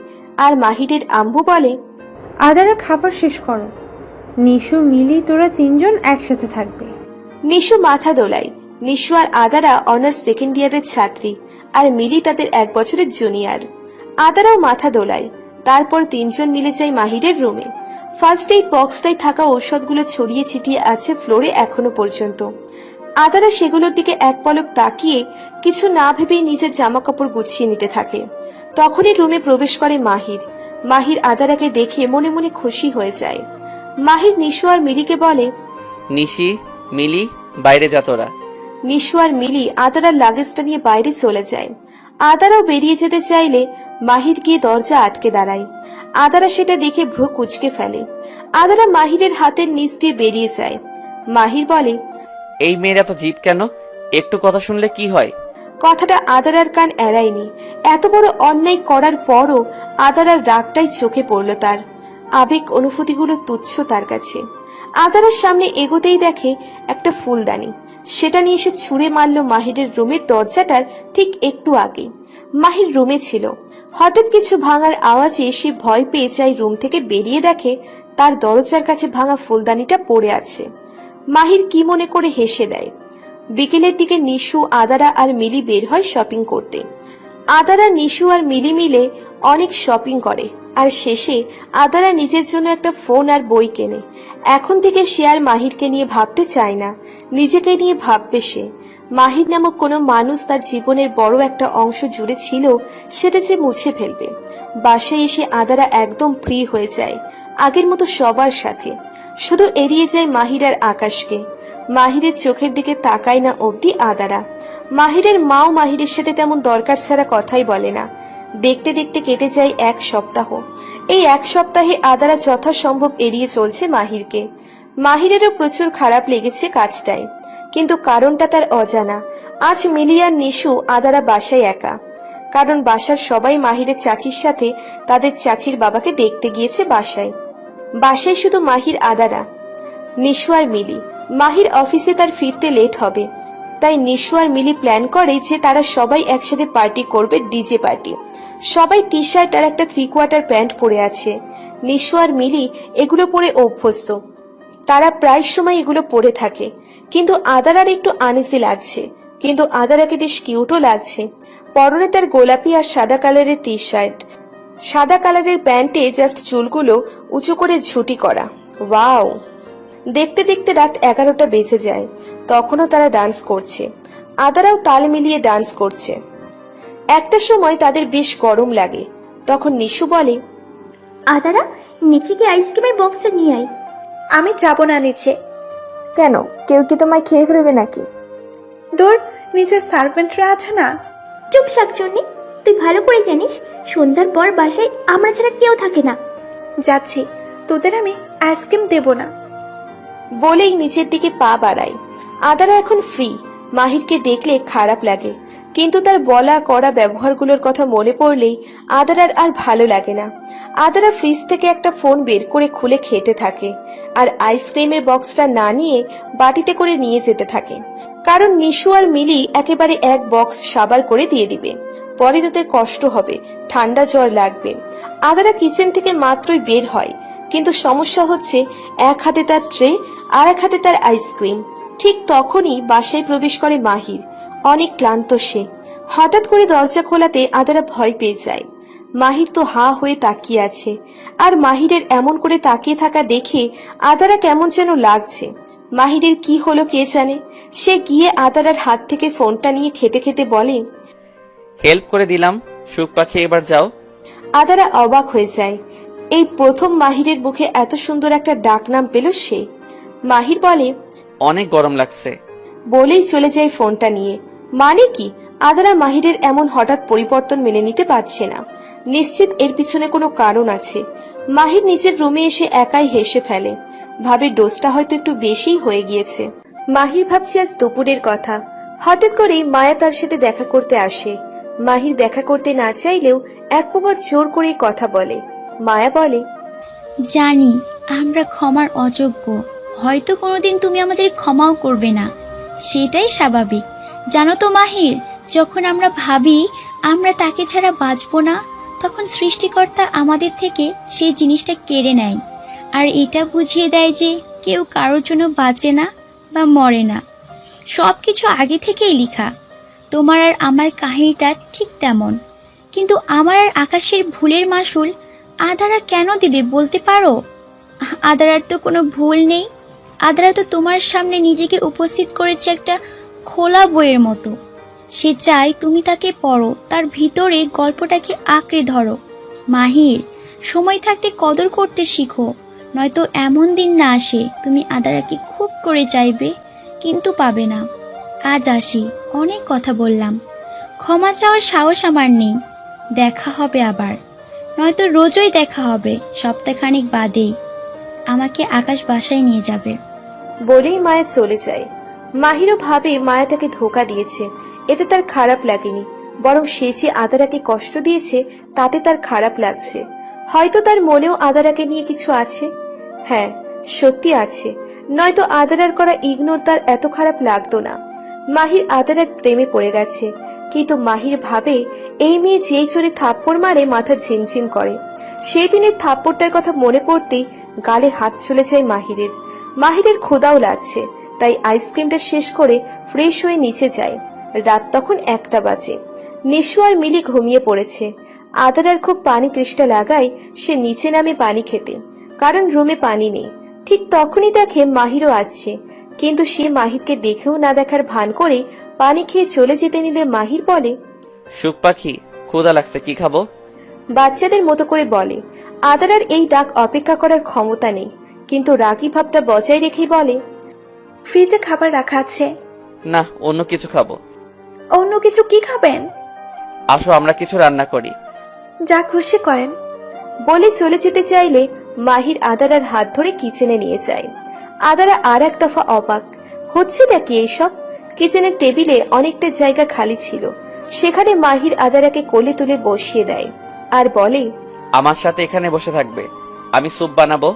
আর মাহিরের আম্মু বলে, আদারা খাবার শেষ করো। নিশু, মিলি, তোরা 3 জন একসাথে থাকবে। নিশু মাথা দোলায়। নিশু আর আদারা অনার্স 2nd ইয়ারের ছাত্রী, আর মিলি তাদের 1 বছরের জুনিয়র। আদারাও মাথা দোলায়। তারপর 3 জন মিলে যায় মাহিরের রুমে। ফার্স্ট এইড বক্সটায় থাকা ঔষধগুলো ছড়িয়ে ছিটিয়ে আছে ফ্লোরে এখনো পর্যন্ত। আদারা সেগুলোর দিকে এক পলক তাকিয়ে কিছু না ভেবেই নিজের জামা কাপড় গুছিয়ে নিতে থাকে। তখনই রুমে প্রবেশ করে মাহির। মাহির আদারাকে দেখে মনে মনে খুশি হয়ে যায়। মাহির নিশু আর মিলিকে বলে, নিশি, মিলি, বাইরে যা তোরা। নিশু আর মিলি আদারার লাগেজটা নিয়ে বাইরে চলে যায়। আদারাও বেরিয়ে যেতে চাইলে মাহির গিয়ে দরজা আটকে দাঁড়ায়। আদারা সেটা দেখে ভ্রু কুঁচকে ফেলে। আদারা মাহিরের হাতের নিচ দিয়ে বেরিয়ে যায়। মাহির বলে, এই মেয়েরা তো জিত কেন? একটু কথা শুনলে কি হয়? কথাটা আদারার কান এড়ায়নি। এত বড় অন্যায় করার পরও আদারার রাগটাই চোখে পড়ল তার। আবেগ অনুভূতিগুলো তুচ্ছ তার কাছে। আদারার সামনে এগোতেই দেখে একটা ফুলদানি। সেটা নিয়ে এসে ছুঁড়ে মারল মাহিরের রুমের দরজাটার ঠিক একটু আগে। মাহির রুমে ছিল। হঠাৎ কিছু ভাঙার আওয়াজে সে ভয় পেয়ে যায় রুম থেকে বেরিয়ে দেখে তার দরজার কাছে ভাঙা ফুলদানিটা পড়ে আছে। মাহির কি মনে করে হেসে দেয়। বিকেলের দিকে নিশু, আদারা আর মিলি বের হয় শপিং করতে। আদারা, নিশু আর মিলি মিলে অনেক শপিং করে, আর শেষে আদারা নিজের জন্য একটা ফোন আর বই কেনে। এখন থেকে সে আর মাহিরকে নিয়ে ভাবতে চায় না, নিজেকে নিয়ে ভাববে সে। মাহির নামক কোনো মানুষ তার জীবনের বড় একটা অংশ জুড়ে ছিল, সেটা যে মুছে ফেলবে। বাসায় এসে আদারা একদম ফ্রি হয়ে যায়, আগের মতো সবার সাথে। শুধু এড়িয়ে যায় মাহির আর আকাশকে। মাহিরের চোখের দিকে তাকায় না অবধি আদারা। মাহিরের মাও মাহিরের সাথে তেমন দরকার ছাড়া কথাই বলে না। দেখতে দেখতে কেটে যায় 1 সপ্তাহ। এই 1 সপ্তাহে আদারা যথাসম্ভব এড়িয়ে চলছে মাহিরকে। মাহিরেরও প্রচুর খারাপ লেগেছে কাজটায়, কিন্তু কারণটা তার অজানা। আজ মিলি আর নিশু আদারা বাসায় একা, কারণ বাসার সবাই মাহিরের চাচির সাথে তাদের চাচির বাবাকে দেখতে গিয়েছে বাসায়। বাসায় শুধু মাহির, আদারা, নিশু আর মিলি। মাহির অফিসে তার ফিরতে লেট হবে, তাই নিশু আর মিলি প্ল্যান করে যে তারা সবাই একসাথে পার্টি করবে, ডিজে পার্টি। সবাই টি শার্ট আর একটা 3/4 প্যান্ট পরে আছে। নিশু আর মিলি এগুলো পরে অভ্যস্ত, তারা প্রায় সময় এগুলো পরে থাকে। কিন্তু আদারার একটু আনইজি লাগছে, কিন্তু আদারাকে বেশ কিউটও লাগছে। পরনে তার গোলাপি আর সাদা কালারের টি শার্ট, সাদা কালারের প্যান্টে জাস্ট চুলগুলো উঁচু করে ঝুটি করা। ওয়াও! দেখতে দেখতে রাত 11টা বেজে যায়, তখনও তারা ডান্স করছে। আদারাও তাল মিলিয়ে ডান্স করছে। একটা সময় তাদের বেশ গরম লাগে, তখন নিশু বলে, আদারা, নিচে গিয়ে আইসক্রিমের বক্সটা নিয়ে আয়। আমি যাব না নিচে। কেন, কেউ কি তোমায় খেয়ে ফেলবে নাকি? দূর, নিচের সার্ভেন্টরা আছে না। চুপ শাকচুন্নি, তুই ভালো করে জানিস সন্ধ্যার পর বাসায় আমরা ছাড়া কেউ থাকে না। যাচ্ছি, তোদের আমি আইসক্রিম দেব না। বলেই নিচের দিকে পা বাড়ায়। আদারা এখন ফ্রি। মাহিরকে দেখলে খারাপ লাগে, কিন্তু তার বলা করা ব্যবহারগুলোর কথা মনে পড়লেই আদারার আর ভালো লাগে না। আদারা ফ্রিজ থেকে একটা ফোন বের করে খুলে খেতে থাকে, আর আইসক্রিমের বক্সটা না নিয়ে বাটিতে করে নিয়ে যেতে থাকে, কারণ নিশু আর মিলি একেবারে 1 বক্স সাবার করে দিয়ে দিবে। পরে তাদের কষ্ট হবে, ঠান্ডা জ্বর লাগবে। আদারা কিচেন থেকে মাত্রই বের হয়, কিন্তু সমস্যা হচ্ছে 1 হাতে তার ট্রে আর 1 হাতে তার আইসক্রিম। ঠিক তখনই বাসায় প্রবেশ করে মাহির। অনেক ক্লান্ত সে। হঠাৎ করে দরজা খোলাতে আদারা ভয় পেয়ে যায়। মাহির তো হা হয়ে তাকিয়ে আছে, আর মাহিরের এমন করে তাকিয়ে থাকা দেখে আদারা কেমন যেন লাগছে। মাহিরের কি হলো কে জানে। সে গিয়ে আদারার হাত থেকে ফোনটা নিয়ে খেতে খেতে বলে, হেল্প করে দিলাম, সুখ পাখি, এবার যাও। আদারা অবাক হয়ে যায়। এই প্রথম মাহিরের মুখে এত সুন্দর একটা ডাক নাম পেল সে। মাহির বলে, অনেক গরম লাগছে। বলেই চলে যায় ফোনটা নিয়ে। মানে কি, আদারা মাহিরের এমন হঠাৎ পরিবর্তন মেনে নিতে পারছে না। নিশ্চিত এর পিছনে কোনো কারণ আছে। মাহির নিজের রুমে এসে একাই হেসে ফেলে, ভাবে ডোজটা হয়তো একটু বেশিই হয়ে গিয়েছে। মাহির ভাবছে আজ দুপুরের কথা। হঠাৎ করেই মায়া তার সাথে দেখা করতে আসে। মাহির দেখা করতে না চাইলেও এক প্রকার জোর করে কথা বলে। মায়া বলে, জানি আমরা ক্ষমার অযোগ্য, হয়তো কোনোদিন তুমি আমাদের ক্ষমাও করবে না, সেটাই স্বাভাবিক। জানো তো মাহির, যখন আমরা ভাবি আমরা তাকে ছাড়া বাঁচবো না, তখন সৃষ্টিকর্তা আমাদের থেকে সেই জিনিসটা কেড়ে নেয়, আর এটা বুঝিয়ে দেয় যে কেউ কারোর জন্য বাঁচে না বা মরে না, সব কিছু আগে থেকেই লেখা। তোমার আর আমার কাহিনীটা ঠিক তেমন, কিন্তু আমার আর আকাশের ভুলের মাসুল আদারা কেন দেবে বলতে পারো? আদারার তো কোনো ভুল নেই। আদারা তো তোমার সামনে নিজেকে উপস্থিত করেছে একটা খোলা বইয়ের মতো। সে চায় তুমি তাকে পড়ো, তার ভিতরে গল্পটাকে আঁকড়ে ধরো। মাহির, সময় থাকতে কদর করতে শিখো, নয়তো এমন দিন না আসে তুমি আদারাকে খুব করে চাইবে কিন্তু পাবে না। আজ আসি, অনেক কথা বললাম, ক্ষমা চাওয়ার সাহস আমার নেই। দেখা হবে আবার, নয়তো রোজই দেখা হবে, সপ্তাহখানিক বাদেই। আমাকে আকাশ বাসায় নিয়ে যাবে। বলেই মায়া চলে যায়। মাহিরও ভাবে মায়া তাকে ধোকা দিয়েছে, এতে তার খারাপ লাগেনি, বরং সে যে আদারাকে কষ্ট দিয়েছে তাতে তার খারাপ লাগছে। হয়তো তার মনেও আদারাকে নিয়ে কিছু আছে। হ্যাঁ, সত্যি আছে, নয়তো আদারার করা ইগনোর তার এত খারাপ লাগতো না। মাহির আদারার প্রেমে পড়ে গেছে, কিন্তু মাহির ভাবে এই মেয়ে যেই চোরে থাপ্পড় মারে মাথা ঝিমঝিম করে। সেই দিনের থাপ্পড়টার কথা মনে পড়তেই গালে হাত চলে যায় মাহিরের। মাহিরের ক্ষুধাও লাগছে, তাই আইসক্রিমটা শেষ করে ফ্রেশ হয়ে নিচে যায়। রাত তখন 1টা বাজে। নিশু আর মিলি ঘুমিয়ে পড়েছে। আদারার খুব পানি তৃষ্ণা লাগায় সে নিচে নামে পানি খেতে, কারণ রুমে পানি নেই। ঠিক তখনই দেখে মাহিরও আসছে। কিন্তু সে মাহিরকে দেখেও না দেখার ভান করে পানি খেয়ে চলে যেতে নিলে মাহির বলে, সুখ পাখি, ক্ষুধা লাগছে, কি খাবো? বাচ্চাদের মতো করে বলে। আদারার এই ডাক অপেক্ষা করার ক্ষমতা নেই, কিন্তু রাগী ভাবটা বজায় রেখেই বলে, ফ্রিজে খাবার রাখা আছে। না, অন্য কিছু খাবো। অন্য কিছু কি খাবেন? আসো আমরা কিছু রান্না করি। যা খুশি করেন। বলে চলে যেতে চাইলে মাহির আদারার হাত ধরে কিচেনে নিয়ে যায়। আদারা আর এক দফা অবাক, হচ্ছেটা কি এইসব? কিচেনের টেবিলে অনেকটা জায়গা খালি ছিল, সেখানে মাহির আদারাকে কোলে তুলে বসিয়ে দেয় আর বলে, আমার সাথে এখানে বসে থাকবে, আমি স্যুপ বানাবো।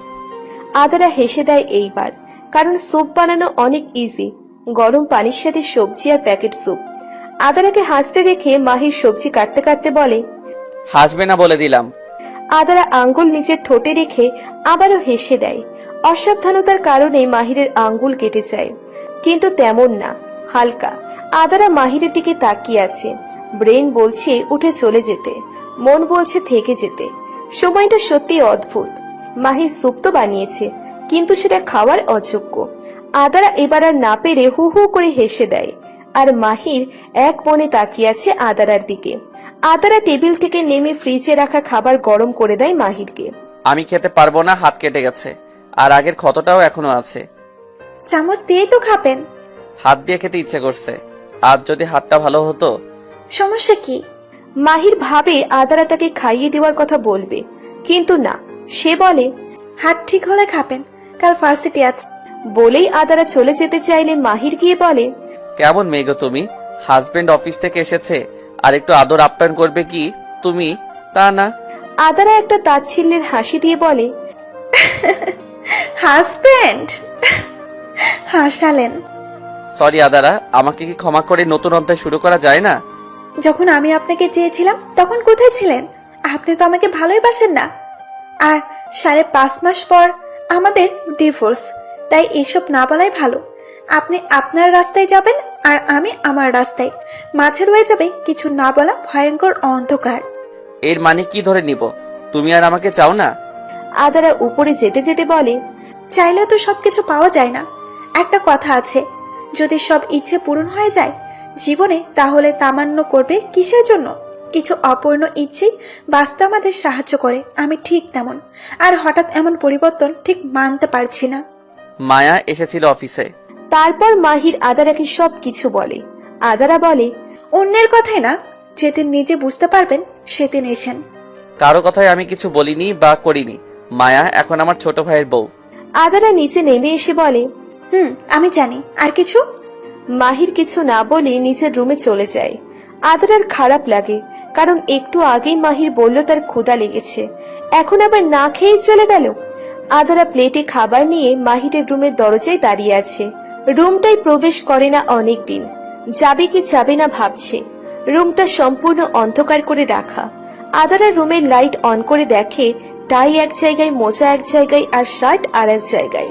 আদারা হেসে দেয় এইবার, কারণ স্যুপ বানানো অনেক ইজি। গরম পানির সাথে সবজি আর প্যাকেট স্যুপ। আদারাকে হাসতে দেখে মাহির সবজি কাটতে কাটতে বলে, হাসবে না বলে দিলাম। আদারা আঙ্গুল নিচের ঠোঁটে রেখে আবারও হেসে দেয়। অসাবধানতার কারণে মাহিরের আঙ্গুল কেটে যায়, কিন্তু তেমন না, হালকা। আদারা মাহিরের দিকে তাকিয়ে আছে। ব্রেন বলছে উঠে চলে যেতে, মন বলছে থেকে যেতে। সময়টা সত্যি অদ্ভুত। মাহির স্যুপ তো বানিয়েছে, কিন্তু সেটা খাওয়ার অযোগ্য। আদারা এবার আর না পেরে হু হু করে হেসে দেয়, আর মাহির এক মনে তাকিয়ে আছে আদারার দিকে। আদারা টেবিল থেকে নেমে ফ্রিজে রাখা খাবার গরম করে দেয় মাহিরকে। আমি খেতে পারবো না, হাত কেটে গেছে, আর আগের ক্ষতটাও এখনো আছে। চামচ দিয়েই তো খাবেন। হাত দিয়ে খেতে ইচ্ছে করছে, আজ যদি হাতটা ভালো হতো। সমস্যা কি? মাহির ভাবে আদারা তাকে খাইয়ে দেওয়ার কথা বলবে, কিন্তু না, সে বলে, হাত ঠিক হলে খাবেন, কাল ভার্সিটি আছে। বলেই আদারা চলে যেতে চাইলে মাহির গিয়ে বলে, কেমন মেয়ে গো তুমি? হাজবেন্ড অফিস থেকে এসেছে, আর একটু আদর আপ্যায়ন করবে কি তুমি? তা না। আদারা একটা তাচ্ছিল্যের হাসি দিয়ে বলে, হাজবেন্ড হাসালেন। সরি আদারা, আমাকে কি ক্ষমা করে নতুন অধ্যায় শুরু করা যায় না? যখন আমি আপনাকে চেয়েছিলাম তখন কোথায় ছিলেন? আপনি তো আমাকে ভালোই বাসেন না। আর 5.5 মাস পর আমাদের ডিভোর্স, তাই এসব না বলাই ভালো। আপনি আপনার রাস্তায় যাবেন আর আমি আমার রাস্তায়, মাঝে রয়ে যাবে কিছু না বলা ভয়ঙ্কর অন্ধকার। এর মানে কি ধরে নিব? তুমি আর আমাকে চাও না? আদারা উপরে যেতে যেতে বলে, চাইলেও তো সবকিছু পাওয়া যায় না। একটা কথা আছে, যদি সব ইচ্ছে পূরণ হয়ে যায় জীবনে, তাহলে তামান্য করবে কিসের জন্য? কিছু অপূর্ণ ইচ্ছেই বাঁচতে আমাদের সাহায্য করে। আমি ঠিক তেমন, আর হঠাৎ এমন পরিবর্তন ঠিক মানতে পারছি না। মায়া এসেছিল অফিসে। তারপর মাহির আদারাকে সব কিছু বলে। আদারা বলে, অন্যের কথাই না, যেদিন নিজে বুঝতে পারবেন সেদিন এসেন। কারো কথায় আমি কিছু বলিনি বা করিনি। মায়া এখন আমার ছোট ভাইয়ের বউ। আদারা নিচে নেমে এসে বলে, আমি জানি। আর কিছু? মাহির কিছু না বলে নিচের রুমে চলে যায়। আদারার খারাপ লাগে, কারণ একটু আগেই মাহির বলল তার ক্ষুধা লেগেছে, এখন আবার না খেয়েই চলে গেল। আদারা প্লেটে খাবার নিয়ে মাহিরের রুমের দরজায় দাঁড়িয়ে আছে। রুমটাই প্রবেশ করে না অনেক দিন, যাবে কি যাবে না ভাবছে। রুমটা সম্পূর্ণ অন্ধকার করে রাখা। আদারা রুমের লাইট অন করে দেখে টাই এক জায়গায়, মোজা এক জায়গায়, আর শার্ট আর এক জায়গায়।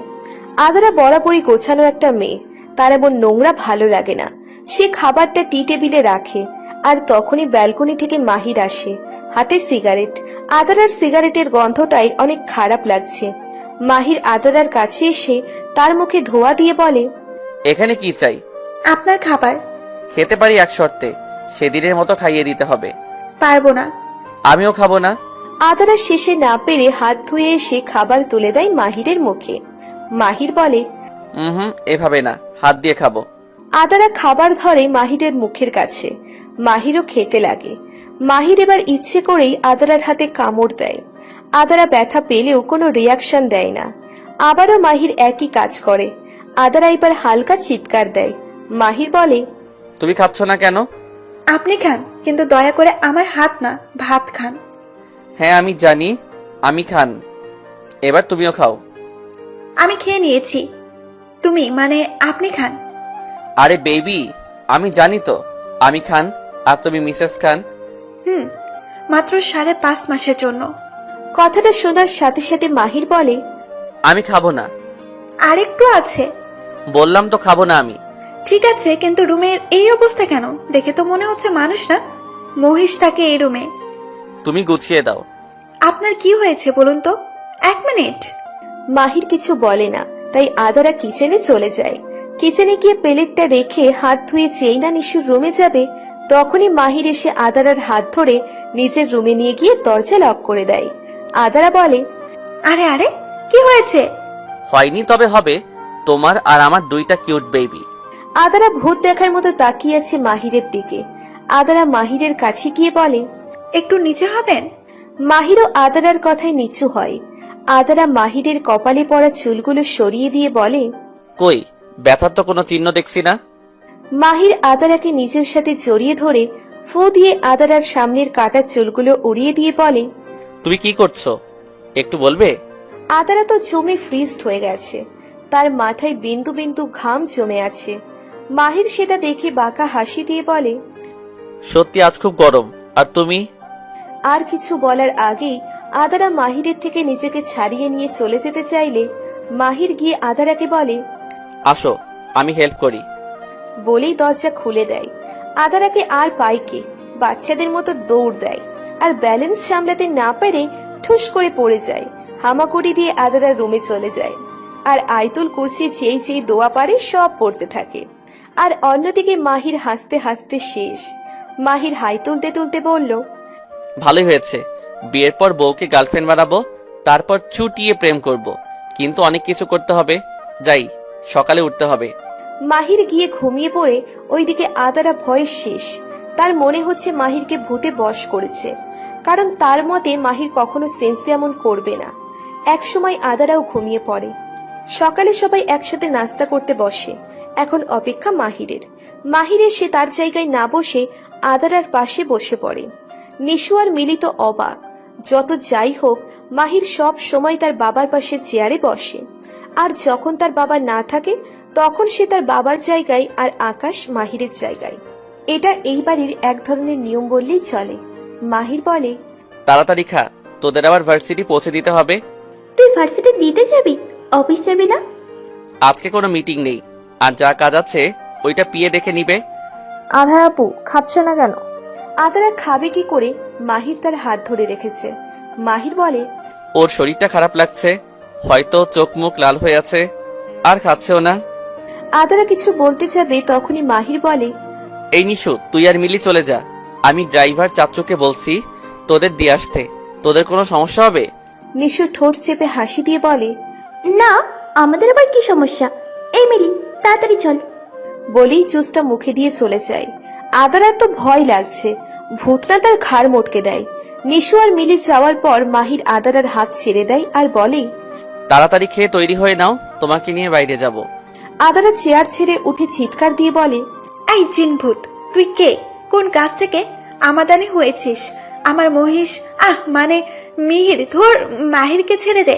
আদারা বরাবরই গোছানো একটা মেয়ে, তার এমন নোংরা ভালো লাগে না। সে খাবারটা টি টেবিলে রাখে, আর তখনই ব্যালকনি থেকে মাহির আসে, হাতে সিগারেট। আদারার সিগারেটের গন্ধটাই অনেক খারাপ লাগছে। মাহির আদারার কাছে এসে তার মুখে ধোয়া দিয়ে বলে, এখানে কি চাই? আপনার খাবার। খেতে পারি এক শর্তে, সেদিনের মতো খাইয়ে দিতে হবে। পারবো না। আমিও খাবো না। আদারা শেষে না পেরে হাত ধুয়ে এসে খাবার তুলে দেয় মাহিরের মুখে। মাহির বলে, এভাবে না, হাত দিয়ে খাবো। আদারা খাবার ধরে মাহিরের মুখের কাছে। মাহিরও খেতে লাগে। মাহির এবার ইচ্ছে করেই আদারার হাতে কামড় দেয়। আদারা ব্যথা পেলেও কোনো রিয়াকশন দেয় না। আবারও মাহির একই কাজ করে। আদারা এবার হালকা চিৎকার দেয়। মাহির বলে, তুমি খাচ্ছ না কেন? আপনি খান, কিন্তু দয়া করে আমার হাত না, ভাত খান। হ্যাঁ আমি জানি, আমি খান। এবার তুমিও খাও। আমি খেয়ে নিয়েছি। তুমি মানে আপনি খান। আরে বেবি, আমি জানি তো আমি খান, আর তুমি মিসেস খান। মাত্র 5.5 মাসের জন্য। কথাটা শোনার সাথে সাথে মাহির বলে, আমি খাবো না। আরেকটু আছে। বললাম তো খাবো না আমি। ঠিক আছে, কিন্তু রুমের এই অবস্থা কেন? দেখে তো মনে হচ্ছে মানুষ না, মহিষ থাকে এই রুমে। তুমি গুছিয়ে দাও। আপনার কি হয়েছে বলুন তো? 1 মিনিট। মাহির কিছু বলে না, তাই আদারা কিচেনে চলে যায়। কিচেনে গিয়ে প্লেটটা রেখে হাত ধুয়ে যেই না নিশুর রুমে যাবে, তখনই মাহির এসে আদারার হাত ধরে নিজের রুমে নিয়ে গিয়ে দরজা লক করে দেয়। আদারা বলে, আরে আরে, কি হয়েছে? হয়নি তবে হবে, তোমার আর আমার দুইটা কিউট বেবি। আদারা ভূত দেখার মতো তাকিয়ে আছে মাহিরের দিকে। আদারা মাহিরের কাছে গিয়ে বলে, একটু নিচে হবেন? মাহিরও আদারার কথায় নিচু হয়। আদারা মাহিরের কপালে পড়া চুলগুলো সরিয়ে দিয়ে বলে, কই, ব্যথার তো কোনো চিহ্ন দেখছি না। মাহির আদারাকে নিজের সাথে জড়িয়ে ধরে ফু দিয়ে আদারার সামনের কাটা চুলগুলো উড়িয়ে দিয়ে বলে, তুমি কি করছো একটু বলবে? আদারা তো জমে ফ্রিজড হয়ে গেছে, তার মাথায় বিন্দু বিন্দু ঘাম জমে আছে। মাহির সেটা দেখে বাঁকা হাসি দিয়ে বলে, সত্যি আজ খুব গরম। আর তুমি? আর কিছু বলার আগেই আদারা মাহিরের থেকে নিজেকে ছাড়িয়ে নিয়ে চলে যেতে চাইলে মাহির গিয়ে আদারাকে বলে, আসো, আমি হেল্প করি। বলেই দরজা খুলে দেয়। আদারাকে আর পায় কে, বাচ্চাদের মতো দৌড় দেয়, আর ব্যালেন্স সামলাতে না পেরে ঠুস করে পড়ে যায়। হামাগুড়ি দিয়ে আদারার রুমে চলে যায়, আর আয়তুল কুরসি যেই যেই দোয়া পারে সব পড়তে থাকে। আর অন্যদিকে মাহির হাসতে হাসতে শেষ। মাহির হাই তুলতে তুলতে বলল, ভালোই হয়েছে, বিয়ের পর বউকে গার্লফ্রেন্ড বানাবো, তারপর চুটিয়ে প্রেম করব। কিন্তু অনেক কিছু করতে হবে, যাই, সকালে উঠতে হবে। মাহির গিয়ে ঘুমিয়ে পড়ে। ওইদিকে আদারা ভয়ে শেষ। তার মনে হচ্ছে মাহিরকে ভূতে বশ করেছে, কারণ তার মতে মাহির কখনো সেন্সে এমন করবে না। একসময় আদারাও ঘুমিয়ে পড়ে। সকালে সবাই একসাথে নাস্তা করতে বসে। এখন অপেক্ষা মাহিরের। মাহির এসে তার জায়গায় না বসে আদারার পাশে বসে পড়ে। নিশু আর মিলি তো অবাক। যত যাই হোক, মাহির সব সময় তার বাবার পাশের চেয়ারে বসে, আর যখন তার বাবা না থাকে তখন সে তার বাবার জায়গায়, আর আকাশ মাহিরের জায়গায়। এটা এই বাড়ির এক ধরনের নিয়ম বললেই চলে। মাহির বলে, তাড়াতাড়ি খা, তোদের আবার ভার্সিটি পৌঁছে দিতে হবে। তুই ভার্সিটি দিতে যাবি, অফিস যাবি না? আজকে কোনো মিটিং নেই, আর যা কাজ আছে ওইটা পিয়ে দেখে নিবে। আধার আপু খাচ্ছে না কেন? আদারা খাবে কি করে? মাহির তার হাত ধরে রেখেছে। মাহির বলে, ওর শরীরটা খারাপ লাগছে, হয়তো চোখ মুখ লাল হয়ে আছে, আর খাচ্ছেও না। আদারা কিছু বলতে যাবে, তখনই মাহির বলে, এই নিশু, তুই আর মিলি চলে যা। আমি ড্রাইভার চাচুকে বলছি তোদের দিয়ে আসতে। তোদের কোনো সমস্যা হবে? নিশু ঠোঁট চেপে হাসি দিয়ে বলে, না, আমাদের আবার কি সমস্যা? এই মিলি, তাড়াতাড়ি চল। বলেই জুসটা মুখে দিয়ে চলে যায়। আদারার তো ভয় লাগছে, ভূতনা তার ঘাড় মটকে দেয়। নিশু আর মিলি যাওয়ার পর মাহির আদারার হাত ছেড়ে দেয় আর বলে, তাড়াতাড়ি খেয়ে তৈরি হয়ে নাও, তোমাকে নিয়ে বাইরে যাব। আদারা চেয়ার ছেড়ে উঠে চিৎকার দিয়ে বলে, এই জিনভূত, তুই কে? কোন গাছ থেকে আমাদানি হয়েছিস? আমার মহিষ, মানে মিহির, ধর মাহিরকে ছেড়ে দে।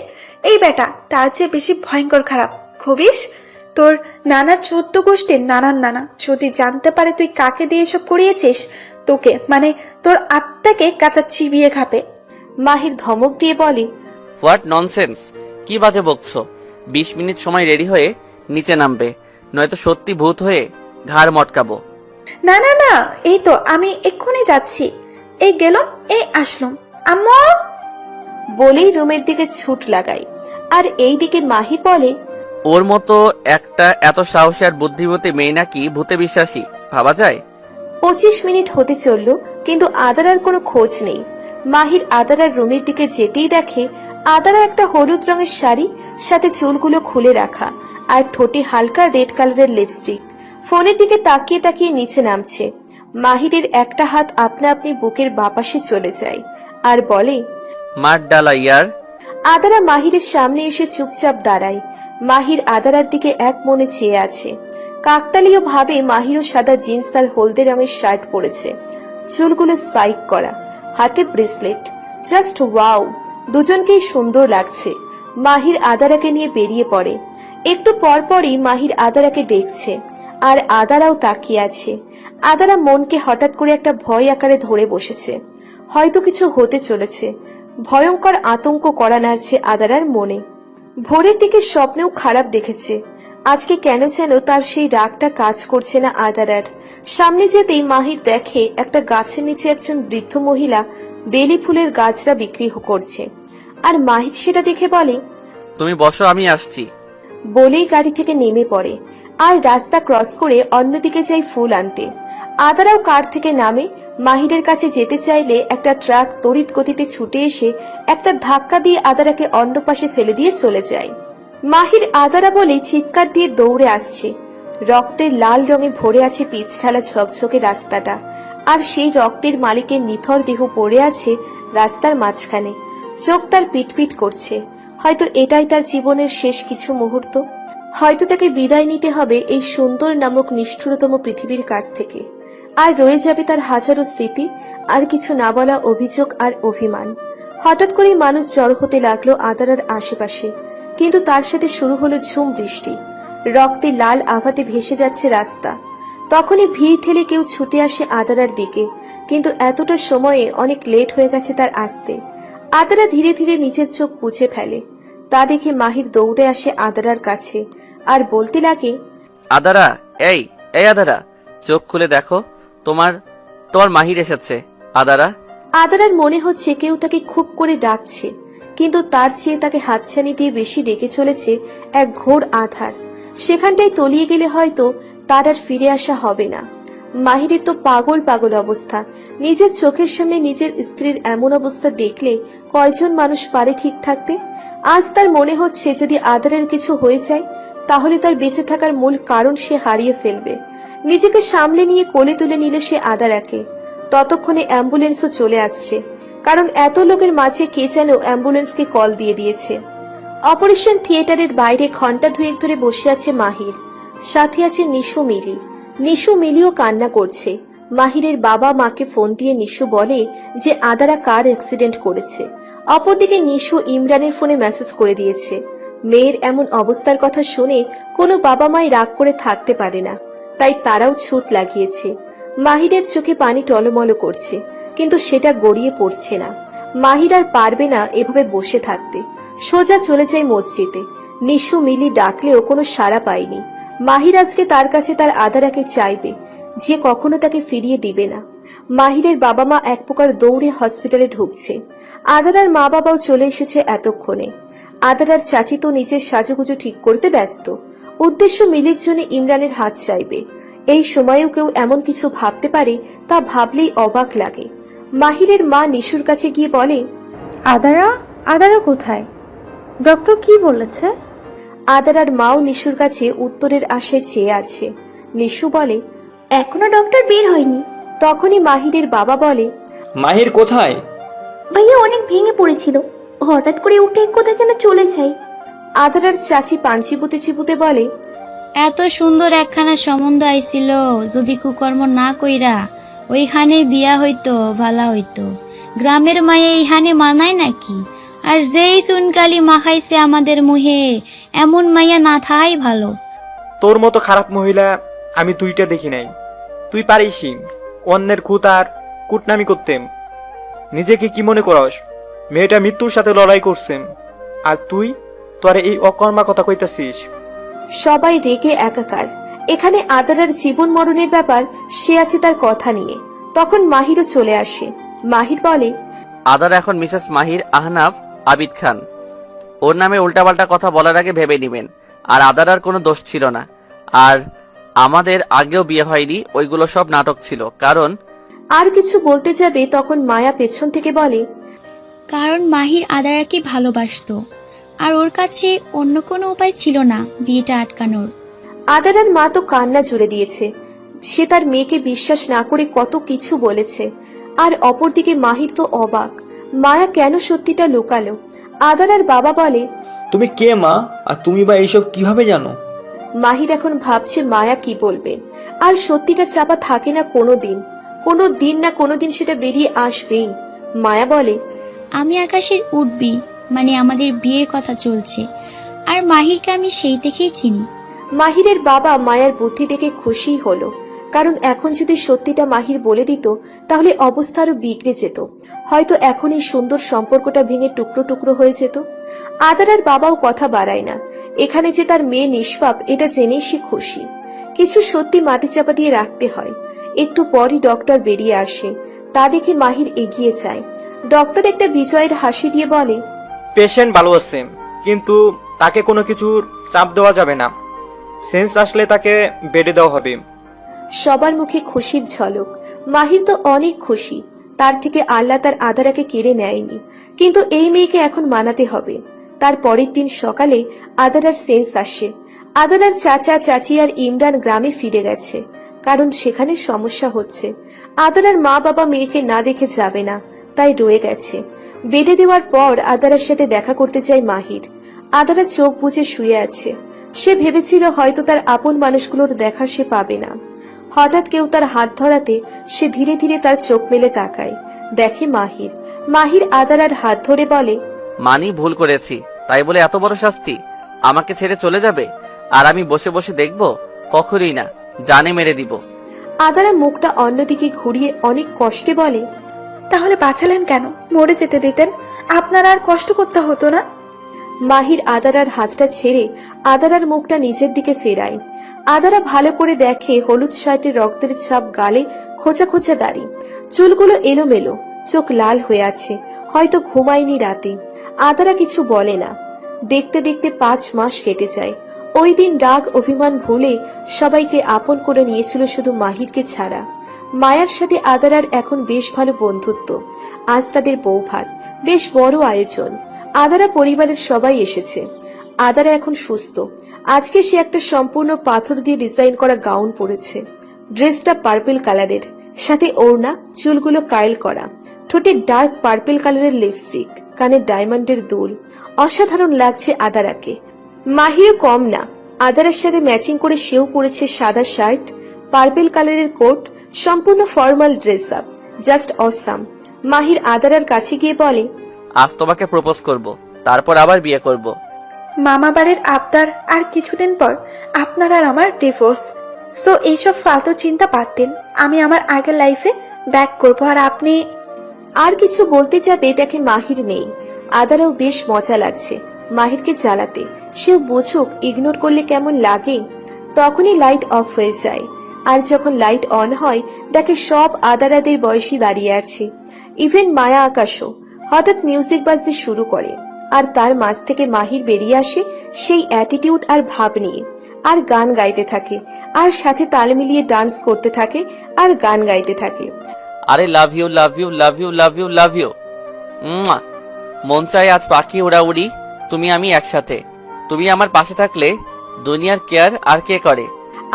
এই বেটা তার চেয়ে বেশি ভয়ঙ্কর খারাপ। খবিস, তোর নানা 14 গোষ্ঠীর নানার নানা যদি জানতে পারে তুই কাকে দিয়ে এসব করিয়েছিস, তোকে মানে তোর আত্মাকে কাঁচা চিবিয়ে খাবে। মাহির ধমক দিয়ে বলে, হোয়াট ননসেন্স, কি বাজে বকছো? 20 মিনিট সময় রেডি হয়ে নিচে নামবে, নয়তো সত্যি ভূত হয়ে ঘাড় মটকাবো। না না না, এই তো আমি এক্ষুনি যাচ্ছি। এই গেলাম, এই আসলাম। আম্মু! বলেই রুমের দিকে ছুট লাগায়। আর এই দিকে মাহির বলে, ওর মতো একটা এত সাহসী আর বুদ্ধিমতী মেয়ে নাকি ভূতে বিশ্বাসী, ভাবা যায়? 25 মিনিট হতে চলল, কিন্তু আদারার কোনো খোঁজ নেই। মাহির আদারার রুমের দিকে যেতেই দেখে আদারা একটা হলুদ রঙের শাড়ি, সাথে চুলগুলো খুলে রাখা, আর ঠোঁটে হালকা রেড কালারের লিপস্টিক। ফোনের দিকে তাকিয়ে তাকিয়ে নিচে নামছে। মাহিরের একটা হাত আপনা আপনি বুকের বাপাশে চলে যায় আর বলে, মার ডালা ইয়ার। আদারা মাহিরের সামনে এসে চুপচাপ দাঁড়ায়। মাহির আদারার দিকে এক মনে চেয়ে আছে। কাকতালীয় ভাবে মাহিরও সাদা জিন্স আর হলদে রঙের শার্ট পরেছে, চুলগুলো স্পাইক করা, হাতে ব্রেসলেট। জাস্ট ওয়াও, দুজনকেই সুন্দর লাগছে। মাহির আদারাকে নিয়ে বেরিয়ে পড়ে। একটু পরপরই মাহির আদারাকে দেখছে, আর আদারাও তাকিয়ে আছে। আদারা মনকে হঠাৎ করে একটা ভয় আকারে ধরে বসেছে, হয়তো কিছু হতে চলেছে। ভয়ঙ্কর আতঙ্ক করা নাড়ছে আদারার মনে। ভোরের দিকে স্বপ্নেও খারাপ দেখেছে। আজকে কেন যেন তার সেই রাগটা কাজ করছে না আদারার। সামনে যেতেই মাহির দেখে একটা গাছের নিচে একজন বৃদ্ধ মহিলা বেলি ফুলের গাছরা বিক্রি করছে, আর মাহির সেটা দেখে বলে, তুমি বসো, আমি আসছি। বলেই গাড়ি থেকে নেমে পড়ে আর রাস্তা ক্রস করে অন্যদিকে যায় ফুল আনতে। আদারাও কার থেকে নামে। মাহিরের কাছে যেতে চাইলে একটা ট্রাক তড়িৎ গতিতে ছুটে এসে একটা ধাক্কা দিয়ে আদারাকে অন্য পাশে ফেলে দিয়ে চলে যায়। মাহির আদারা বলে চিৎকার দিয়ে দৌড়ে আসছে। রক্তের লাল রঙে ভরে আছে পিচঢালা ঝকঝকে রাস্তাটা, আর সেই রক্তের মালিকের নিথর দেহ পড়ে আছে রাস্তার মাঝখানে। চোখ তার পিটপিট করছে। হয়তো এটাই তার জীবনের শেষ কিছু মুহূর্ত। হয়তো তাকে বিদায় নিতে হবে এই সুন্দর নামক নিষ্ঠুরতম পৃথিবীর কাছ থেকে। আর রয়ে যাবে তার হাজারো স্মৃতি, আর কিছু না বলা অভিযোগ আর অভিমান। হঠাৎ করে মানুষ জড়ো হতে লাগলো আদারার আশেপাশে, কিন্তু তার সাথে শুরু হলো ঝুম বৃষ্টি। রক্তে লাল আভাতে ভেসে যাচ্ছে রাস্তা। তখনই ভিড় ঠেলে কেউ ছুটে আসে আদারার দিকে, কিন্তু এতটা সময়ে অনেক লেট হয়ে গেছে তার আসতে। আদারা ধীরে ধীরে নিজের চোখ মুছে ফেলে। তা দেখে মাহির দৌড়ে আসে আদারার কাছে আর বলতে লাগে, আদারা, এই এই আদারা, চোখ খুলে দেখো, তোমার তোমার মাহির এসেছে। আদারা। আদারার মনে হচ্ছে কেউ তাকে খুব করে ডাকছে, কিন্তু তার চেয়ে তাকে হাতছানি দিয়ে বেশি ডেকে চলেছে এক ঘোর আধার। সেখানটায় তলিয়ে গেলে হয়তো তার আর ফিরে আসা হবে না। মাহিরের তো পাগল পাগল অবস্থা। নিজের চোখের সামনে নিজের স্ত্রীর এমন অবস্থা দেখলে কয়জন মানুষ পারে ঠিক থাকতে? আজ তার মনে হচ্ছে যদি আদারের কিছু হয়ে যায় তাহলে তার বেঁচে থাকার মূল কারণ সে হারিয়ে ফেলবে। নিজেকে সামলে নিয়ে কোলে তুলে নিল সে আদারাকে। ততক্ষণে অ্যাম্বুলেন্সও চলে আসছে, কারণ এত লোকের মাঝে কে যেন অ্যাম্বুলেন্সকে কল দিয়ে দিয়েছে। অপারেশন থিয়েটারের বাইরে ঘন্টা দুয়েক ধরে বসে আছে মাহির, সাথে আছে নিশু মিলি। নিশু মিলিও কান্না করছে। মাহিরের বাবা মাকে ফোন দিয়ে নিশু বলে যে আদারা কার অ্যাক্সিডেন্ট করেছে। অপরদিকে নিশু ইমরানের ফোনে মেসেজ করে দিয়েছে। মেয়ের এমন অবস্থার কথা শুনে কোনো বাবা মাই রাগ করে থাকতে পারে না, তাই তারাও ছুট লাগিয়েছে। মাহিরের চোখে পানি টলমল করছে, কিন্তু সেটা গড়িয়ে পড়ছে না। মাহির আর পারবে না এভাবে বসে থাকতে। সোজা চলে যায় মসজিদে। নিশু মিলি ডাকলেও কোনো সাড়া পায়নি। মাহির আজকে তার কাছে তার আদারাকে চাইবে, যে কখনো তাকে ফিরিয়ে দিবে না। মাহিরের বাবা মা এক প্রকার দৌড়ে হসপিটালে ঢুকছে। আদারার মা বাবাও চলে এসেছে এতক্ষণে। আদারার চাচি তো নিজের সাজুগুজু ঠিক করতে ব্যস্ত। উদ্দেশ্য মিলির জন্য ইমরানের হাত চাইবে। এই সময়েও কেউ এমন কিছু ভাবতে পারে তা ভাবলেই অবাক লাগে। মাহিরের মা নিশুর কাছে গিয়ে বলে, আদারা, আদারা কোথায়? ডক্টর কি বলেছে? আদারার মাও নিশুর কাছে উত্তরের আশায় চেয়ে আছে। নিশু বলে, এখনো ডক্টর বের হয়নি। তখনই মাহিরের বাবা বলে, মাহির কোথায়? ভাইয়া অনেক ভেঙে পড়েছিল, হঠাৎ করে উঠে কোথায় যেন চলে যায়। আদারার চাচি পান চিবুতে চিবুতে বলে, এত সুন্দর একখানা সম্বন্ধ আইছিল, যদি কুকর্ম না কইরা ওইখানে বিয়া হইতো ভালা হইতো। গ্রামের মায়ে এইখানে মানায় নাকি? আর যেই চুনকালি মাখাইছে আমাদের মুহে, এমন মাইয়া না থাকাই ভালো। তোর মতো খারাপ মহিলা আমি তুইটা দেখি নাই। তুই পারিসই অন্যের খুঁত আর কুটনামি করতেম। নিজেকে কি মনে করস? মেয়েটা মৃত্যুর সাথে লড়াই করছেন, আর তুই তোর এই অকর্মা কথা কইতাছিস। সবাই রেগে একাকার। এখানে আদারার জীবন মরণের ব্যাপার, সে আছে তার কথা নিয়ে। তখন মাহিরও চলে আসে। মাহির বলে, আদারা এখন মিসেস মাহির আহনাফ আবিদ খান। ওর নামে উল্টাপাল্টা কথা বলার আগে ভেবে নেবেন। আর আদারার কোনো দোষ ছিল না, আর আমাদের আগেও বিয়ে হয়নি, ওইগুলো সব নাটক ছিল। কারণ আর কিছু বলতে যাবে তখন মায়া পেছন থেকে বলে, কারণ মাহির আদারাকে ভালোবাসতো, আর ওর কাছে অন্য কোনো উপায় ছিল না বিয়েটা আটকানোর। আদারার মা তো কান্না জুড়ে দিয়েছে। সে তার মেয়েকে বিশ্বাস না করে কত কিছু বলেছে। আর অপরদিকে মাহির তো অবাক, মায়া কেন সত্যিটা লুকালো। আদারার বাবা বলে, তুমি কে মা? আর তুমি বা এইসব কিভাবে জানো? মাহির এখন ভাবছে মায়া কি বলবে। আর সত্যিটা চাপা থাকে না কোনো দিন না কোনো দিন সেটা বেরিয়ে আসবেই। মায়া বলে, আমি আকাশের উঠবি, মানে আমাদের বিয়ের কথা চলছে, আর মাহিরকে আমি সেই থেকেই চিনি। মাহিরের বাবা মায়ার বুদ্ধি দেখে খুশি হলো, কারণ এখন যদি সত্যিটা মাহির বলে দিত তাহলে অবস্থা আরো বিগড়ে যেত। হয়তো এখন এই সুন্দর সম্পর্কটা ভেঙে টুকরো টুকরো হয়ে যেত। আদারার বাবাও কথা বাড়ায় না। এখানে যে তার মেয়ে নিষ্পাপ এটা জেনেই সে খুশি। কিছু সত্যি মাটি চাপা দিয়ে রাখতে হয়। একটু পরই ডক্টর বেরিয়ে আসে। তা দেখে মাহির এগিয়ে যায়। ডক্টর একটা বিজয়ের হাসি দিয়ে বলে, পেশেন্ট ভালো আছে, কিন্তু তাকে কোনো কিছুর চাপ দেওয়া যাবে না। সেন্স আসলে তাকে বেডে দেওয়া হবে। সবার মুখে খুশির ঝলক। মাহির তো অনেক খুশি, তার থেকে আল্লাহ তার আদারাকে কেড়ে নেয়নি। কিন্তু এই মেয়েকে এখন মানাতে হবে। তার পরের দিন সকালে আদারার সেন্স আসে। আদারার চাচা চাচি আর ইমরান গ্রামে ফিরে গেছে, কারণ সেখানে সমস্যা হচ্ছে। আদারার মা বাবা মেয়েকে না দেখে যাবে না, তাই রয়ে গেছে। বেডে দেওয়ার পর আদারার সাথে দেখা করতে চায় মাহির। আদারা চোখ বুজে শুয়ে আছে। সে ভেবেছিল হয়তো তার আপন মানুষগুলোর দেখা সে পাবে না। হঠাৎ কেউ তার হাত ধরাতে সে ধীরে ধীরে তার চোখ মেলে তাকায়। দেখে মাহির। মাহির আদারার হাত ধরে বলে, মানি ভুল করেছি, তাই বলে এত বড় শাস্তি? আমাকে ছেড়ে চলে যাবে আর আমি বসে বসে দেখব? কখনোই না, জানে মেরে দিব। আদারা মুখটা অন্যদিকে ঘুরিয়ে অনেক কষ্টে বলে, তাহলে বাঁচালেন কেন? মরে যেতে দিতেন, আপনার আর কষ্ট করতে হতো না। মাহির আদারার হাতটা ছেড়ে আদারার মুখটা নিচের দিকে ফেরায়। আদারা ভালো করে দেখে হলুদ শার্টের রক্তের ছাপ, গালে খোঁচা খোঁচা দাড়ি, চুলগুলো এলোমেলো, চোখ লাল হয়ে আছে, হয়তো ঘুমায়নি রাতে। আদারা কিছু বলে না। দেখতে দেখতে 5 মাস কেটে যায়। ওই দিন রাগ অভিমান ভুলে সবাইকে আপন করে নিয়েছিল শুধু মাহিরকে ছাড়া। মায়ার সাথে আদারার এখন বেশ ভালো বন্ধুত্ব। আজ তাদের বউ ভাত, বেশ বড় আয়োজন। আদারা পরিবারের সবাই এসেছে। আদারা এখন সুস্থ। আজকে সে একটা সম্পূর্ণ পাথর দিয়ে ডিজাইন করা গাউন পরেছে। ড্রেসটা পার্পল কালারের, সাথে ওড়না, চুলগুলো কার্ল করা, ঠোঁটে ডার্ক পার্পল কালারের লিপস্টিক, কানে ডায়মন্ডের দুল। অসাধারণ লাগছে আদারাকে। মাহিরও কম না। আদারার সাথে ম্যাচিং করে সেও পরেছে সাদা শার্ট, পার্পল কালারের কোট, সম্পূর্ণ formal dress up. Just awesome. Mahir আদারার কাছে গিয়ে বলে, আজ তোমাকে প্রপোজ করব, তারপর আবার বিয়ে করব। মামা বাড়ির আবদার, আর কিছুদিন পর আপনার আর আমার ডিভোর্স। সো এইসব ফালতু চিন্তা বাদ দিন। আমি আমার আগের লাইফে ব্যাক করবো, আর আপনি। আর কিছু বলতে যাবে, দেখে মাহির নেই। আদারাও বেশ মজা লাগছে মাহিরকে জ্বালাতে। সেও বুঝুক ইগনোর করলে কেমন লাগে। তখনই লাইট অফ হয়ে যায়। আর যখন লাইট অন হয়, দেখে সব আদারাদের বয়সী দাঁড়িয়ে আছে, ইভেন মায়া আকাশও। হঠাৎ মিউজিক বাজতে শুরু করে, আর তার মাঝ থেকে মাহির বেরিয়ে আসে সেই অ্যাটিটিউড আর ভাব নিয়ে, আর গান গাইতে থাকে, আর সাথে তাল মিলিয়ে ডান্স করতে থাকে, আর গান গাইতে থাকে। আরে love you love you love you love you love you. মন চাই আজ পাখি উড়াউড়ি, তুমি আমি একসাথে। তুমি আমার পাশে থাকলে দুনিয়ার কেয়ার আর কে করে?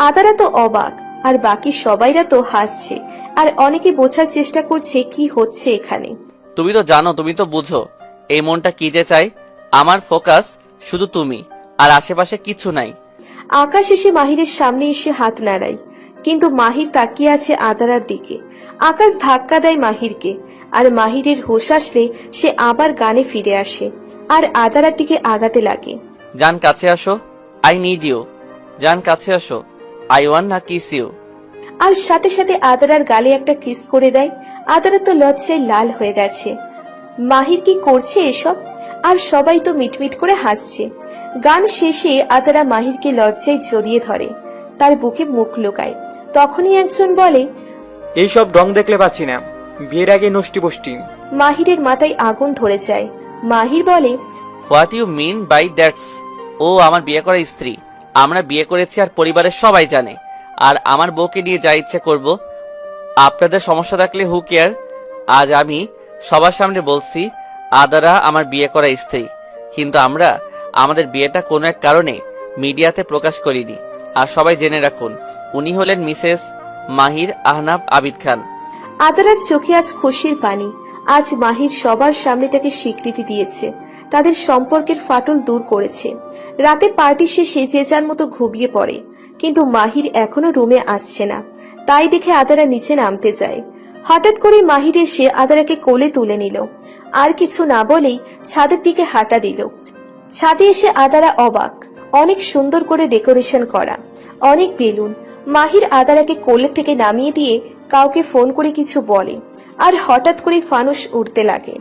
আদারা তো অবাক, আর বাকি সবাইরা তো হাসছে, আর অনেকে বোঝার চেষ্টা করছে কি হচ্ছে এখানে। তুমি তো জানো, তুমি তো বুঝো এই মনটা কি যে চাই। আমার ফোকাস শুধু তুমি, আর আশেপাশে কিছু নাই। আকাশ এসে মাহিরের সামনে এসে হাত নাড়ায়, কিন্তু মাহির তাকিয়ে আছে আদারার দিকে। আকাশ ধাক্কা দেয় মাহিরকে, আর মাহিরের হুঁশ আসলে সে আবার গানে ফিরে আসে, আর আদারার দিকে আগাতে লাগে। জান কাছে আসো, আই নিড ইউ। জান কাছে আসো, আই ওয়ান্ট না কিস ইউ। আর সাথে সাথে আদারার গালে একটা কিস করে দেয়। আদারা তো লজ্জায় লাল হয়ে গেছে। মাহির কি করছে এসব? আর সবাই তো মিটমিট করে হাসছে। গান শেষে আদারা মাহিরকে লজ্জায় জড়িয়ে ধরে, তার বুকে মুখ লুকায়। তখনই একজন বলে, এইসব ঢং দেখলে পাচ্ছি না, বিয়ের আগে নষ্টি বষ্টি। মাহিরের মাথায় আগুন ধরে যায়। মাহির বলে, what you mean by that's? ও আমার বিয়ে করা স্ত্রী। আমরা বিয়ে করেছি আর পরিবারের সবাই জানে, আর আমার বউকে নিয়ে যা ইচ্ছে করব। আপনাদের সমস্যা থাকলে হু কেয়ার। আজ আমি সবার সামনে বলছি আদারা আমার বিয়ে করা স্ত্রী, কিন্তু আমরা আমাদের বিয়েটা কোনো এক কারণে মিডিয়াতে প্রকাশ করিনি। আর সবাই জেনে রাখুন, উনি হলেন মিসেস মাহির আহনাব আবিদ খান। আদারার চোখে আজ খুশির পানি। আজ মাহির সবার সামনে তাকে স্বীকৃতি দিয়েছে, তাদের সম্পর্কের ফাটল দূর করেছে। রাতে পার্টি শেষে যে যার মতো ঘুমিয়ে পড়ে, কিন্তু মাহির এখনো রুমে আসছে না। তাই দেখে আদারা নিচে নামতে যায়। হঠাৎ করে মাহির এসে আদারাকে কোলে তুলে নিল, আর কিছু না বলেই ছাদের দিকে হাঁটা দিল। ছাদে এসে আদারা অবাক। অনেক সুন্দর করে ডেকোরেশন করা, অনেক বেলুন। মাহির আদারাকে কোলে থেকে নামিয়ে দিয়ে কাউকে ফোন করে কিছু বলে, আর হঠাৎ করে ফানুস উঠতে লাগে।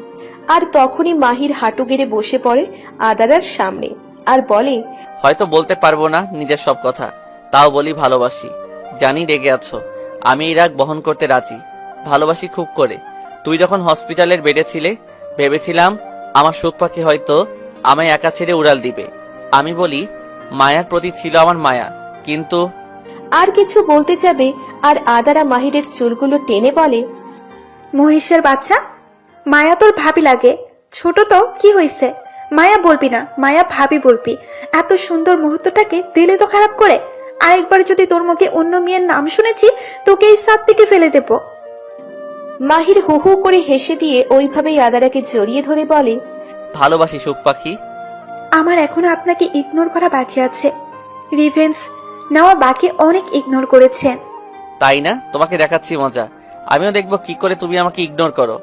আর তখনই মাহির হাঁটু গেড়ে বসে পড়ে আদারার সামনে, আর বলে, হয়তো বলতে পারবো না নিজের সব কথা, তাও বলি ভালোবাসি। জানি রেগে আছো, আমি এই রাগ বহন করতে রাজি। ভালোবাসি খুব করে। তুই যখন হসপিটালের বেডে ছিলে, ভেবেছিলাম আমার সুখ পাখি হয়তো আমায় একা ছেড়ে উড়াল দিবে, আমি বলি মায়ার প্রতি ছিল আমার মায়া, কিন্তু আর কিছু বলতে যাবে আর আদারা মাহিরের চুলগুলো টেনে বলে, মহিষের বাচ্চা, মায়া তোর ভাবি লাগে। ছোট তো কি হয়েছে, মায়া বলবি না, মায়া ভাবি বলবি। এত সুন্দর মুহূর্তটাকে দিলে তো খারাপ করে। আরেকবার যদি তোর মুখে অন্য মেয়ের নাম শুনেছি, তোকে এই সাত থেকে ফেলে দেব। মাহির হু হু করে হেসে দিয়ে ওইভাবেই আদারাকে জড়িয়ে ধরে বলে, ভালোবাসি সুখ পাখি। আমার এখনো আপনাকে ইগনোর করা বাকি আছে। রিভেন্স নেওয়া বাকি, অনেক ইগনোর করেছেন। তাই না? তোমাকে দেখাচ্ছি মজা। আমিও দেখবো কি করে তুমি আমাকে ইগনোর করো।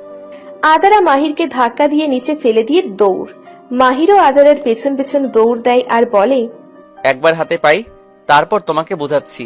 আদারা মাহিরকে ধাক্কা দিয়ে নিচে ফেলে দিয়ে দৌড়। মাহিরও আদারার পেছন পেছন দৌড় দেয় আর বলে, একবার হাতে পাই, তারপর তোমাকে বোঝাচ্ছি।